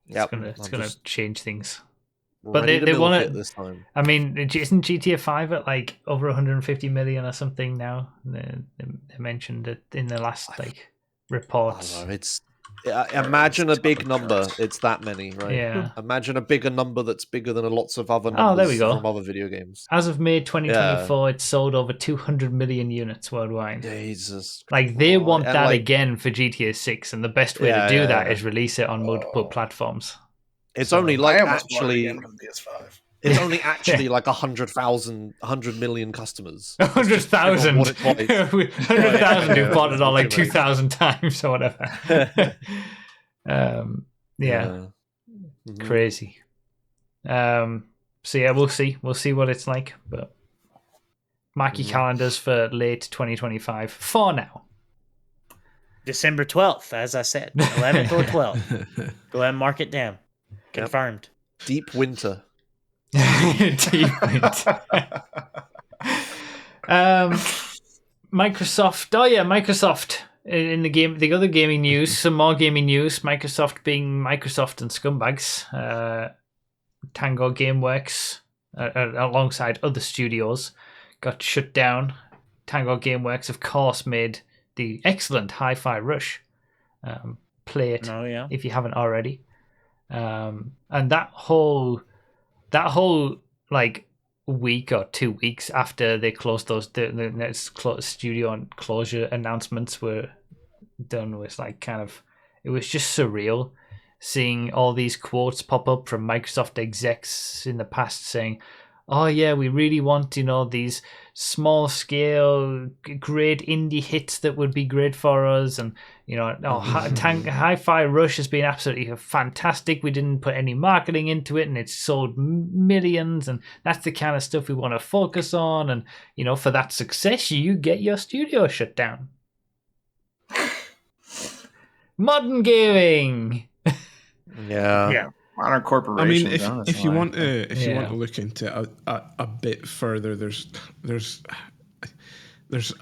Speaker 1: It's gonna change things. But they want it
Speaker 3: this time.
Speaker 1: I mean, isn't GTA 5 at like over 150 million or something now? They mentioned it in the last like reports.
Speaker 3: I don't know, Imagine a big number. It's that many, right?
Speaker 1: Yeah.
Speaker 3: Imagine a bigger number that's bigger than lots of other
Speaker 1: Oh,
Speaker 3: numbers
Speaker 1: there we go.
Speaker 3: from other video games.
Speaker 1: As of May 2024, it's sold over 200 million units worldwide.
Speaker 3: Jesus.
Speaker 1: Like, they want
Speaker 3: And,
Speaker 1: that
Speaker 3: like,
Speaker 1: again for GTA 6, and the best way to do that is release it on multiple platforms.
Speaker 3: It's
Speaker 1: So-
Speaker 3: only like
Speaker 5: I almost bought it
Speaker 3: actually.
Speaker 5: again for the PS5.
Speaker 3: It's only actually like 100 million customers.
Speaker 1: 100,000.
Speaker 3: What it's like.
Speaker 1: 100,000 who've bought it on like
Speaker 3: That's what you
Speaker 1: 2,000 times or whatever. Yeah.
Speaker 3: Mhm.
Speaker 1: Crazy. So yeah, we'll see. We'll see what it's like. But mark your calendars for late 2025 for now.
Speaker 2: December 12th, as I said, 11th or 12th. Go ahead and mark it down. Confirmed.
Speaker 3: Deep winter.
Speaker 1: Deep into- Microsoft. Oh yeah, Microsoft in the other gaming news. Some more gaming news. Microsoft being Microsoft and scumbags. Tango Gameworks, alongside other studios, got shut down. Tango Gameworks, of course, made the excellent Hi-Fi Rush. Play it if you haven't already. And that whole like week or 2 weeks after they closed those, the studio and closure announcements were done, was like it was just surreal seeing all these quotes pop up from Microsoft execs in the past saying, oh yeah, we really want, these small scale great indie hits that would be great for us, and Hi-Fi Rush has been absolutely fantastic. We didn't put any marketing into it and it's sold millions, and that's the kind of stuff we want to focus on, and for that success you get your studio shut down. Modern gaming.
Speaker 3: Yeah.
Speaker 5: Modern
Speaker 4: I
Speaker 5: corporations.
Speaker 4: mean, if you want to look into it a bit further, there's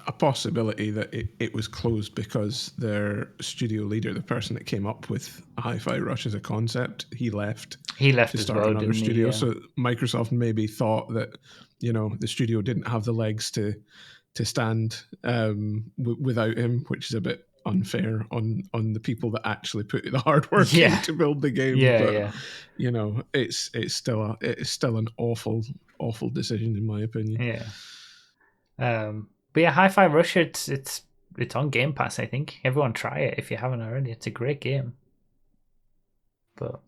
Speaker 4: a possibility that it was closed because their studio leader, the person that came up with Hi-Fi Rush as a concept, he left to start another studio. So Microsoft maybe thought that the studio didn't have the legs to stand without him, which is a bit unfair on the people that actually put the hard work in to build the game. It's still an awful decision in my opinion.
Speaker 1: But yeah, Hi-Fi Rush, it's on Game Pass. I think everyone try it if you haven't already. It's a great game. But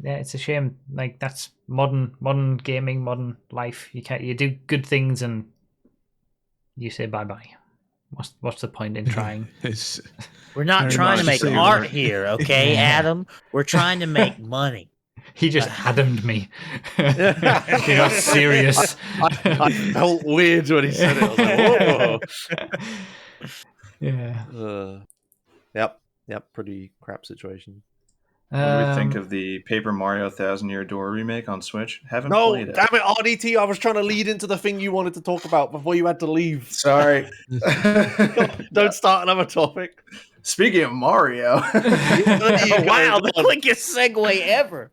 Speaker 1: it's a shame. Like, that's modern gaming, modern life. You do good things and you say bye bye. What's the point in trying?
Speaker 2: We're not trying to make art here, okay, Adam? We're trying to make money.
Speaker 1: He just Adam'd me. You're not serious.
Speaker 3: I felt weird when he said it. I was like,
Speaker 1: whoa.
Speaker 3: Yeah. Yep. Pretty crap situation.
Speaker 5: What do we think of the Paper Mario 1000-Year Door remake on Switch? Haven't
Speaker 3: No,
Speaker 5: played it.
Speaker 3: damn it, RDT! I was trying to lead into the thing you wanted to talk about before you had to leave.
Speaker 5: Sorry.
Speaker 3: Don't start another topic.
Speaker 5: Speaking of Mario.
Speaker 2: Wow, the quickest segue ever.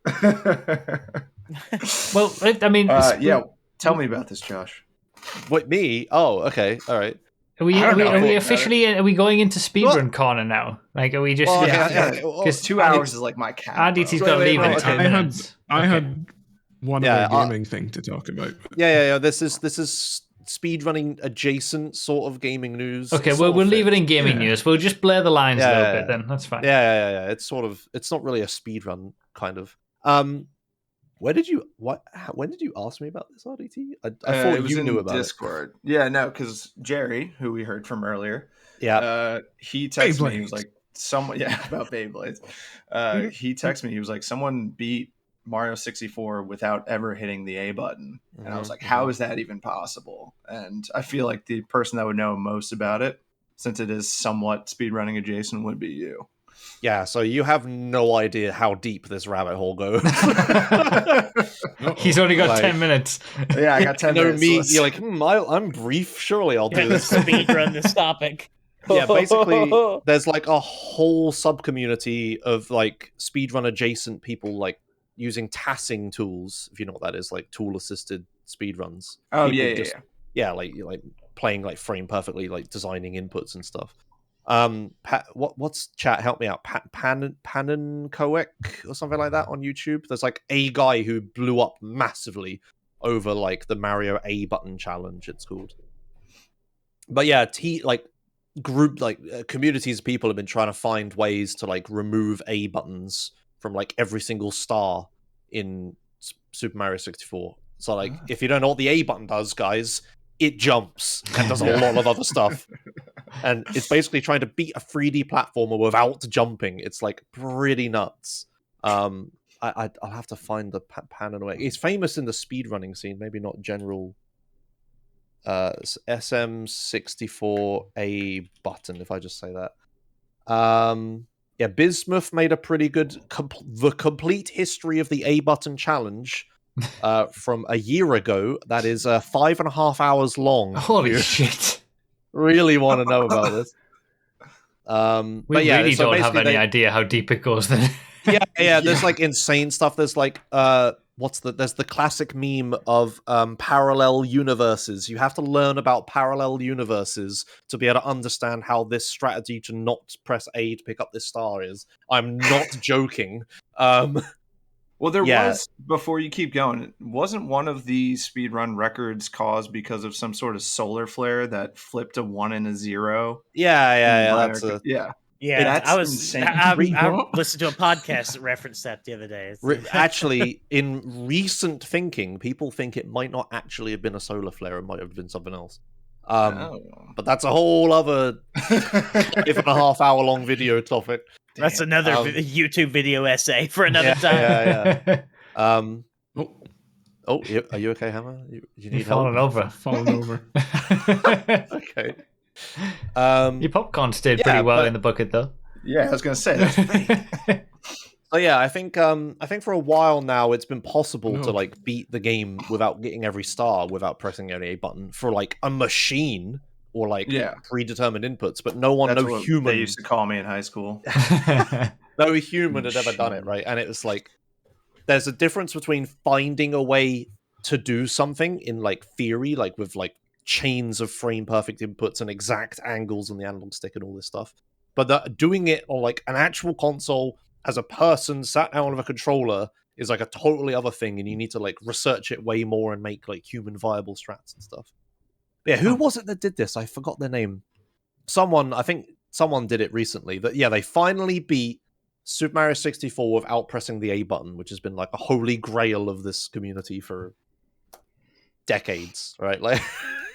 Speaker 1: Well, I mean...
Speaker 5: tell me about this, Josh.
Speaker 3: What, me? Oh, okay, all right.
Speaker 1: Are we officially? Are we going into Speedrun Corner now? Like, are we just?
Speaker 5: Because 2 hours is like my cap.
Speaker 1: RDT's got to leave in 10 minutes.
Speaker 4: I had one other gaming thing to talk about.
Speaker 3: Yeah. This is speedrunning adjacent sort of gaming news.
Speaker 1: Okay, we'll leave it in gaming news. We'll just blur the lines a little bit then. That's fine.
Speaker 3: Yeah. It's not really a speedrun kind of. When did you ask me about this, RDT? I thought
Speaker 5: it was
Speaker 3: you knew about
Speaker 5: Discord. Yeah, no, because Jerry, who we heard from earlier, he texted me. He was like, about Beyblades. He texted me. He was like, someone beat Mario 64 without ever hitting the A button, and I was like, how is that even possible? And I feel like the person that would know most about it, since it is somewhat speedrunning adjacent, would be you.
Speaker 3: Yeah, so you have no idea how deep this rabbit hole goes.
Speaker 1: He's only got 10 minutes.
Speaker 5: Yeah, I got 10 minutes.
Speaker 3: You're like, I'm brief. Surely I'll do this.
Speaker 2: Speedrun this topic.
Speaker 3: Yeah, basically, there's like a whole sub-community of like speedrun adjacent people like using tassing tools, if you know what that is, like tool-assisted speedruns.
Speaker 5: Oh,
Speaker 3: people
Speaker 5: yeah.
Speaker 3: Like playing like frame perfectly, like designing inputs and stuff. What's chat? Help me out. Panenkoek or something like that on YouTube. There's like a guy who blew up massively over like the Mario A button challenge. It's called. But yeah, communities of people have been trying to find ways to like remove A buttons from like every single star in Super Mario 64. So like, if you don't know what the A button does, guys, it jumps and does a lot of other stuff. And it's basically trying to beat a 3D platformer without jumping. It's like pretty nuts. I'll have to find the pan and away. It's famous in the speedrunning scene, maybe not general. SM64A button, if I just say that. Yeah, Bismuth made a pretty good the complete history of the A button challenge from a year ago. That is 5.5 hours long.
Speaker 1: Holy shit!
Speaker 3: Really want to know about this?
Speaker 1: We really don't have any idea how deep it goes then.
Speaker 3: yeah. There's like insane stuff. There's like there's the classic meme of parallel universes. You have to learn about parallel universes to be able to understand how this strategy to not press A to pick up this star is. I'm not joking.
Speaker 5: Well, there was, before you keep going, wasn't one of the speedrun records caused because of some sort of solar flare that flipped a 1 and a 0?
Speaker 3: Yeah.
Speaker 2: That's insane. I listened to a podcast that referenced that the other day.
Speaker 3: Actually, in recent thinking, people think it might not actually have been a solar flare. It might have been something else. But that's a whole other 5.5 hour long video topic.
Speaker 2: That's another YouTube video essay for another time.
Speaker 3: Yeah. Are you okay, Hammer? You need help?
Speaker 4: Falling over.
Speaker 3: Okay.
Speaker 1: Your popcorn stayed pretty well in the bucket, though.
Speaker 5: Yeah, I was going to say that's fake.
Speaker 3: So yeah, I think for a while now it's been possible to like beat the game without getting every star without pressing any button for like a machine or like predetermined inputs, but
Speaker 5: That's
Speaker 3: no human.
Speaker 5: They used to call me in high school.
Speaker 3: No human had ever done it, right? And it was like there's a difference between finding a way to do something in like theory, like with like chains of frame perfect inputs and exact angles on the analog stick and all this stuff, but doing it on like an actual console as a person sat down with a controller is like a totally other thing, and you need to like research it way more and make like human viable strats and stuff. But yeah, who was it that did this? I forgot their name. I think someone did it recently. That they finally beat Super Mario 64 without pressing the A button, which has been like a holy grail of this community for decades, right? Like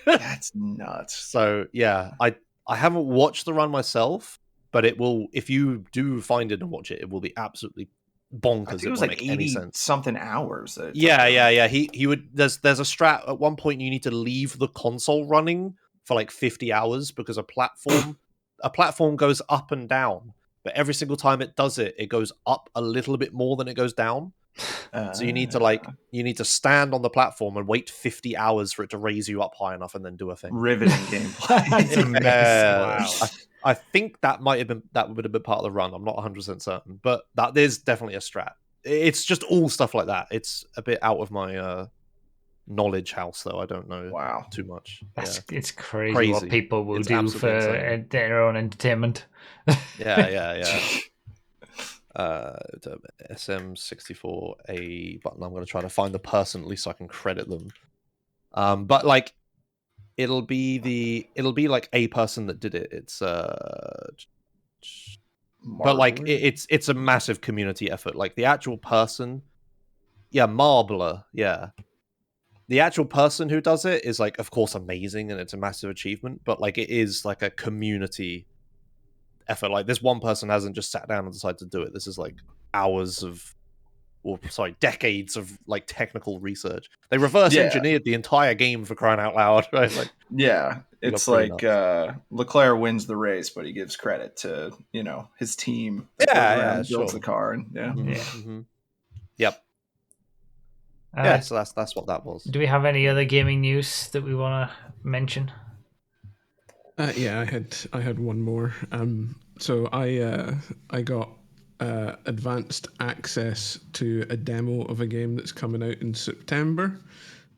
Speaker 5: that's nuts.
Speaker 3: So yeah, I haven't watched the run myself, but it will. If you do find it and watch it, it will be absolutely bonkers.
Speaker 5: I think it was like 80 something hours.
Speaker 3: Yeah. He would. There's a strat at one point. You need to leave the console running for like 50 hours because a platform goes up and down, but every single time it does it, it goes up a little bit more than it goes down. So you need to stand on the platform and wait 50 hours for it to raise you up high enough and then do a thing.
Speaker 5: Riveting gameplay.
Speaker 3: Wow. I think that would have been part of the run. I'm not 100% certain, but that is definitely a strat. It's just all stuff like that. It's a bit out of my knowledge house, though. I don't know too much.
Speaker 1: It's crazy what people will do for their own entertainment.
Speaker 3: Yeah. SM64A button. I'm going to try to find the person at least so I can credit them. But like, it'll be like a person that did it. It's but like it's a massive community effort. Like the actual person, Marbler, the actual person who does it is like, of course, amazing and it's a massive achievement. But like, it is like a community effort. Like this one person hasn't just sat down and decided to do it. This is like decades of like technical research. They reverse engineered the entire game, for crying out loud, right? Like,
Speaker 5: it's like Leclerc wins the race, but he gives credit to his team. Builds the car, and
Speaker 3: Yep. So that's what that was.
Speaker 1: Do we have any other gaming news that we want to mention?
Speaker 4: I had one more. So I got advanced access to a demo of a game that's coming out in September.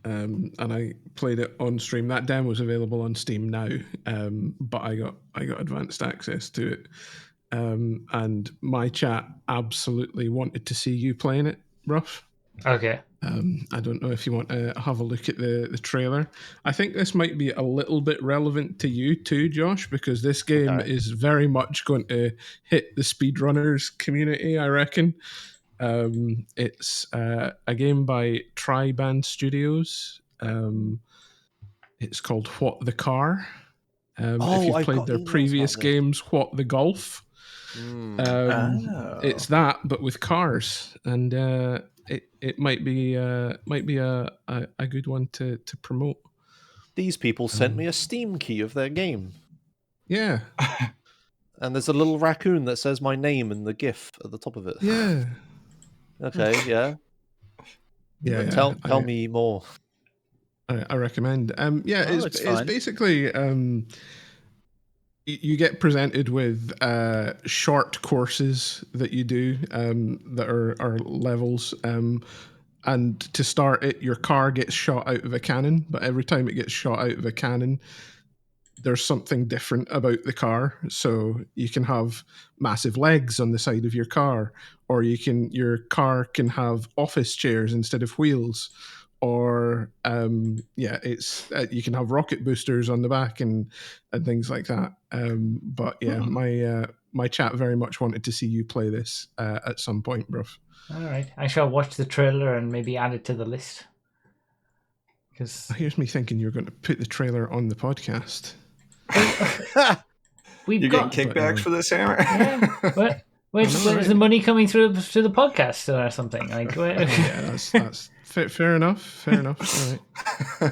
Speaker 4: and I played it on stream. That demo is available on Steam now, but I got advanced access to it. And my chat absolutely wanted to see you playing it, Ruff.
Speaker 1: Okay.
Speaker 4: I don't know if you want to have a look at the trailer. I think this might be a little bit relevant to you too, Josh, because this game is very much going to hit the speedrunners community, I reckon. It's a game by Tri-Band Studios. It's called What the Car. If you've played their previous games, What the Golf. It's that, but with cars, and it might be a good one to promote.
Speaker 3: These people sent me a Steam key of their game.
Speaker 4: Yeah.
Speaker 3: And there's a little raccoon that says my name in the GIF at the top of it.
Speaker 4: Yeah.
Speaker 3: Okay, yeah.
Speaker 4: Yeah.
Speaker 3: Tell me more.
Speaker 4: I recommend. It's basically you get presented with short courses that you do that are levels. And to start it, your car gets shot out of a cannon, but every time it gets shot out of a cannon, there's something different about the car. So you can have massive legs on the side of your car, or your car can have office chairs instead of wheels, or you can have rocket boosters on the back and things like that. My chat very much wanted to see you play this at some point, bruv.
Speaker 1: All right, I shall watch the trailer and maybe add it to the list. Because
Speaker 4: here's me thinking you're going to put the trailer on the podcast.
Speaker 5: You're getting kickbacks for this, Hammer?
Speaker 1: Yeah. Where's the money coming through the podcast or something? Like,
Speaker 4: that's fair enough. Fair enough. All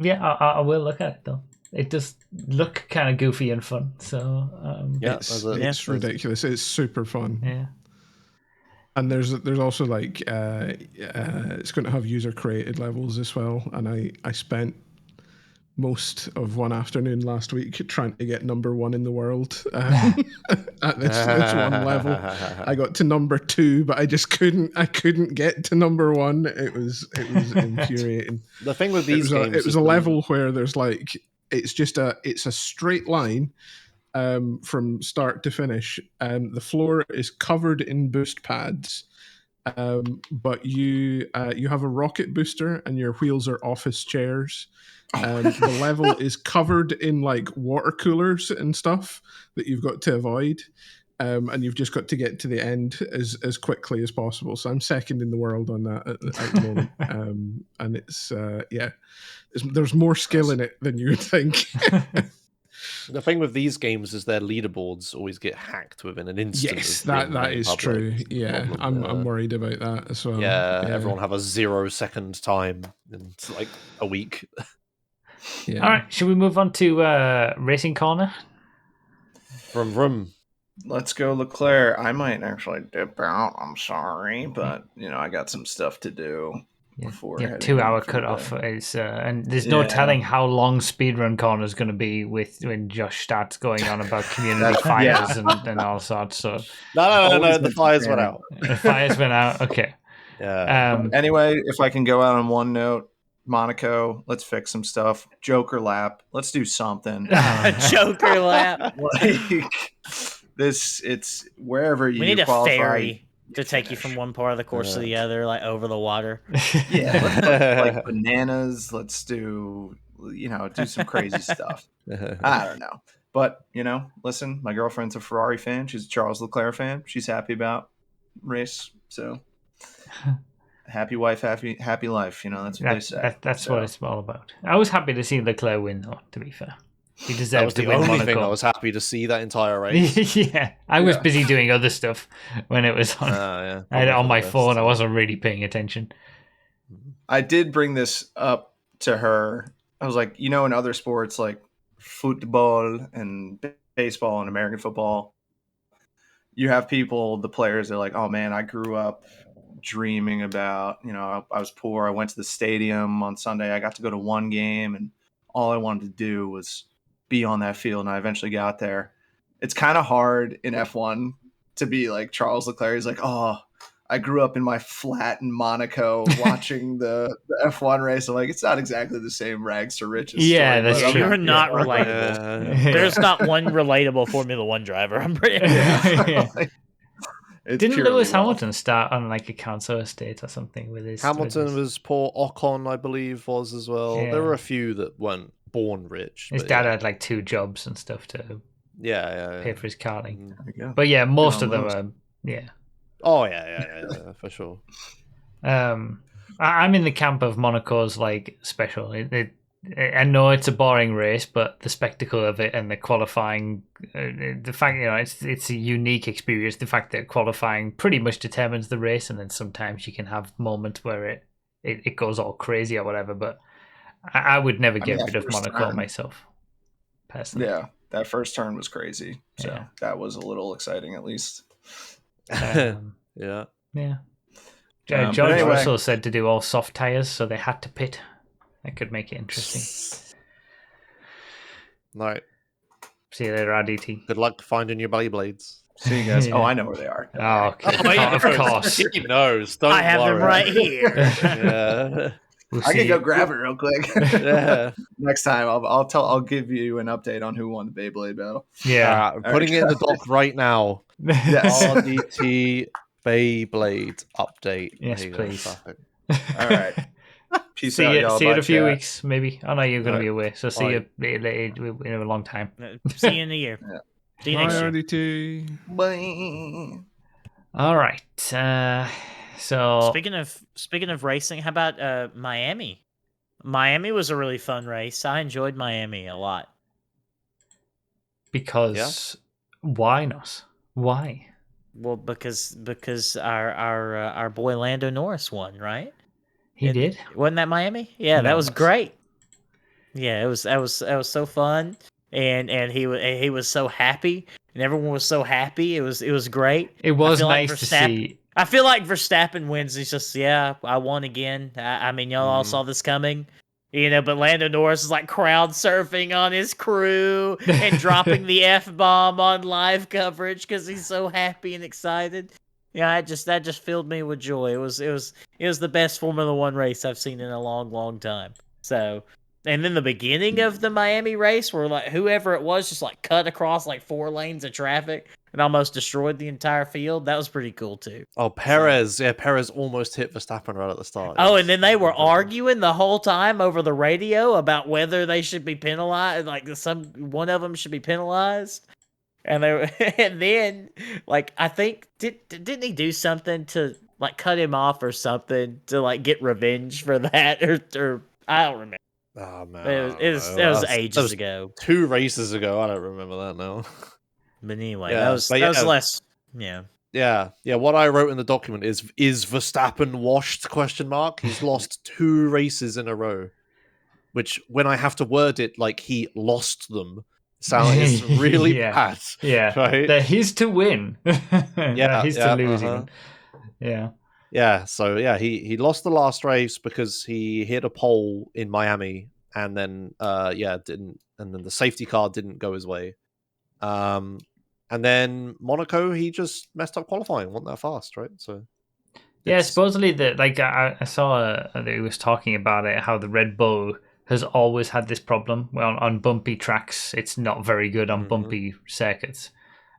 Speaker 1: right. I will look at it though. It does look kind of goofy and fun. So
Speaker 4: it's ridiculous. It's super fun.
Speaker 1: Yeah.
Speaker 4: And there's also like it's going to have user created levels as well. And I spent most of one afternoon last week trying to get number 1 in the world at this one level. I got to number 2, but I just couldn't get to number 1. It was infuriating.
Speaker 3: The thing with these games,
Speaker 4: it was a level where there's like it's a straight line from start to finish. The floor is covered in boost pads. But you have a rocket booster and your wheels are office chairs. The level is covered in like water coolers and stuff that you've got to avoid, and you've just got to get to the end as quickly as possible. So I'm second in the world on that at the moment, and it's there's more skill in it than you would think.
Speaker 3: The thing with these games is their leaderboards always get hacked within an instant.
Speaker 4: Yes, that is true. Yeah, I'm worried about that as well.
Speaker 3: Yeah, everyone have a 0-second time in like a week.
Speaker 1: Yeah. All right, should we move on to Racing Corner?
Speaker 3: Vroom.
Speaker 5: Let's go, Leclerc. I might actually dip out. I'm sorry, but I got some stuff to do. Before
Speaker 1: 2-hour cutoff is, and there's no telling how long Speedrun Corner is going to be when Josh starts going on about community fires and all sorts. So
Speaker 3: no, the fires went out.
Speaker 1: The fires went out. Okay.
Speaker 3: Yeah.
Speaker 5: Anyway, if I can go out on one note, Monaco, let's fix some stuff. Joker lap, let's do something.
Speaker 2: Joker lap.
Speaker 5: It's wherever you.
Speaker 2: We need
Speaker 5: qualify,
Speaker 2: a ferry to take you from one part of the course to the other, like over the water.
Speaker 5: Yeah, let's do, like bananas. Let's do some crazy stuff. I don't know, but listen, my girlfriend's a Ferrari fan. She's a Charles Leclerc fan. She's happy about race, so happy wife, happy life. That's what they say.
Speaker 1: That's what it's all about. I was happy to see Leclerc win, though. To be fair. He deserves to win Monaco.
Speaker 3: That was the only thing I was happy to see that entire race.
Speaker 1: Yeah, I was busy doing other stuff when it was on. I had it on my phone. I wasn't really paying attention.
Speaker 5: I did bring this up to her. I was like, in other sports like football and baseball and American football, you have the players, they're like, oh man, I grew up dreaming about, I was poor. I went to the stadium on Sunday. I got to go to one game and all I wanted to do was be on that field, and I eventually got there. It's kind of hard in F1 to be like Charles Leclerc. He's like, oh, I grew up in my flat in Monaco watching the F1 race. I'm like, it's not exactly the same rags to riches
Speaker 1: Yeah,
Speaker 5: story.
Speaker 1: that's true.
Speaker 2: You're not relatable. There's not one relatable Formula One driver. I'm pretty
Speaker 5: Like,
Speaker 1: Didn't Lewis Hamilton start on like a council estate or something with his?
Speaker 3: Hamilton was poor. Ocon, I believe, was as well.
Speaker 1: Yeah.
Speaker 3: There were a few that weren't born rich.
Speaker 1: His dad had like 2 jobs and stuff to pay for his karting. But yeah, most of them are
Speaker 3: Oh yeah, for sure.
Speaker 1: I'm in the camp of Monaco's like special. I know it's a boring race, but the spectacle of it and the qualifying, the fact it's a unique experience. The fact that qualifying pretty much determines the race, and then sometimes you can have moments where it goes all crazy or whatever. But I would never get rid of Monaco myself, personally.
Speaker 5: Yeah, that first turn was crazy. So that was a little exciting, at least.
Speaker 3: Yeah.
Speaker 1: George Russell said to do all soft tires, so they had to pit. That could make it interesting.
Speaker 3: Right.
Speaker 1: See you later, RDT.
Speaker 3: Good luck finding your Beyblades.
Speaker 5: See you guys. Oh, I know where they are.
Speaker 1: Oh, okay. Of course.
Speaker 3: He knows. Don't
Speaker 2: I have them right here.
Speaker 3: Yeah.
Speaker 5: I can go grab it real quick. Next time, I'll give you an update on who won the Beyblade battle.
Speaker 1: Yeah,
Speaker 3: I'm putting it in the doc right now.
Speaker 5: Yes.
Speaker 3: RDT Beyblade update.
Speaker 1: Yes, please.
Speaker 5: All right. Peace
Speaker 1: see
Speaker 5: out,
Speaker 1: you,
Speaker 5: y'all.
Speaker 1: see you in a few
Speaker 5: chat.
Speaker 1: weeks, maybe. I know you're going to be away, so see you later in a long time.
Speaker 2: See you in a year. See you next year.
Speaker 4: RDT.
Speaker 5: Bye.
Speaker 1: All right. So
Speaker 2: speaking of racing, how about Miami? Miami was a really fun race. I enjoyed Miami a lot.
Speaker 1: Because why not? Why?
Speaker 2: Well, because our boy Lando Norris won, right?
Speaker 1: He did.
Speaker 2: Wasn't that Miami? Yeah, that was great. Yeah, that was so fun, and he was so happy, and everyone was so happy. It was great.
Speaker 1: It was nice to see.
Speaker 2: I feel like Verstappen wins. He's just I won again. I mean, y'all all saw this coming. But Lando Norris is like crowd surfing on his crew and dropping the F-bomb on live coverage because he's so happy and excited. Yeah, that just filled me with joy. It was the best Formula One race I've seen in a long, long time. So, and then the beginning of the Miami race, where like whoever it was just like cut across like 4 lanes of traffic and almost destroyed the entire field. That was pretty cool too.
Speaker 3: Oh, Perez! Yeah, Perez almost hit Verstappen right at the start.
Speaker 2: Oh, and then they were arguing the whole time over the radio about whether they should be penalized. Like one of them should be penalized. And then like I think didn't he do something to like cut him off or something to like get revenge for that or I don't remember.
Speaker 3: Oh man,
Speaker 2: it was ages ago.
Speaker 3: 2 races ago. I don't remember that now.
Speaker 2: But anyway, that was less. Yeah.
Speaker 3: Yeah. What I wrote in the document is Verstappen washed? ? He's lost 2 races in a row, which when I have to word it like he lost them. It's really bad.
Speaker 1: Yeah,
Speaker 3: right.
Speaker 1: They're his to win. His to lose.
Speaker 3: Yeah. So he lost the last race because he hit a pole in Miami, and then didn't, and then the safety car didn't go his way. And then Monaco, he just messed up qualifying. Wasn't that fast, right? So
Speaker 1: supposedly I saw that he was talking about it, how the Red Bull has always had this problem. Well, on bumpy tracks, it's not very good on bumpy circuits.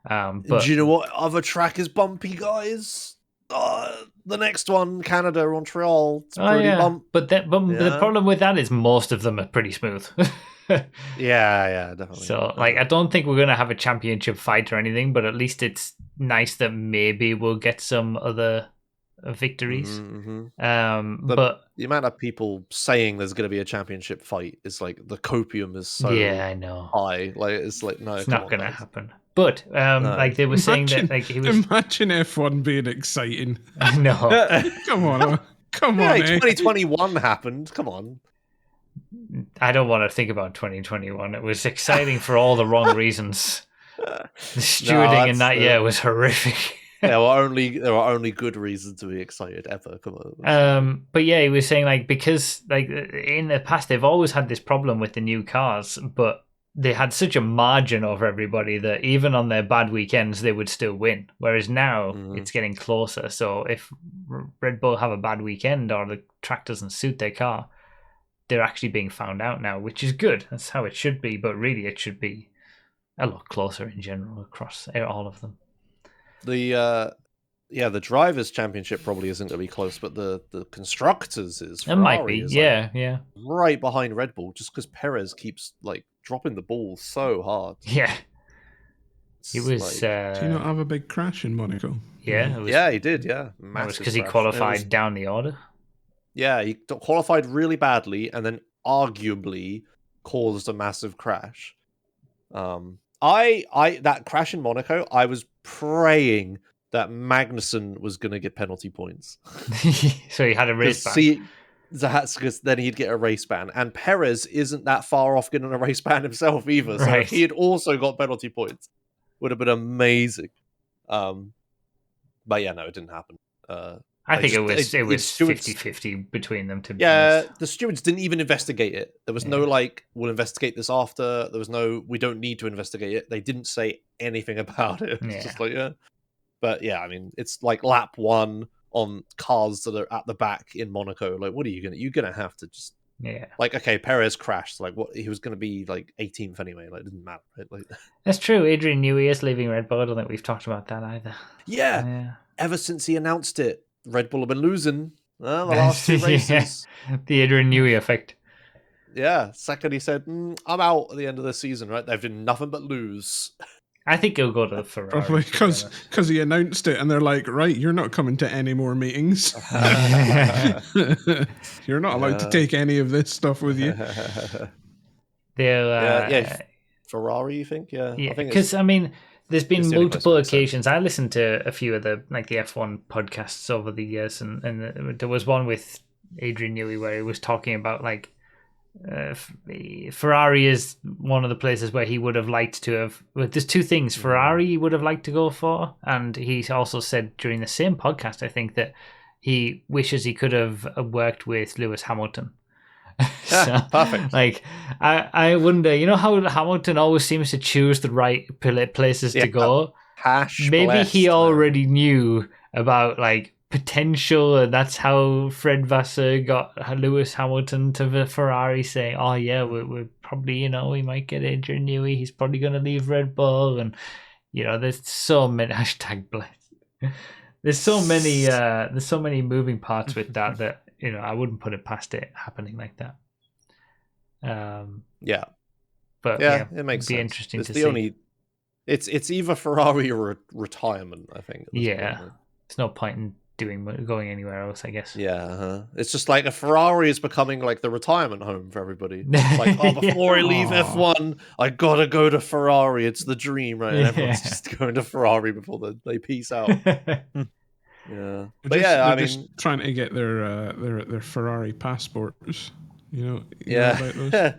Speaker 1: But
Speaker 3: do you know what other track is bumpy, guys? The next one, Canada, Montreal. It's pretty bumpy.
Speaker 1: But the problem with that is most of them are pretty smooth.
Speaker 3: Yeah, definitely.
Speaker 1: So, I don't think we're going to have a championship fight or anything, but at least it's nice that maybe we'll get some other victories. But
Speaker 3: the amount of people saying there's going to be a championship fight is like the copium is so
Speaker 1: I know
Speaker 3: high. Like it's like no,
Speaker 1: it's not going to happen. But they were saying that he was
Speaker 4: imagine F1 being exciting.
Speaker 1: No,
Speaker 4: come on,
Speaker 3: 2021 happened. Come on.
Speaker 1: I don't want to think about 2021. It was exciting for all the wrong reasons. The stewarding in that year was horrific.
Speaker 3: There were only good reasons to be excited ever. Come on.
Speaker 1: But yeah, he was saying because in the past they've always had this problem with the new cars, but they had such a margin over everybody that even on their bad weekends they would still win. Whereas now it's getting closer. So if Red Bull have a bad weekend or the track doesn't suit their car, they're actually being found out now, which is good. That's how it should be. But really, it should be a lot closer in general across all of them.
Speaker 3: The drivers' championship probably isn't going to be close, but the constructors is.
Speaker 1: It might be, yeah.
Speaker 3: Right behind Red Bull, just because Perez keeps like dropping the ball so hard.
Speaker 1: Yeah, he was.
Speaker 4: Did he not have a big crash in Monaco?
Speaker 3: Yeah, he did. Yeah,
Speaker 1: massive. It was because he qualified down the order.
Speaker 3: Yeah, he qualified really badly, and then arguably caused a massive crash. That crash in Monaco, I was praying that Magnussen was going to get penalty points.
Speaker 1: So he had a race ban.
Speaker 3: Because then he'd get a race ban. And Perez isn't that far off getting a race ban himself either. So
Speaker 1: right.
Speaker 3: if he had also got penalty points, would have been amazing. But yeah, no, it didn't happen.
Speaker 1: I think it was 50-50 between them. To be
Speaker 3: honest. The stewards didn't even investigate it. There was no we'll investigate this after. There was no, we don't need to investigate it. They didn't say anything about it. It's just like, But yeah, I mean, it's like lap 1 on cars that are at the back in Monaco. Like, what are you gonna? You're gonna have to just like, okay, Perez crashed. Like, what? He was gonna be like 18th anyway. Like, it didn't matter. Right? Like,
Speaker 1: that's true. Adrian Newey is leaving Red Bull. I don't think we've talked about that either.
Speaker 3: Yeah. Ever since he announced it, Red Bull have been losing the last 2 races.
Speaker 1: The Adrian Newey effect.
Speaker 3: Yeah. Second, he said, "I'm out at the end of the season." Right? They've done nothing but lose.
Speaker 1: I think he'll go to the Ferrari.
Speaker 4: Probably because he announced it and they're like, right, you're not coming to any more meetings. You're not allowed to take any of this stuff with you.
Speaker 3: Ferrari, you think? Yeah.
Speaker 1: Because, I mean, there's been multiple occasions. I listened to a few of the F1 podcasts over the years, and there was one with Adrian Newey where he was talking about Ferrari is one of the places where he would have liked to have. There's 2 things Ferrari he would have liked to go for, and he also said during the same podcast, I think, that he wishes he could have worked with Lewis Hamilton. So,
Speaker 3: perfect.
Speaker 1: Like, I wonder, you know how Hamilton always seems to choose the right places to go. Maybe he already knew about potential, and that's how Fred Vasseur got Lewis Hamilton to the Ferrari, saying, "Oh yeah, we're probably, we might get Adrian Newey. He's probably going to leave Red Bull." And there's so many #bless. There's so many moving parts with that I wouldn't put it past it happening like that. But
Speaker 3: it makes
Speaker 1: be
Speaker 3: sense.
Speaker 1: interesting
Speaker 3: it's
Speaker 1: to
Speaker 3: the
Speaker 1: see.
Speaker 3: Only, it's either Ferrari or retirement, I think.
Speaker 1: There's no point in going anywhere else, I guess.
Speaker 3: It's just like a Ferrari is becoming like the retirement home for everybody. It's like, before I leave F1, I gotta go to Ferrari. It's the dream, right? And everyone's just going to Ferrari before they peace out.
Speaker 4: They're just trying to get their Ferrari passports. About those?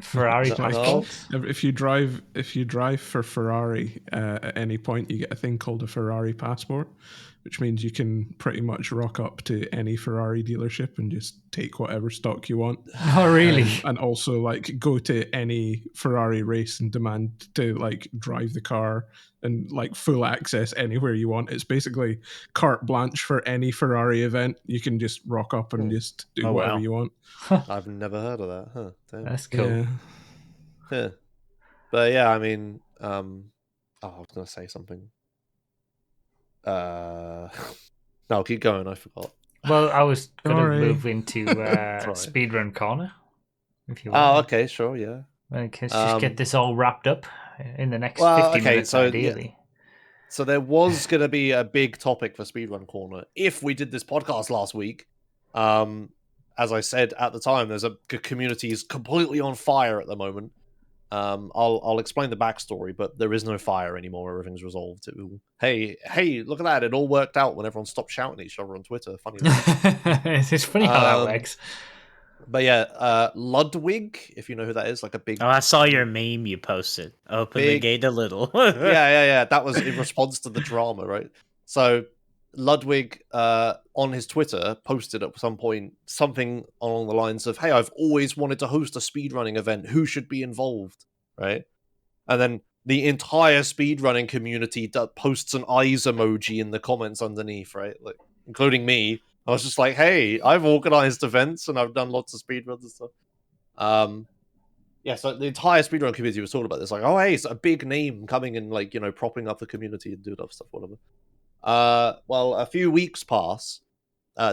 Speaker 1: Ferrari passports.
Speaker 4: If you drive for Ferrari at any point, you get a thing called a Ferrari passport, which means you can pretty much rock up to any Ferrari dealership and just take whatever stock you want.
Speaker 1: Oh, really?
Speaker 4: And also go to any Ferrari race and demand to drive the car and full access anywhere you want. It's basically carte blanche for any Ferrari event. You can just rock up and just do whatever you want.
Speaker 3: I've never heard of that. Huh? Damn.
Speaker 1: That's cool.
Speaker 3: Yeah. But yeah, I mean, I was going to say something. No, keep going. I forgot.
Speaker 1: Well, I was going to move into Speedrun Corner. If you want.
Speaker 3: Oh, okay, sure, yeah.
Speaker 1: Just get this all wrapped up in the next 50 minutes, ideally.
Speaker 3: Yeah. So there was going to be a big topic for Speedrun Corner if we did this podcast last week. As I said at the time, there's a community is completely on fire at the moment. I'll explain the backstory, but there is no fire anymore. Everything's resolved. Hey, look at that! It all worked out when everyone stopped shouting at each other on Twitter. Funny.
Speaker 1: It's funny how that works.
Speaker 3: But yeah, Ludwig, if you know who that is, like a big.
Speaker 2: Oh, I saw your meme you posted. Open the gate a little.
Speaker 3: yeah. That was in response to the drama, right? So Ludwig on his Twitter posted at some point something along the lines of, "Hey, I've always wanted to host a speedrunning event. Who should be involved?" right? And then the entire speedrunning community posts an eyes emoji in the comments underneath, right? Like, including me. I was just like, hey, I've organized events and I've done lots of speedruns and stuff. Yeah, so the entire speedrun community was talking about this, like, oh, hey, it's a big name coming and, like, you know, propping up the community and doing other stuff, whatever. Well, a few weeks pass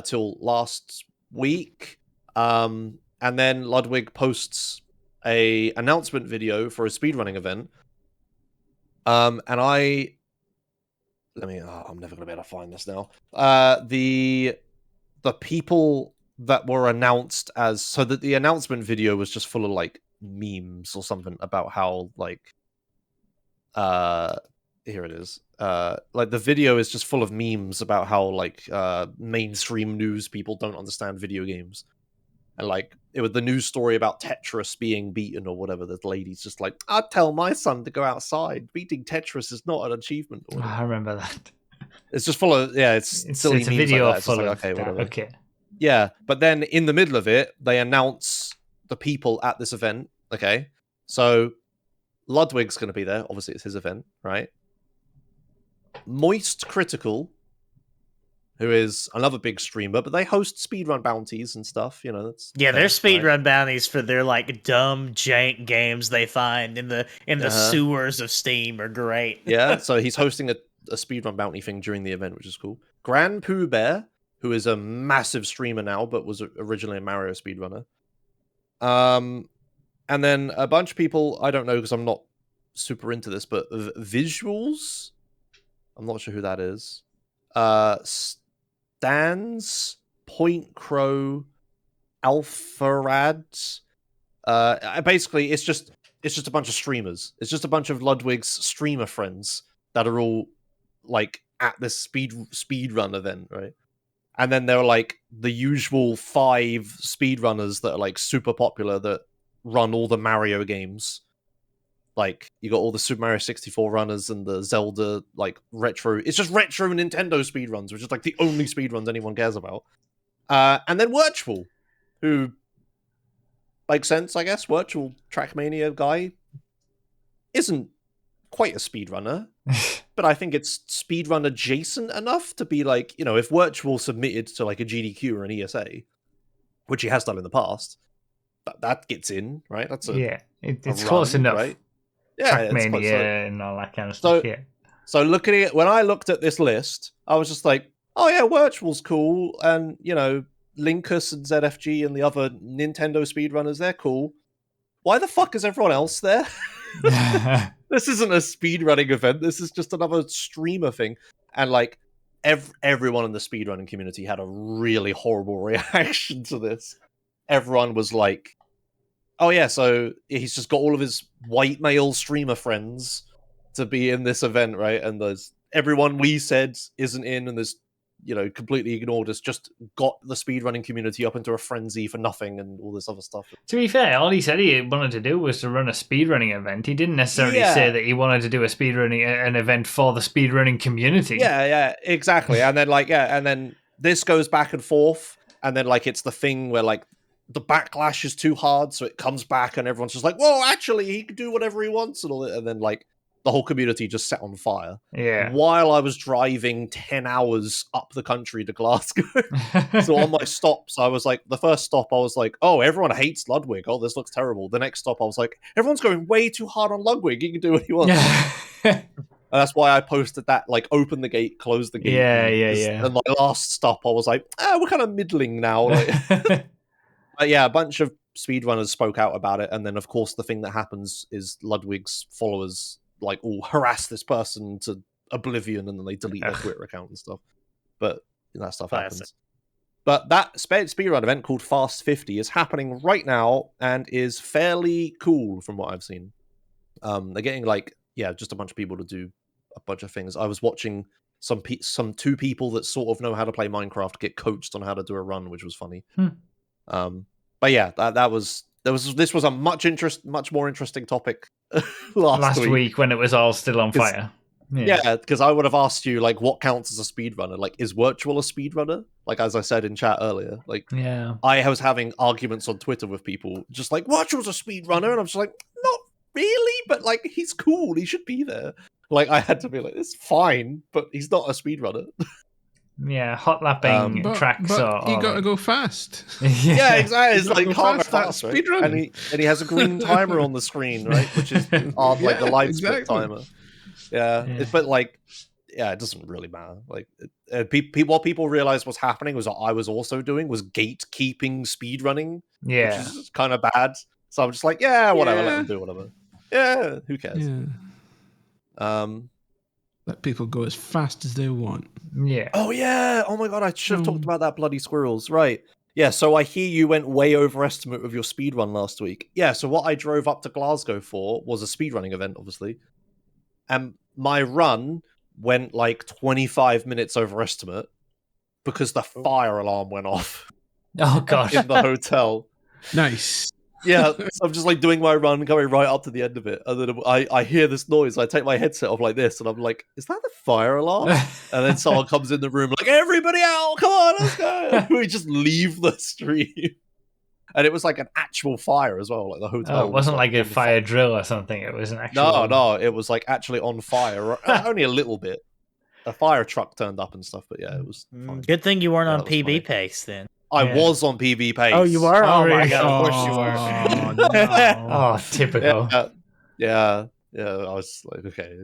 Speaker 3: till last week, and then Ludwig posts a announcement video for a speedrunning event. And I'm never gonna be able to find this now. The people that were announced as, so that the announcement video was just full of like memes or something about how like here it is. Like the video is just full of memes about how like mainstream news people don't understand video games. And like it was the news story about Tetris being beaten or whatever. The lady's just like, I'd tell my son to go outside. Beating Tetris is not an achievement. Or
Speaker 1: I remember that.
Speaker 3: It's just full of it's silly
Speaker 1: it's a
Speaker 3: memes
Speaker 1: video
Speaker 3: like that. It's
Speaker 1: full
Speaker 3: just like,
Speaker 1: of
Speaker 3: okay,
Speaker 1: that.
Speaker 3: whatever.
Speaker 1: Okay.
Speaker 3: Yeah, but then in the middle of it, they announce the people at this event. Okay, so Ludwig's going to be there. Obviously, it's his event, right? Moist Critical, who is another big streamer, but they host speedrun bounties and stuff. You know, that's
Speaker 2: their speedrun bounties for their like dumb jank games they find in the sewers of Steam are great.
Speaker 3: Yeah, so he's hosting a speedrun bounty thing during the event, which is cool. Grand Pooh Bear, who is a massive streamer now, but was originally a Mario speedrunner. And then a bunch of people, I don't know because I'm not super into this, but Visuals, I'm not sure who that is. Stans, Point Crow, Alpharad. Basically, it's just a bunch of streamers. It's just a bunch of Ludwig's streamer friends that are all like at this speedrun event, right? And then there are like the usual 5 speedrunners that are like super popular that run all the Mario games. Like you got all the Super Mario 64 runners and the Zelda like retro. It's just retro Nintendo speedruns, which is like the only speedruns anyone cares about. And then Virtual, who makes sense, I guess. Virtual Trackmania guy isn't quite a speedrunner, but I think it's speedrun adjacent enough to be like, you know, if Virtual submitted to like a GDQ or an ESA, which he has done in the past, that gets in, right? That's
Speaker 1: it's close enough,
Speaker 3: right? Yeah,
Speaker 1: Trackmania and all that kind of stuff.
Speaker 3: So looking at it, when I looked at this list, I was just like, oh yeah, Virtual's cool, and you know, Linkus and ZFG and the other Nintendo speedrunners, they're cool. Why the fuck is everyone else there? This isn't a speedrunning event. This is just another streamer thing. And like everyone in the speedrunning community had a really horrible reaction to this. Everyone was like, oh yeah, so he's just got all of his white male streamer friends to be in this event, right? And there's everyone we said isn't in, and there's, you know, completely ignored us, just got the speedrunning community up into a frenzy for nothing and all this other stuff.
Speaker 1: To be fair, all he said he wanted to do was to run a speedrunning event. He didn't necessarily say that he wanted to do a an event for the speedrunning community.
Speaker 3: Yeah, exactly. And then and then this goes back and forth, and then like it's the thing where like the backlash is too hard, so it comes back and everyone's just like, whoa, actually he can do whatever he wants and all that, and then like the whole community just set on fire.
Speaker 1: Yeah.
Speaker 3: While I was driving 10 hours up the country to Glasgow. So on my stops, I was like, the first stop, I was like, oh, everyone hates Ludwig. Oh, this looks terrible. The next stop, I was like, everyone's going way too hard on Ludwig. He can do what he wants. And that's why I posted that, like, open the gate, close the gate.
Speaker 1: Yeah.
Speaker 3: And my last stop, I was like, we're kind of middling now. Like, but yeah, a bunch of speedrunners spoke out about it. And then, of course, the thing that happens is Ludwig's followers like all harass this person to oblivion, and then they delete their Twitter account and stuff. But that stuff happens. But that speedrun event called Fast 50 is happening right now and is fairly cool from what I've seen. They're getting like just a bunch of people to do a bunch of things. I was watching some 2 people that sort of know how to play Minecraft get coached on how to do a run, which was funny. But yeah, this was a much more interesting topic last week
Speaker 1: when it was all still on fire.
Speaker 3: Yeah, because I would have asked you like what counts as a speedrunner. Like, is Virtual a speedrunner? Like, as I said in chat earlier, like I was having arguments on Twitter with people just like Virtual's a speedrunner, and I'm just like, not really? But like, he's cool. He should be there. Like, I had to be like, it's fine, but he's not a speedrunner.
Speaker 1: Yeah, hot lapping tracks
Speaker 4: but you got to
Speaker 1: like...
Speaker 4: go fast.
Speaker 3: Yeah, exactly. It's like can't go
Speaker 4: fast,
Speaker 3: right?
Speaker 4: speedrunning.
Speaker 3: And he has a green timer on the screen, right? Which is like the light split timer. Yeah. But like, yeah, it doesn't really matter. Like, what people realized was happening was what I was also doing was gatekeeping speedrunning, which is kind of bad. So I'm just like, yeah, whatever, let them do whatever. Yeah, who cares?
Speaker 4: Yeah. Let people go as fast as they want.
Speaker 1: Yeah.
Speaker 3: Oh yeah. Oh my god, I should have talked about that bloody squirrels. Right. Yeah, so I hear you went way overestimate with your speedrun last week. Yeah, so what I drove up to Glasgow for was a speedrunning event, obviously. And my run went like 25 minutes overestimate because the fire alarm went off.
Speaker 1: Oh gosh.
Speaker 3: In the hotel.
Speaker 4: Nice.
Speaker 3: Yeah, so I'm just like doing my run, going right up to the end of it, and then I hear this noise. I take my headset off like this, and I'm like, "Is that the fire alarm?" And then someone comes in the room like, "Everybody out! Come on, let's go!" We just leave the stream, and it was like an actual fire as well. Like the hotel.
Speaker 1: It wasn't like a fire drill or something. It was an
Speaker 3: No,
Speaker 1: actual.
Speaker 3: no, it was like actually on fire. Only a little bit. A fire truck turned up and stuff, but yeah, it was fine.
Speaker 2: Good thing you weren't on PB pace then.
Speaker 3: I was on PB pace.
Speaker 2: Oh, you were? Oh,
Speaker 1: really?
Speaker 2: my god, of course you were.
Speaker 1: No. Oh, typical.
Speaker 3: Yeah. I was like, okay,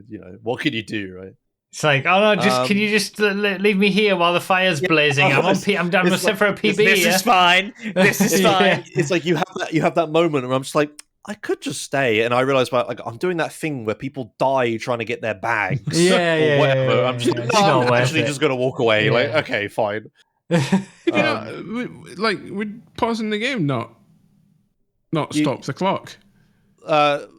Speaker 3: what can you do, right?
Speaker 1: It's like, oh no, can you just leave me here while the fire's blazing? I'm set for a PB.
Speaker 2: This is fine. This is fine.
Speaker 3: It's like you have that moment where I'm just like, I could just stay, and I realized like I'm doing that thing where people die trying to get their bags, or whatever.
Speaker 1: Yeah,
Speaker 3: I'm just I'm actually just gonna walk away. Like, okay, fine.
Speaker 4: Would pausing the game not stop the clock?
Speaker 3: The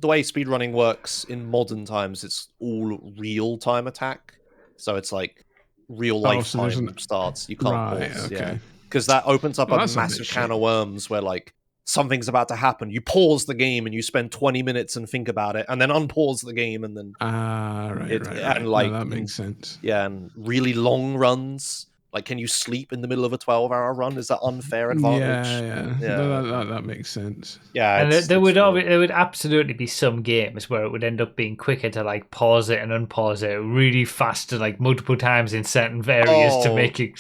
Speaker 3: way speedrunning works in modern times, it's all real time attack. So it's like real life time starts. You can't pause. Okay. Yeah, because that opens up a massive can of worms where like something's about to happen. You pause the game and you spend 20 minutes and think about it, and then unpause the game, and then
Speaker 4: right.
Speaker 3: And like
Speaker 4: that makes sense.
Speaker 3: Yeah, and really long runs. Like, can you sleep in the middle of a 12-hour run? Is that unfair advantage?
Speaker 4: Yeah. No, that makes sense.
Speaker 1: Yeah, and there would absolutely be some games where it would end up being quicker to like pause it and unpause it really fast, and like multiple times in certain areas to make it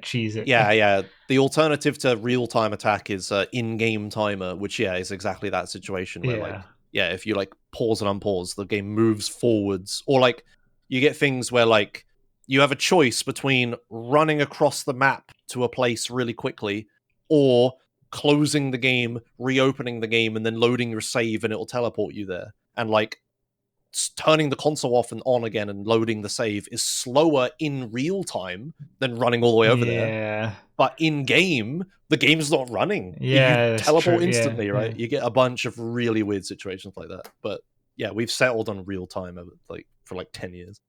Speaker 1: cheese it.
Speaker 3: Yeah. The alternative to real-time attack is in-game timer, which is exactly that situation where if you like pause and unpause, the game moves forwards, or like you get things where like you have a choice between running across the map to a place really quickly or closing the game, reopening the game, and then loading your save, and it'll teleport you there. And like turning the console off and on again and loading the save is slower in real time than running all the way over there. But in game, the game's not running. You teleport instantly, right? You get a bunch of really weird situations like that. But yeah, we've settled on real time for like 10 years.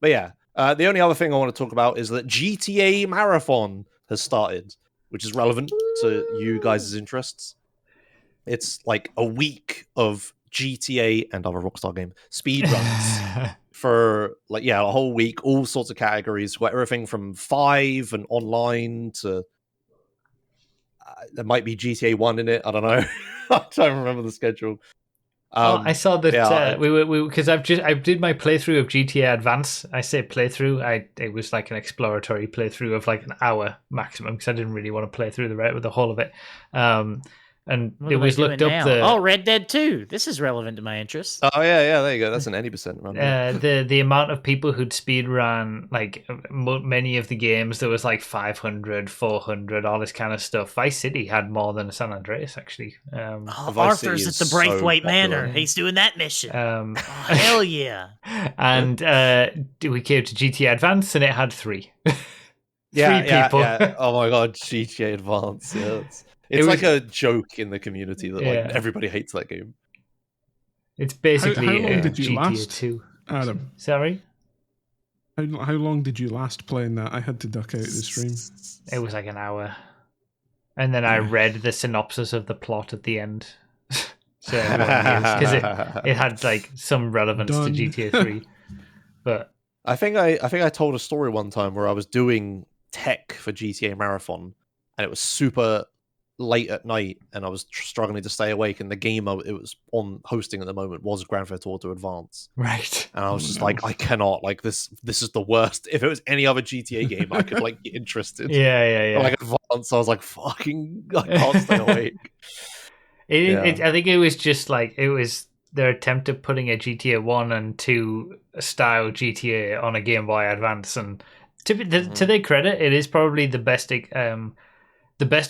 Speaker 3: But yeah, the only other thing I want to talk about is that GTA Marathon has started, which is relevant to you guys' interests. It's like a week of GTA and other Rockstar game speedruns for like a whole week, all sorts of categories, where everything from 5 and online to there might be GTA 1 in it. I don't know. I don't remember the schedule.
Speaker 1: I saw that because I did my playthrough of GTA Advance. I say playthrough. It was like an exploratory playthrough of like an hour maximum because I didn't really want to play through the whole of it. And it was looked up
Speaker 2: Red Dead 2. This is relevant to my interests.
Speaker 3: Oh yeah, there you go. That's an 80% run.
Speaker 1: The amount of people who'd speedrun like many of the games, there was like 500, 400, all this kind of stuff. Vice City had more than San Andreas actually.
Speaker 2: Arthur's at the Braithwaite Manor. He's doing that mission. Hell yeah!
Speaker 1: And we came to GTA Advance, and it had 3. Three people.
Speaker 3: Yeah. Oh my god, GTA Advance. Yeah. It's like a joke in the community that like everybody hates that game.
Speaker 1: It's basically
Speaker 4: how long did you
Speaker 1: GTA
Speaker 4: last,
Speaker 1: 2.
Speaker 4: Adam?
Speaker 1: Sorry?
Speaker 4: How long did you last playing that? I had to duck out of the stream.
Speaker 1: It was like an hour. And then I read the synopsis of the plot at the end. So because it had like some relevance to GTA 3. But
Speaker 3: I think I told a story one time where I was doing tech for GTA Marathon, and it was super late at night and I was struggling to stay awake, and the game it was on hosting at the moment was Grand Theft Auto Advance.
Speaker 1: Right.
Speaker 3: And I was just like, I cannot, like, this is the worst. If it was any other GTA game, I could like get interested.
Speaker 1: Yeah.
Speaker 3: But, like, Advance, I was like, fucking, I can't stay awake.
Speaker 1: I think it was just like, it was their attempt of putting a GTA 1 and 2 style GTA on a Game Boy Advance, and to their credit, it is probably the best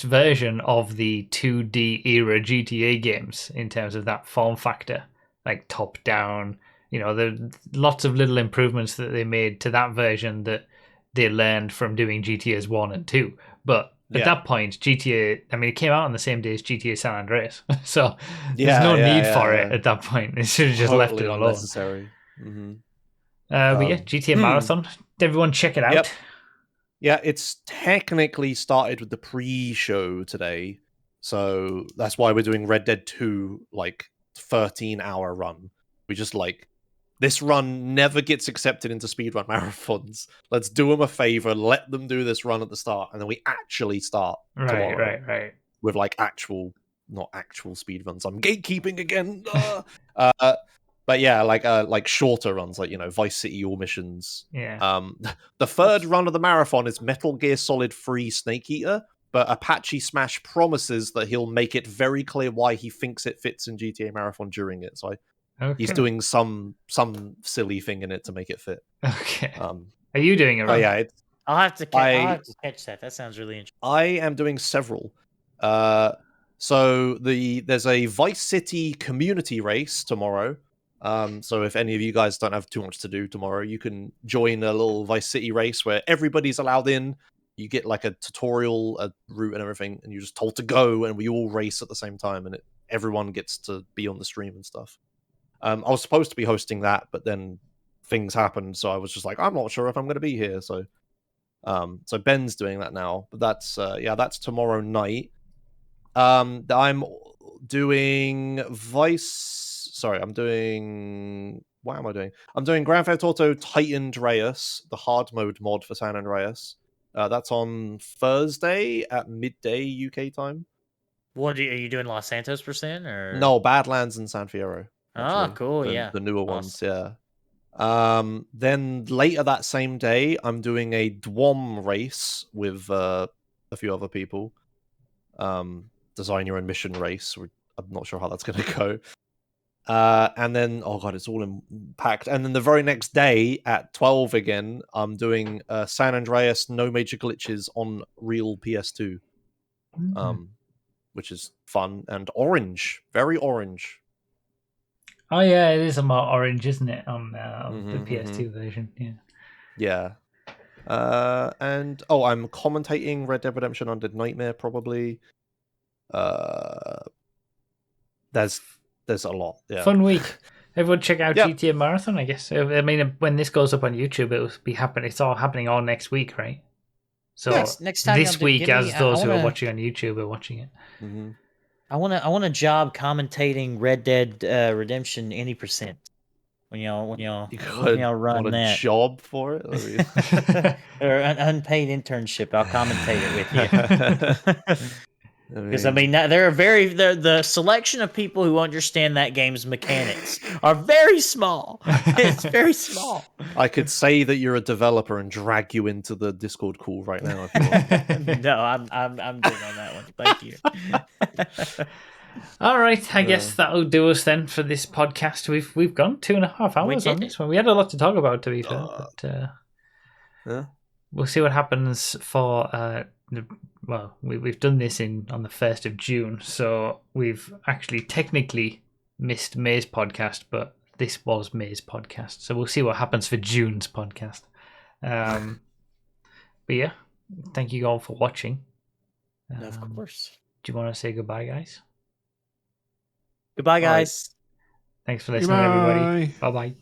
Speaker 1: version of the 2D era GTA games in terms of that form factor, like top down. You know, there are lots of little improvements that they made to that version that they learned from doing GTA's 1 and 2. But at that point, GTA, I mean, it came out on the same day as GTA San Andreas. So there's no need for it at that point. They should have just left it alone.
Speaker 3: Unnecessary.
Speaker 1: But yeah, GTA Marathon. Everyone check it out.
Speaker 3: Yep. Yeah, it's technically started with the pre-show today. So that's why we're doing Red Dead 2, like, 13-hour run. We just, like, this run never gets accepted into speedrun marathons. Let's do them a favor, let them do this run at the start, and then we actually start tomorrow.
Speaker 1: Right.
Speaker 3: With, like, not actual speedruns. I'm gatekeeping again. But yeah, like shorter runs, like, you know, Vice City All missions.
Speaker 1: Yeah.
Speaker 3: The third run of the marathon is Metal Gear Solid 3 Snake Eater, but Apache Smash promises that he'll make it very clear why he thinks it fits in GTA Marathon during it. So he's doing some silly thing in it to make it fit.
Speaker 1: Okay. Are you doing it? Right?
Speaker 2: Yeah, I'll have to catch that. That sounds really interesting.
Speaker 3: I am doing several. So there's a Vice City community race tomorrow. So if any of you guys don't have too much to do tomorrow, you can join a little Vice City race where everybody's allowed in. You get like a tutorial, a route and everything, and you're just told to go, and we all race at the same time, and everyone gets to be on the stream and stuff. I was supposed to be hosting that, but then things happened, so I was just like, I'm not sure if I'm going to be here. So Ben's doing that now, but that's tomorrow night. I'm doing what am I doing? I'm doing Grand Theft Auto Titan Andreas, the hard mode mod for San Andreas. That's on Thursday at midday UK time.
Speaker 2: What are you doing? Los Santos % or
Speaker 3: no? Badlands and San Fierro.
Speaker 2: Actually. Oh, cool!
Speaker 3: The newer ones, yeah. Then later that same day, I'm doing a DWOM race with a few other people. Design your own mission race. I'm not sure how that's going to go. And then, oh god, it's all packed. And then the very next day at 12 again, I'm doing San Andreas No Major Glitches on real PS2, which is fun and orange, very orange.
Speaker 1: Oh yeah, it is a more orange, isn't it, on the PS2 version? Yeah.
Speaker 3: And I'm commentating Red Dead Redemption Undead Nightmare probably. There's a lot. Yeah.
Speaker 1: Fun week. Everyone check out GTA Marathon, I guess. I mean, when this goes up on YouTube, it will be happening. It's all happening all next week, right? So
Speaker 2: next time
Speaker 1: this week, as those who are watching on YouTube are watching it.
Speaker 3: Mm-hmm.
Speaker 2: I want a job commentating Red Dead Redemption any % when y'all run that
Speaker 3: job for it,
Speaker 2: or an unpaid internship. I'll commentate it with you. Because I mean, there are the selection of people who understand that game's mechanics are very small. It's very small.
Speaker 3: I could say that you're a developer and drag you into the Discord call right now if you want.
Speaker 2: No, I'm good on that one. Thank you.
Speaker 1: All right, I guess that'll do us then for this podcast. We've gone 2.5 hours on this one. We had a lot to talk about, to be fair, but we'll see what happens for. Well, we've done this on the 1st of June, so we've actually technically missed May's podcast, but this was May's podcast, so we'll see what happens for June's podcast. But yeah, thank you all for watching.
Speaker 2: Of course.
Speaker 1: Do you want to say goodbye, guys?
Speaker 2: Goodbye, guys.
Speaker 1: Thanks for listening, everybody. Bye-bye.